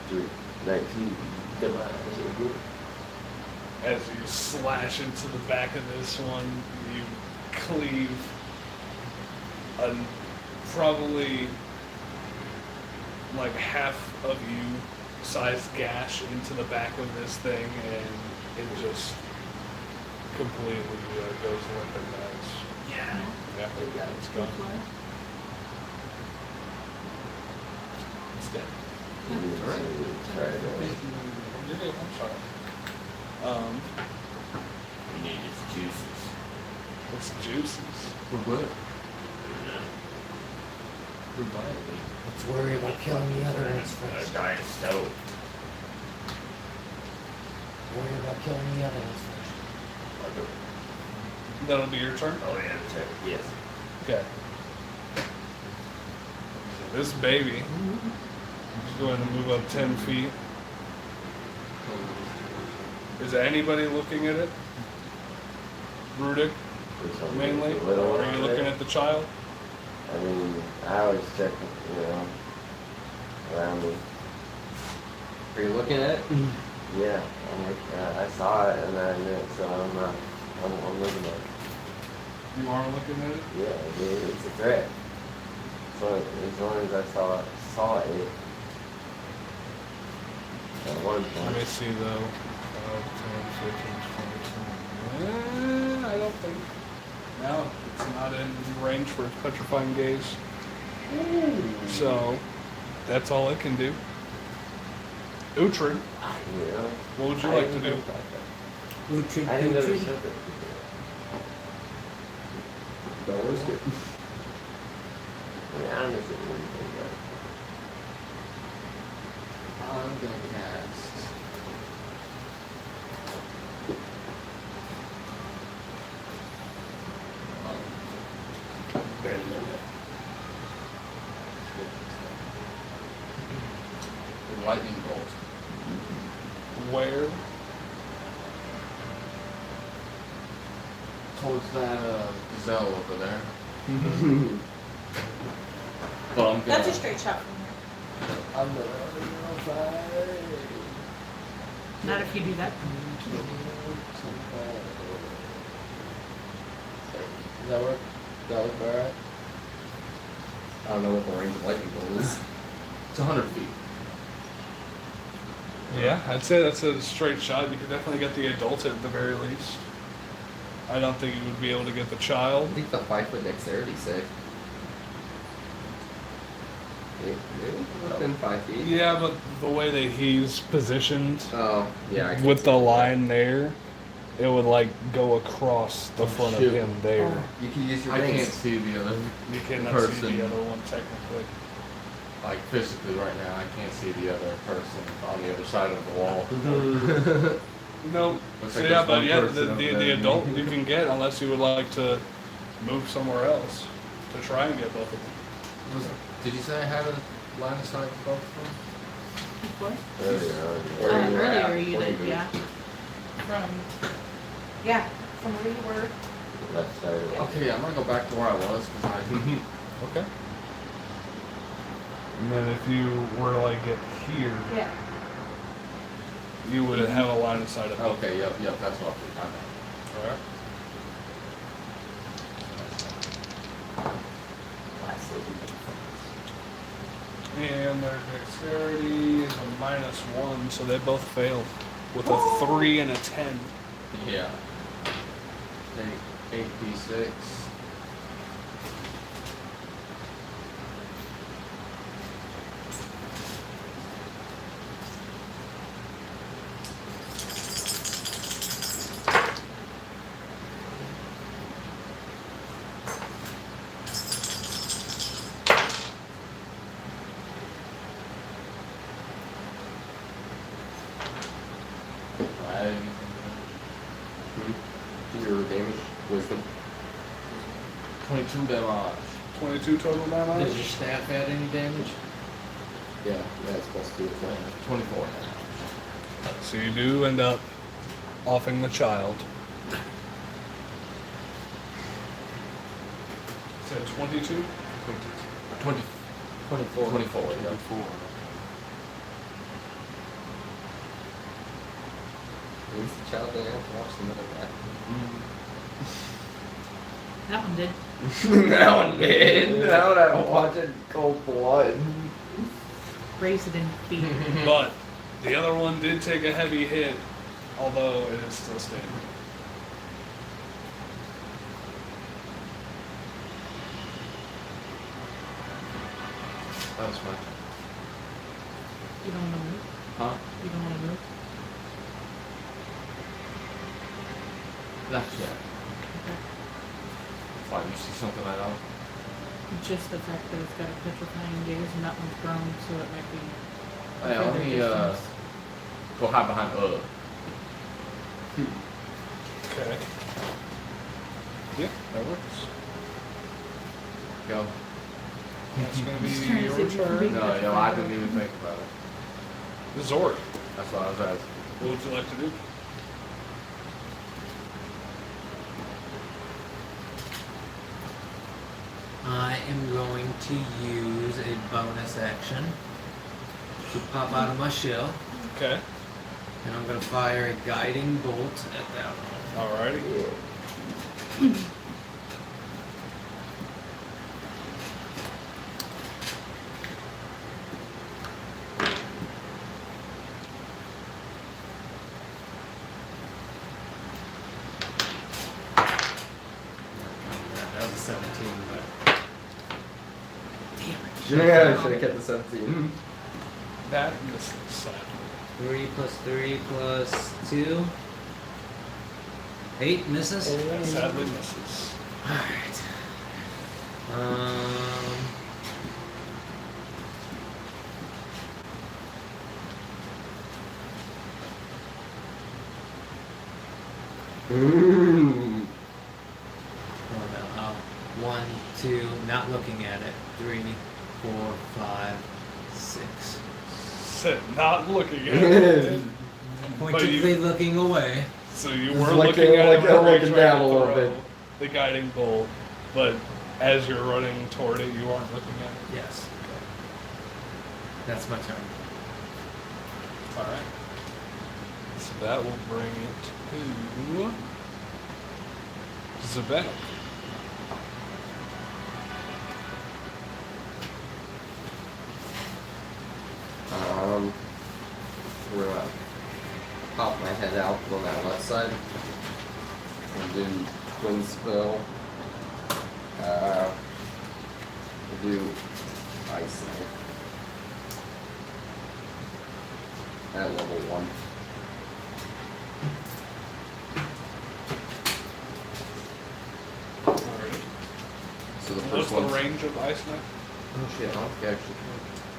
3, 19. Goodbye. Is it good? As you slash into the back of this one, you cleave a probably like half of you sized gash into the back of this thing, and it just completely goes limp and dies. Yeah. Yeah, it's gone. It's dead. Try it out. I'm sorry. We need his juices. What's juices? For what? Who buying it? Let's worry about killing the other ones first. Diet stove. Worry about killing the other ones first. That'll be your turn? Oh yeah, check. Yes. Okay. So this baby is going to move up 10 feet. Is anybody looking at it? Rudik, mainly? Or are you looking at the child? I mean, I always check, around me. Are you looking at it? Yeah, I saw it and I knew it, so I'm looking at it. You are looking at it? Yeah, dude, it's a threat. So as long as I saw it, one Let point. me see though. 5, 10, 15, 20. I don't think. No, it's not in range for its petrifying gaze. So, that's all it can do. Uhtred, Yeah. what would you like to do? Uhtred, I didn't know Uhtred. they said that. Don't risk it. I mean, I don't know if it would anything, I'm gonna cast. Lightning bolt. Where? Towards that gazelle over there. But I'm gonna. That's a straight shot from here. I'm gonna. Not if you do that. Does that work? Does that look alright? I don't know what the range of lightning bolt is. It's 100 feet. Yeah, I'd say that's a straight shot. You could definitely get the adult at the very least. I don't think you would be able to get the I child. think the 5-foot dexterity save. Maybe within 5 feet. Yeah, but the way that he's positioned Oh, yeah. I can with see the that. line there, it would like go across the front of shoot. him there. You can use your I can't rings. see the other. You cannot see Person. the other one technically. Like physically right now, I can't see the other person on the other side of the wall. No. Looks So like yeah, there's but one yeah, person the over there. adult you can get unless you would like to move somewhere else to try and get both of them. Did you say I had a line of sight with both of them? What? Where you were at, Earlier you where did, you yeah. From where you were. Left side of it. Okay, yeah, I'm gonna go back to where I was because I. Okay. And then if you were to like get here, Yeah. you would have a line of sight of Okay, yep, that's what I meant. Alright. And their dexterity is a -1, so they both failed with a 3 and a 10. Yeah. 8d6. Your damage, wisdom. 22 damage. 22 total Does damage. your staff add any damage? Yeah, that's supposed to do it. 24 damage. So you do end up offing the child. Said 22? 20, 24. 24, yeah. At least the child didn't have to watch the middle back. That one did. That one did. That one had to watch it in cold blood. Raise it in feet. But the other one did take a heavy hit, although it is still standing. That's fine. You don't want to move? Huh? You don't want to move? That's yeah. Okay. Why, you see something I don't? Just the fact that it's got a petrifying gaze and that one's grown, so it might be. Hey, let further me distance. go hide behind Okay. Yeah, that works. Go. That's gonna Just be trying to your see if you can turn. beat No, yo, I didn't even think about it. Zord, That's what I was asking. what would you like to do? I am going to use a bonus action to pop out of my shell, Okay. and I'm going to fire a guiding bolt at that one. Alrighty. Yeah, I should have kept the 17. That misses, sadly. 3 plus 3 plus 2. 8 misses? Sadly misses. Alright. Mm. Oh no. 1, 2, not looking at it. 3, 4, 5, 6. Sit, not looking at it. Pointedly looking away. So you Just were looking- looking at looking- it whenever looking you down tried a to little throw bit. the guiding bolt, but as you're running toward it, you aren't looking at it. Yes. That's my turn. Alright. So that will bring it to Zabek. We're gonna pop my head out on that left side and do twin spell. We'll do ice knife at level 1. Alright. So the What's first the one's range of ice knife? oh shit, I don't think I actually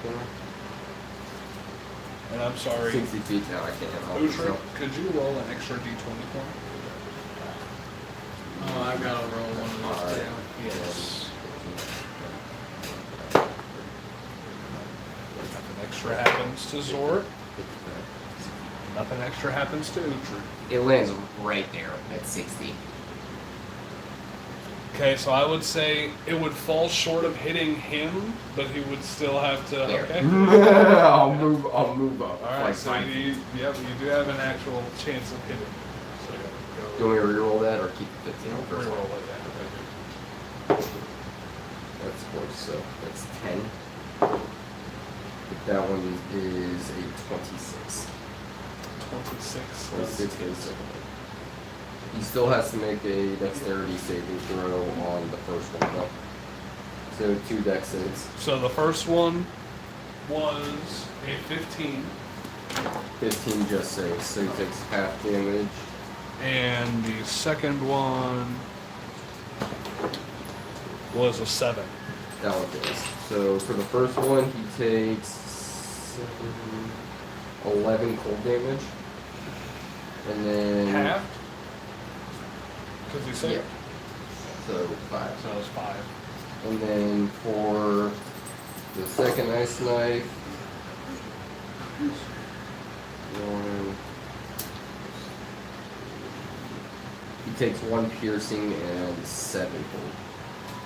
can. And I'm sorry, 60 feet now, I can't. Utra, could you roll an extra d20 for me? Oh, I've got to roll one of those Alright. too. Yes. Nothing extra happens to Zor. Nothing extra happens to Uhtred. It lands right there at 60. Okay, so I would say it would fall short of hitting him, but he would still have to. There. Okay. I'll move up. All right. Like So 5 feet. you do have an actual chance of hitting. So Do you want me to reroll that or keep the 15 go first? reroll it. That's 4, so that's 10. But that one is a 26. 26. 26 for the second one. He still has to make a dexterity saving throw on the first one, though. So 2 dex saves. So the first one was a 15, 15 just saves, so he takes half damage. and the second one was a 7. That one fails. So for the first one, he takes 11 cold damage. And then... Half? Because he said. Yeah. So 5. So it was 5. And then for the second ice knife, 1. He takes 1 piercing and 7 cold.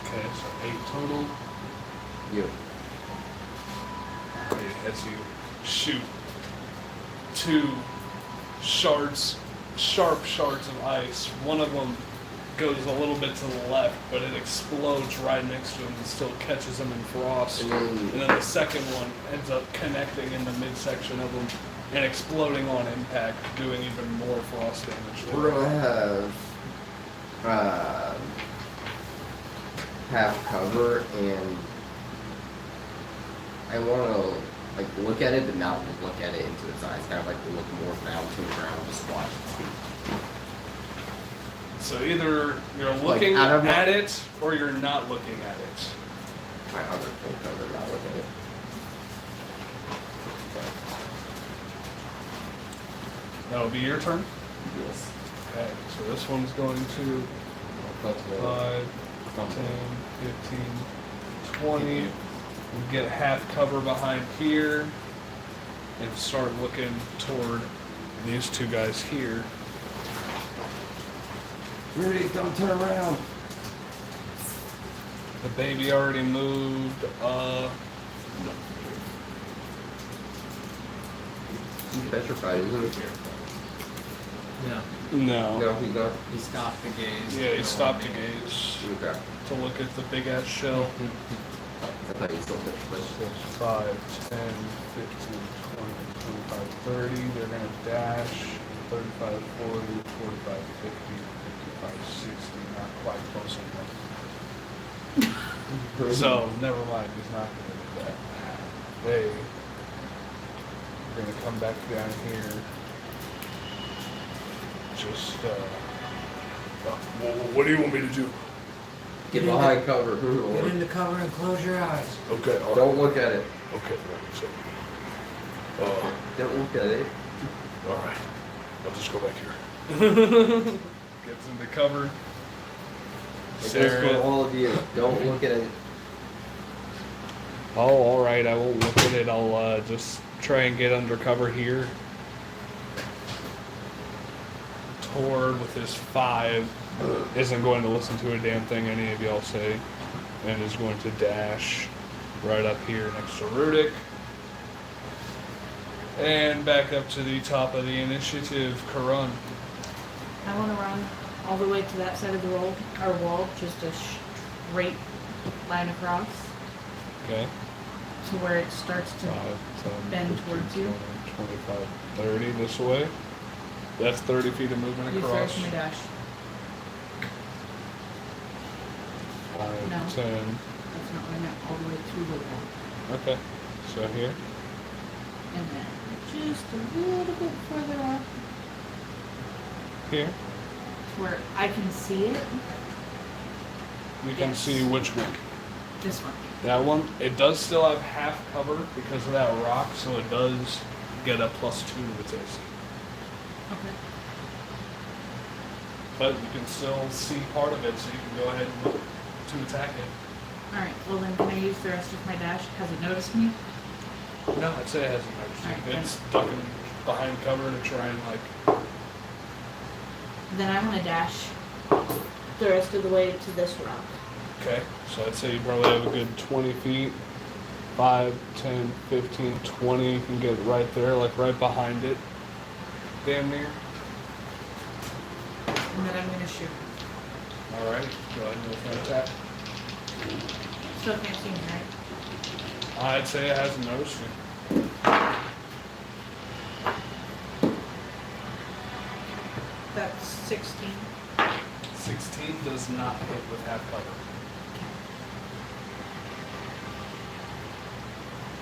Okay, so 8 total. Yep. As you shoot 2 sharp shards of ice. One of them goes a little bit to the left, but it explodes right next to him and still catches him in frost. And And then, then the second one ends up connecting in the midsection of him and exploding on impact, doing even more frost damage to we're him. gonna have half cover, and I wanna like look at it, but not look at it into its eyes. Kind of like look more down to the ground, just watch it. So either you're Like, looking out of my- at it or you're not looking at it. My other full cover, not look at it. That'll be your turn. Yes. Okay, so this one's going to That's 5, 10, 15, 20. We get half cover behind here and start looking toward these 2 guys here. Rudy, don't turn around. The baby already moved. He's petrified, isn't he? No. No. No, he's not. He stopped the gaze. Yeah, he stopped to gaze Okay. to look at the big ass shell. I thought he still petrified. 5, 10, 15, 20, 25, 30. They're going to dash. 35, 40, 45, 50, 55, 60. Not quite close enough. So, never mind. He's not going to do Hey, we're gonna come back down here. Just, what do you want me to do? Get behind cover. Get into cover and close your eyes. Okay, alright. Don't look at it. Okay, so, Don't look at it. alright. I'll just go back here. Gets into cover. It goes Stare for at- all of you. Don't look at it. Oh, alright, I won't look at it. I'll just try and get under cover here. Tord with his 5 isn't going to listen to a damn thing any of y'all say, and is going to dash right up here next to Rudik. And back up to the top of the initiative, Karun. I want to run all the way to that side of the wall, just a straight line across Okay. to where it starts to 5, 10, bend 15, towards you. 20, 25, 30 this way. That's 30 feet of movement use the across. rest of my dash. 5, No. 10. That's not what I meant. All the way to the wall. Okay. So here. And then just a little bit further up Here. to where I can see it. You can Yes. see which one. This one. That one, it does still have half cover because of that rock, so it does get a +2 to its AC. Okay. But you can still see part of it, so you can go ahead and look to attack it. Alright, well then can I use the rest of my dash? Has it noticed me? No, I'd say it hasn't noticed Alright, you. then. It's ducking behind cover to try and like. Then I'm gonna dash the rest of the way to this rock. Okay, so I'd say you probably have a good 20 feet. 5, 10, 15, 20. You can get right there, like right behind it. Damn near. And then I'm gonna shoot. Alright, go ahead and go for an attack. Still can't see me, right? I'd say it hasn't noticed you. That's 16. 16 does not hit with half cover.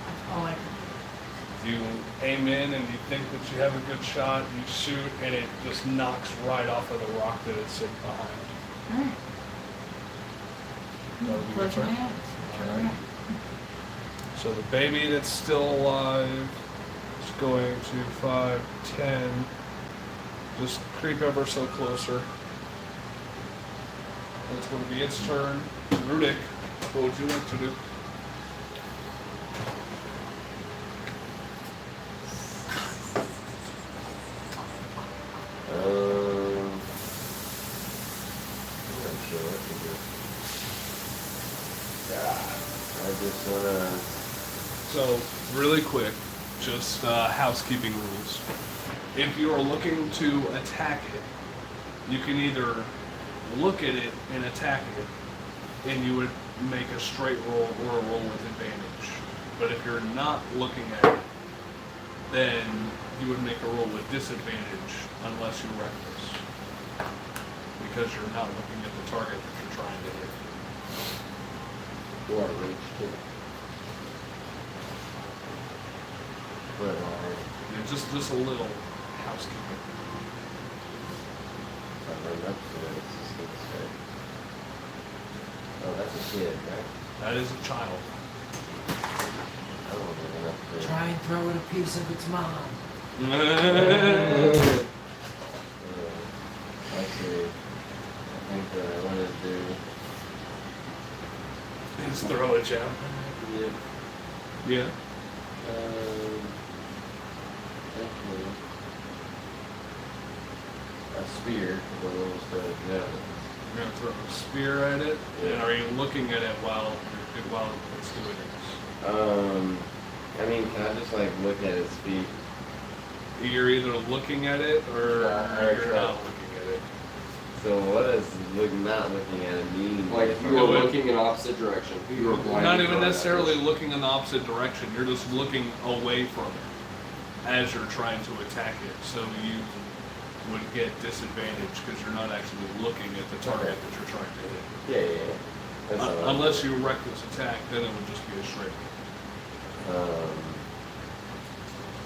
That's all I can. You aim in and you think that you have a good shot, you shoot, and it just knocks right off of the rock that it's sitting behind. Alright. That'll be your Close my turn. eyes. Turn Alright. around. So the baby that's still alive is going to 5, 10, just creep ever so closer. It's going to be its turn. Rudik, what would you like to do? I'm not sure what to do. I just wanna. So, really quick, just housekeeping rules. If you are looking to attack it, you can either look at it and attack it, and you would make a straight roll or a roll with advantage. But if you're not looking at it, then you would make a roll with disadvantage unless you're reckless. Because you're not looking at the target that you're trying to hit. You are reach too. But Yeah, just a little housekeeping. I run up to it. It's just gonna say. Oh, that's a kid, right? That is a child. I don't want to run up to it. Try and throw it a piece of its mom. Actually, I think what I want to do. Just throw it, yeah. Yeah. Yeah. Definitely. A spear, the little stuff, yeah. You're gonna throw a spear at it, and are you looking at it while it's doing it? I mean, can I just like look at his feet? You're either looking at it or Yeah, you're or not try- looking at it. So what does not looking at it mean? Like if you were looking in opposite direction, if you were blind. Not even necessarily looking in the opposite direction. You're just looking away from it as you're trying to attack it. So you would get disadvantage because you're not actually looking at the target that you're trying to hit. Yeah. That's all. Unless you reckless attack, then it would just be a straight. Um,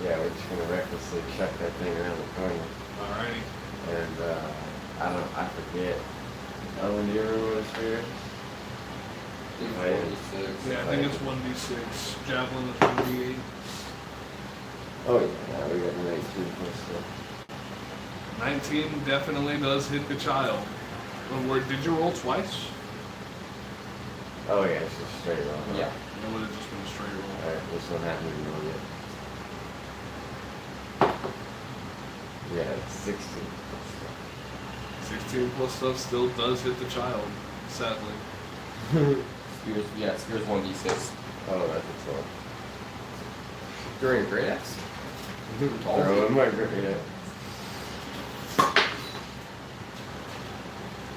Yeah, we're just gonna recklessly chuck that thing around the corner. Alrighty. And I forget. Oh, and you remember what it's for? Yeah, I think it's 1d6. Javelin is 1d8. Oh yeah, we got 19 plus stuff. 19 definitely does hit the child. Did you roll twice? Oh yeah, it's just straight roll. Yeah. It would have just been a straight roll. Alright, this one hasn't even rolled yet. Yeah, it's 16. 16 plus stuff still does hit the child, sadly. Spears 1d6. Oh, that's a 12. During a great axe? Throw in my great.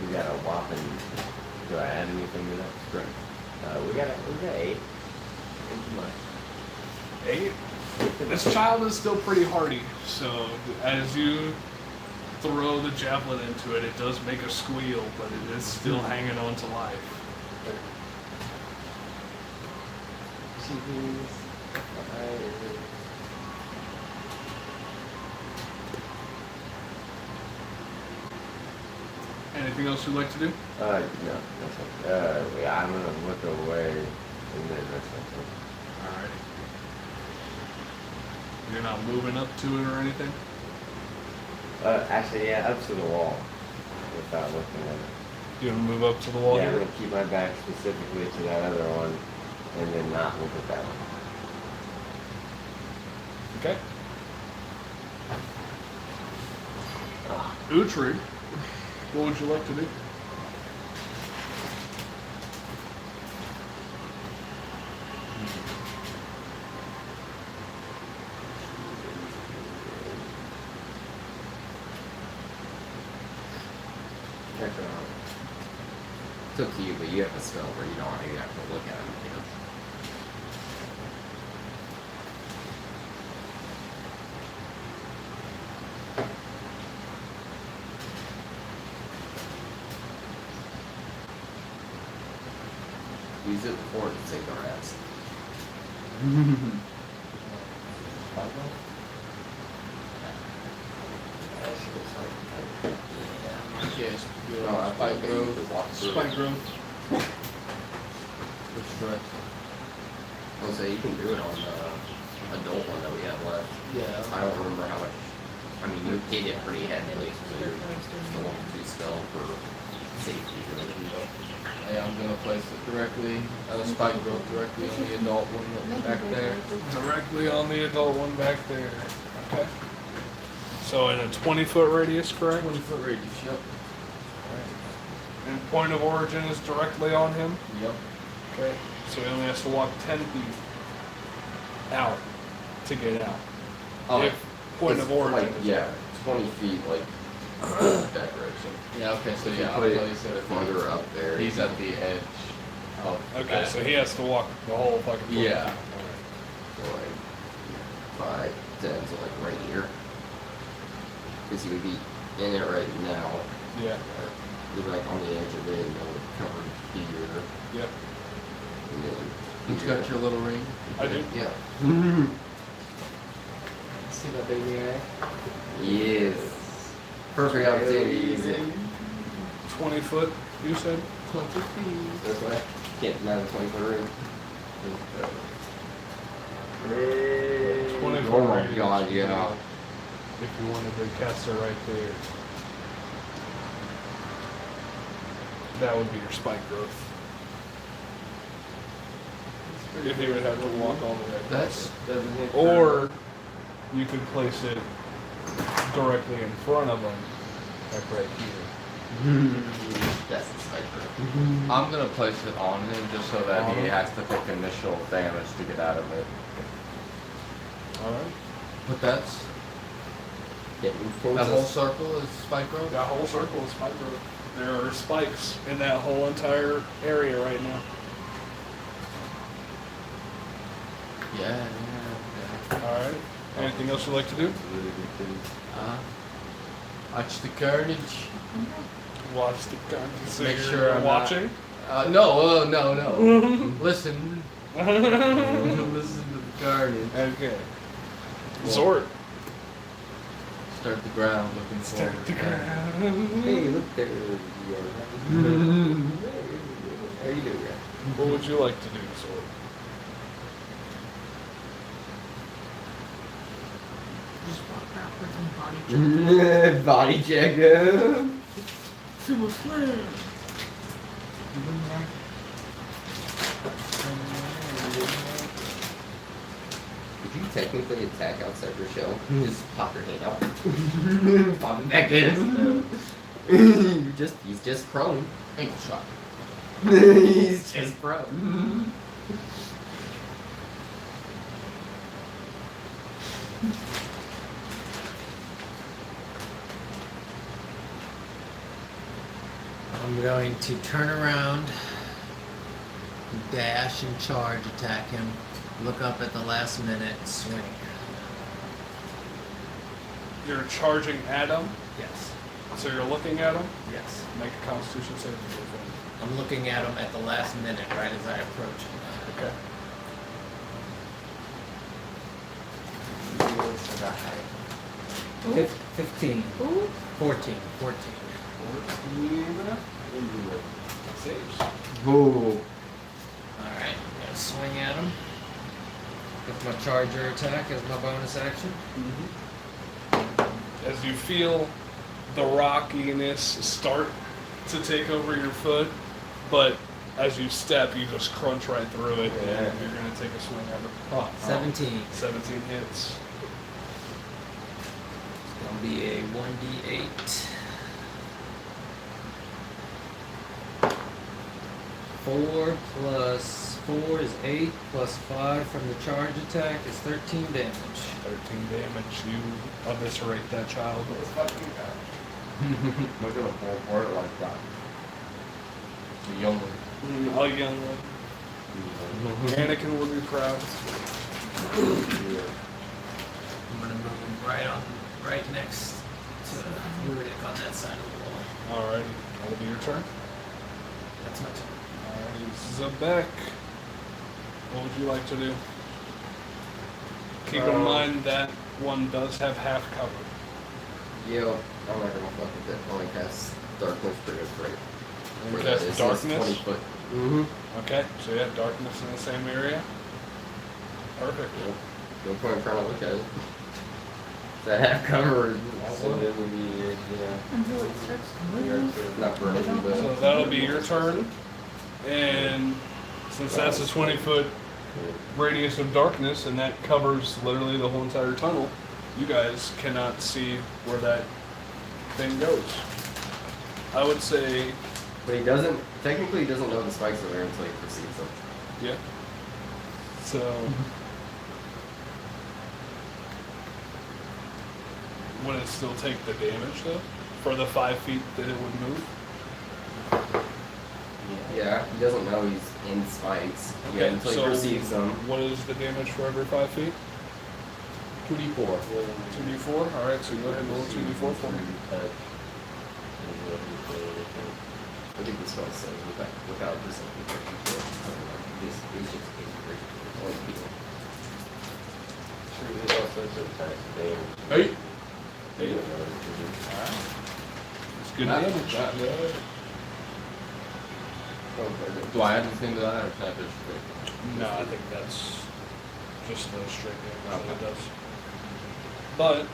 We got a whopping. Do I add anything to that? Correct. We got 8. 8? This child is still pretty hardy, so as you throw the javelin into it, it does make a squeal, but it is still hanging on to life. Anything else you'd like to do? No, that's okay. Yeah, I'm gonna look away and then that's okay. Alright. You're not moving up to it or anything? Actually, yeah, up to the wall without looking at it. You gonna move up to the wall Yeah, I'm here? gonna keep my back specifically to that other one and then not look at that one. Okay. Uhtred, what would you like to do? Check it out. It's up to you, but you have a spell where you don't want to have to look at him. You know? Use it before to save our ass. Yes. No, I Spike growth. Spike growth. Which direct? I'll say you can do it on the adult one that we have left. Yeah. I don't remember how much. I mean, you hit it pretty heavily, so you're still want to do spell for safety. Really. Yeah, I'm gonna place it directly, spike growth directly on the adult one back there. Directly on the adult one back there. Okay. So in a 20-foot radius, correct? 20-foot radius, yep. And point of origin is directly on him? Yep. Okay. So he only has to walk 10 feet out to get out. Oh, If point It's of origin like, is yeah, 20 feet, like, that direction. yeah, okay, so If you yeah, put I'll it you said it farther up there. He's at the edge of Okay, that. so he has to walk the whole fucking foot. Yeah. So like 5, 10, so like right here. Because he would be in it right now. Yeah. He'd be like on the edge of it and then covered here. Yep. And then Who's got your little ring? I do. Yeah. See that baby eye? Yes. Perfect opportunity to use it. 20 foot, you said? 20 feet. That's why I can't deny the 20-foot ring. 20 foot Oh my radius. god, yeah. If you wanted to cast it right there. That would be your spike growth. If he would have to walk all the way across. Doesn't hit. Or you could place it directly in front of him, like right here. That's the sniper. I'm gonna place it on him just so that On he him? has to take initial damage to get out of it. Alright. But that's Yeah, move towards that whole us. circle is spike growth. That whole circle is spike growth. There are spikes in that whole entire area right now. Yeah. Alright. Anything else you'd like to do? Watch the carnage. Watch the gun. So Make you're sure I'm watching. No, no. Listen. Listen to the carnage. Okay. Zord. Start the ground looking Start forward. the ground. Hey, look there. You are. How you doing, guys? What would you like to do, Zord? Just walk backwards and body check. Body check. Sumo slam. Could you technically attack outside your shell? Just pop your hand out. Pop it back in. He's just prone. Ankle shot. He's just prone. I'm going to turn around, dash and charge, attack him, look up at the last minute, swing. You're charging at him, Yes. so you're looking at him. Yes. Make a Constitution saving throw. I'm looking at him at the last minute, right as I approach him. Okay. Ooh. 15. Ooh. 14. Saves. Ooh. Alright, gonna swing at him. With my charger attack as my bonus action. As you feel the rockiness start to take over your foot, but as you step, you just crunch right through it, Yeah. and you're going to take a swing at it. Oh, 17. 17 hits. It's gonna be a 1d8. 4 plus 4 is 8, plus 5 from the charge attack is 13 damage. 13 damage. You eviscerate that child. Look at a full part like that. The young one. A young one. Anakin would be proud. I'm gonna move him right next to Rurik on that side of the wall. Alrighty, that'll be your turn. That's my turn. Alrighty, Zebek. What would you like to do? Keep in mind that one does have half cover. Yo, I'm not gonna fuck with it. Only cast darkness pretty great. And cast darkness? 20 foot. Mm-hmm. Okay, so you have darkness in the same area. Perfect. Yep. No point trying to look at it. That half cover is So then would be, Until it starts to move. not burning, but So that'll be your turn. And since that's a 20-foot radius of darkness and that covers literally the whole entire tunnel, you guys cannot see where that thing goes. I would say, but he doesn't. Technically, he doesn't know the spikes are there until he perceives them. yeah. So would it still take the damage though for the 5 feet that it would move? Yeah, he doesn't know he's in spikes. Yeah, until he perceives them. What is the damage for every 5 feet? 2d4. 2d4? Alright, so go ahead and roll 2d4 for me. I think this spell says without this this is just only people. Sure, there's also some types of damage. Hey! You don't know what to do. It's good Not- damage. not good. Do I add anything to that, or can I just straight? No, I think that's just the straight damage that it Okay. does. But,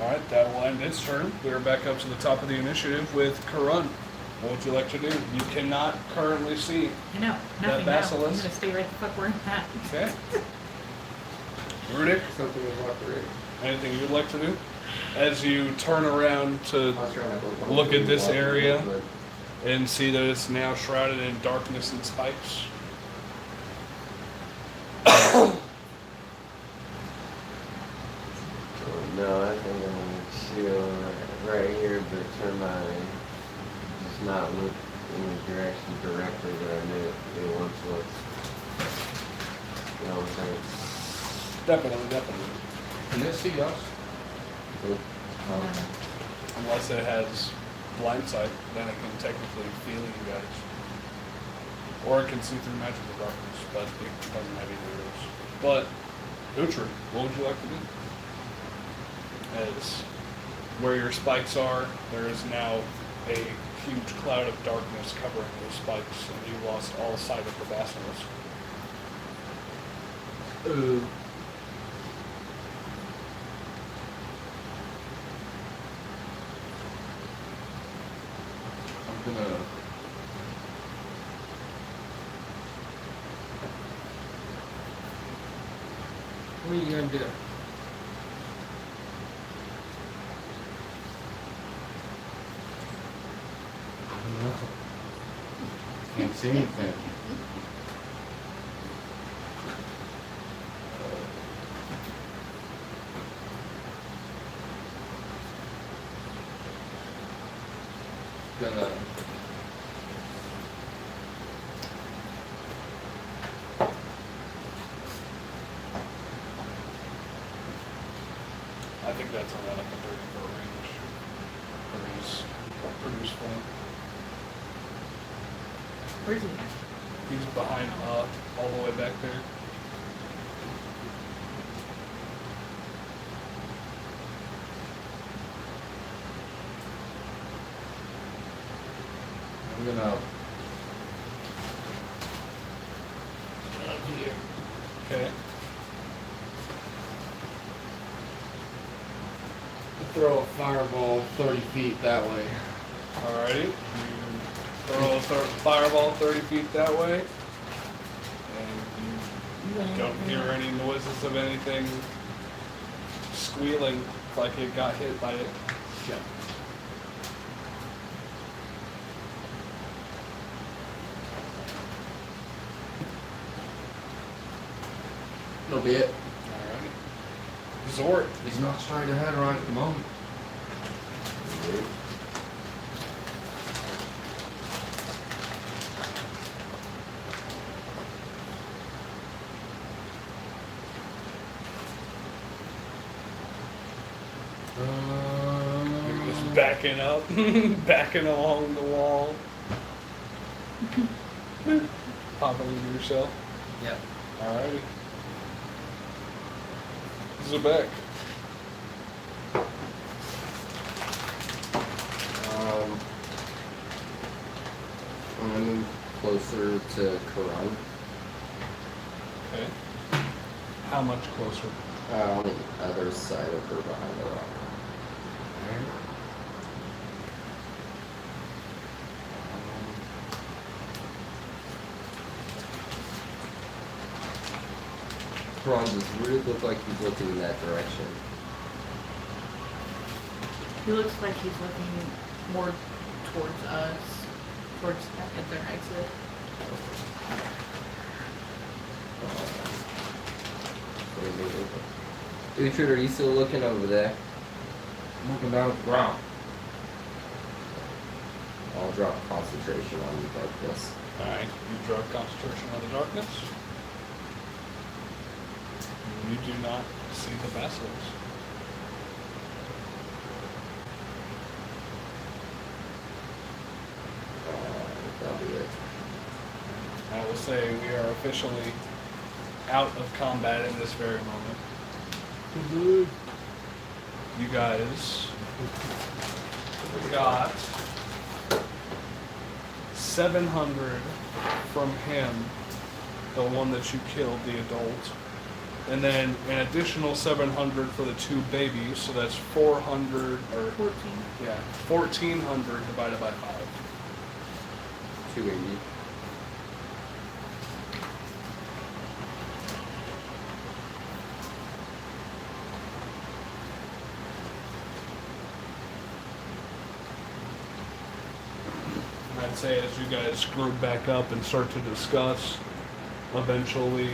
alright, that will end its turn. We are back up to the top of the initiative with Karun. What would you like to do? You cannot currently see. I know. That Nothing now. I'm basilisk? gonna stay right the fuck where I'm at. Okay. Rudik, Something is not great. anything you'd like to do? As you turn around to I was trying to Look at this area. but and see that it's now shrouded in darkness and spikes. No, I think I'm gonna chill right here, but turn my, just not look in the direction directly that I knew it once was. You know what I'm saying? Definitely. Can they see us? Unless it has blind sight, then it can technically feel you guys. Or it can see through magical darkness, but it doesn't have either of those. But, Uhtred, what would you like to do? as where your spikes are, there is now a huge cloud of darkness covering those spikes, and you lost all sight of the basilisk. I'm gonna. What are you gonna do? Can't see anything. Gonna. I think that's around like a 30-foot range. Pretty useful. Where's he? He's behind all the way back there. I'm gonna. Okay. Throw a fireball 30 feet that way. Alrighty. You throw a fireball 30 feet that way. And you don't hear any noises of anything squealing like it got hit by it. Shit. That'll be it. Alright. Zort. He's not straight ahead right at the moment. You're just backing up, backing along the wall. Popping into yourself. Yep. Alrighty. Zebek. I'm gonna move closer to Karan. Okay. How much closer? On the other side of her behind the rock. Karan, does it really look like he's looking in that direction? He looks like he's looking more towards us, towards at their exit. Uhtred, are you still looking over there? I'm looking down at the ground. I'll drop concentration on the darkness. Alright. You drop concentration on the darkness. You do not see the basilisk. That'll be it. I will say we are officially out of combat in this very moment. You guys got 700 from him, the one that you killed, the adult. And then an additional 700 for the two babies, so that's 400, or 14. yeah, 1,400 divided by 5. 280. And I'd say as you guys group back up and start to discuss, eventually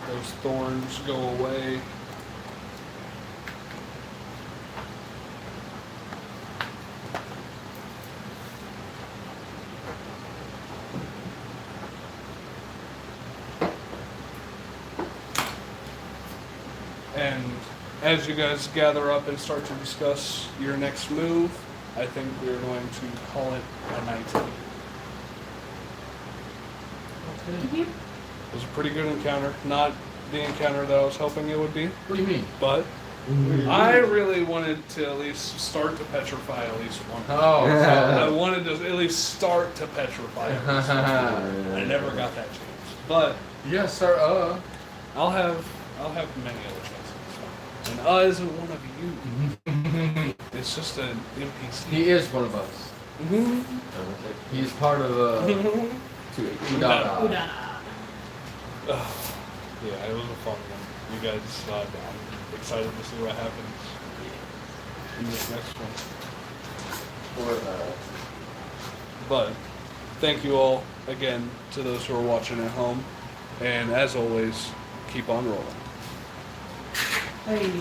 those thorns go away. And as you guys gather up and start to discuss your next move, I think we're going to call it a night. It was a pretty good encounter. Not the encounter that I was hoping it would be, What do you mean? but I really wanted to at least start to petrify at least one. Oh, I wanted to at least start to petrify at least one. I never got that chance. But yes, sir. I'll have many other chances. And isn't one of you. It's just an NPC. He is one of us. He's part of Udana. Udana. Yeah, it was a fun one. You guys, I'm excited to see what happens in this next one. But thank you all again to those who are watching at home, and as always, keep on rolling. Hey.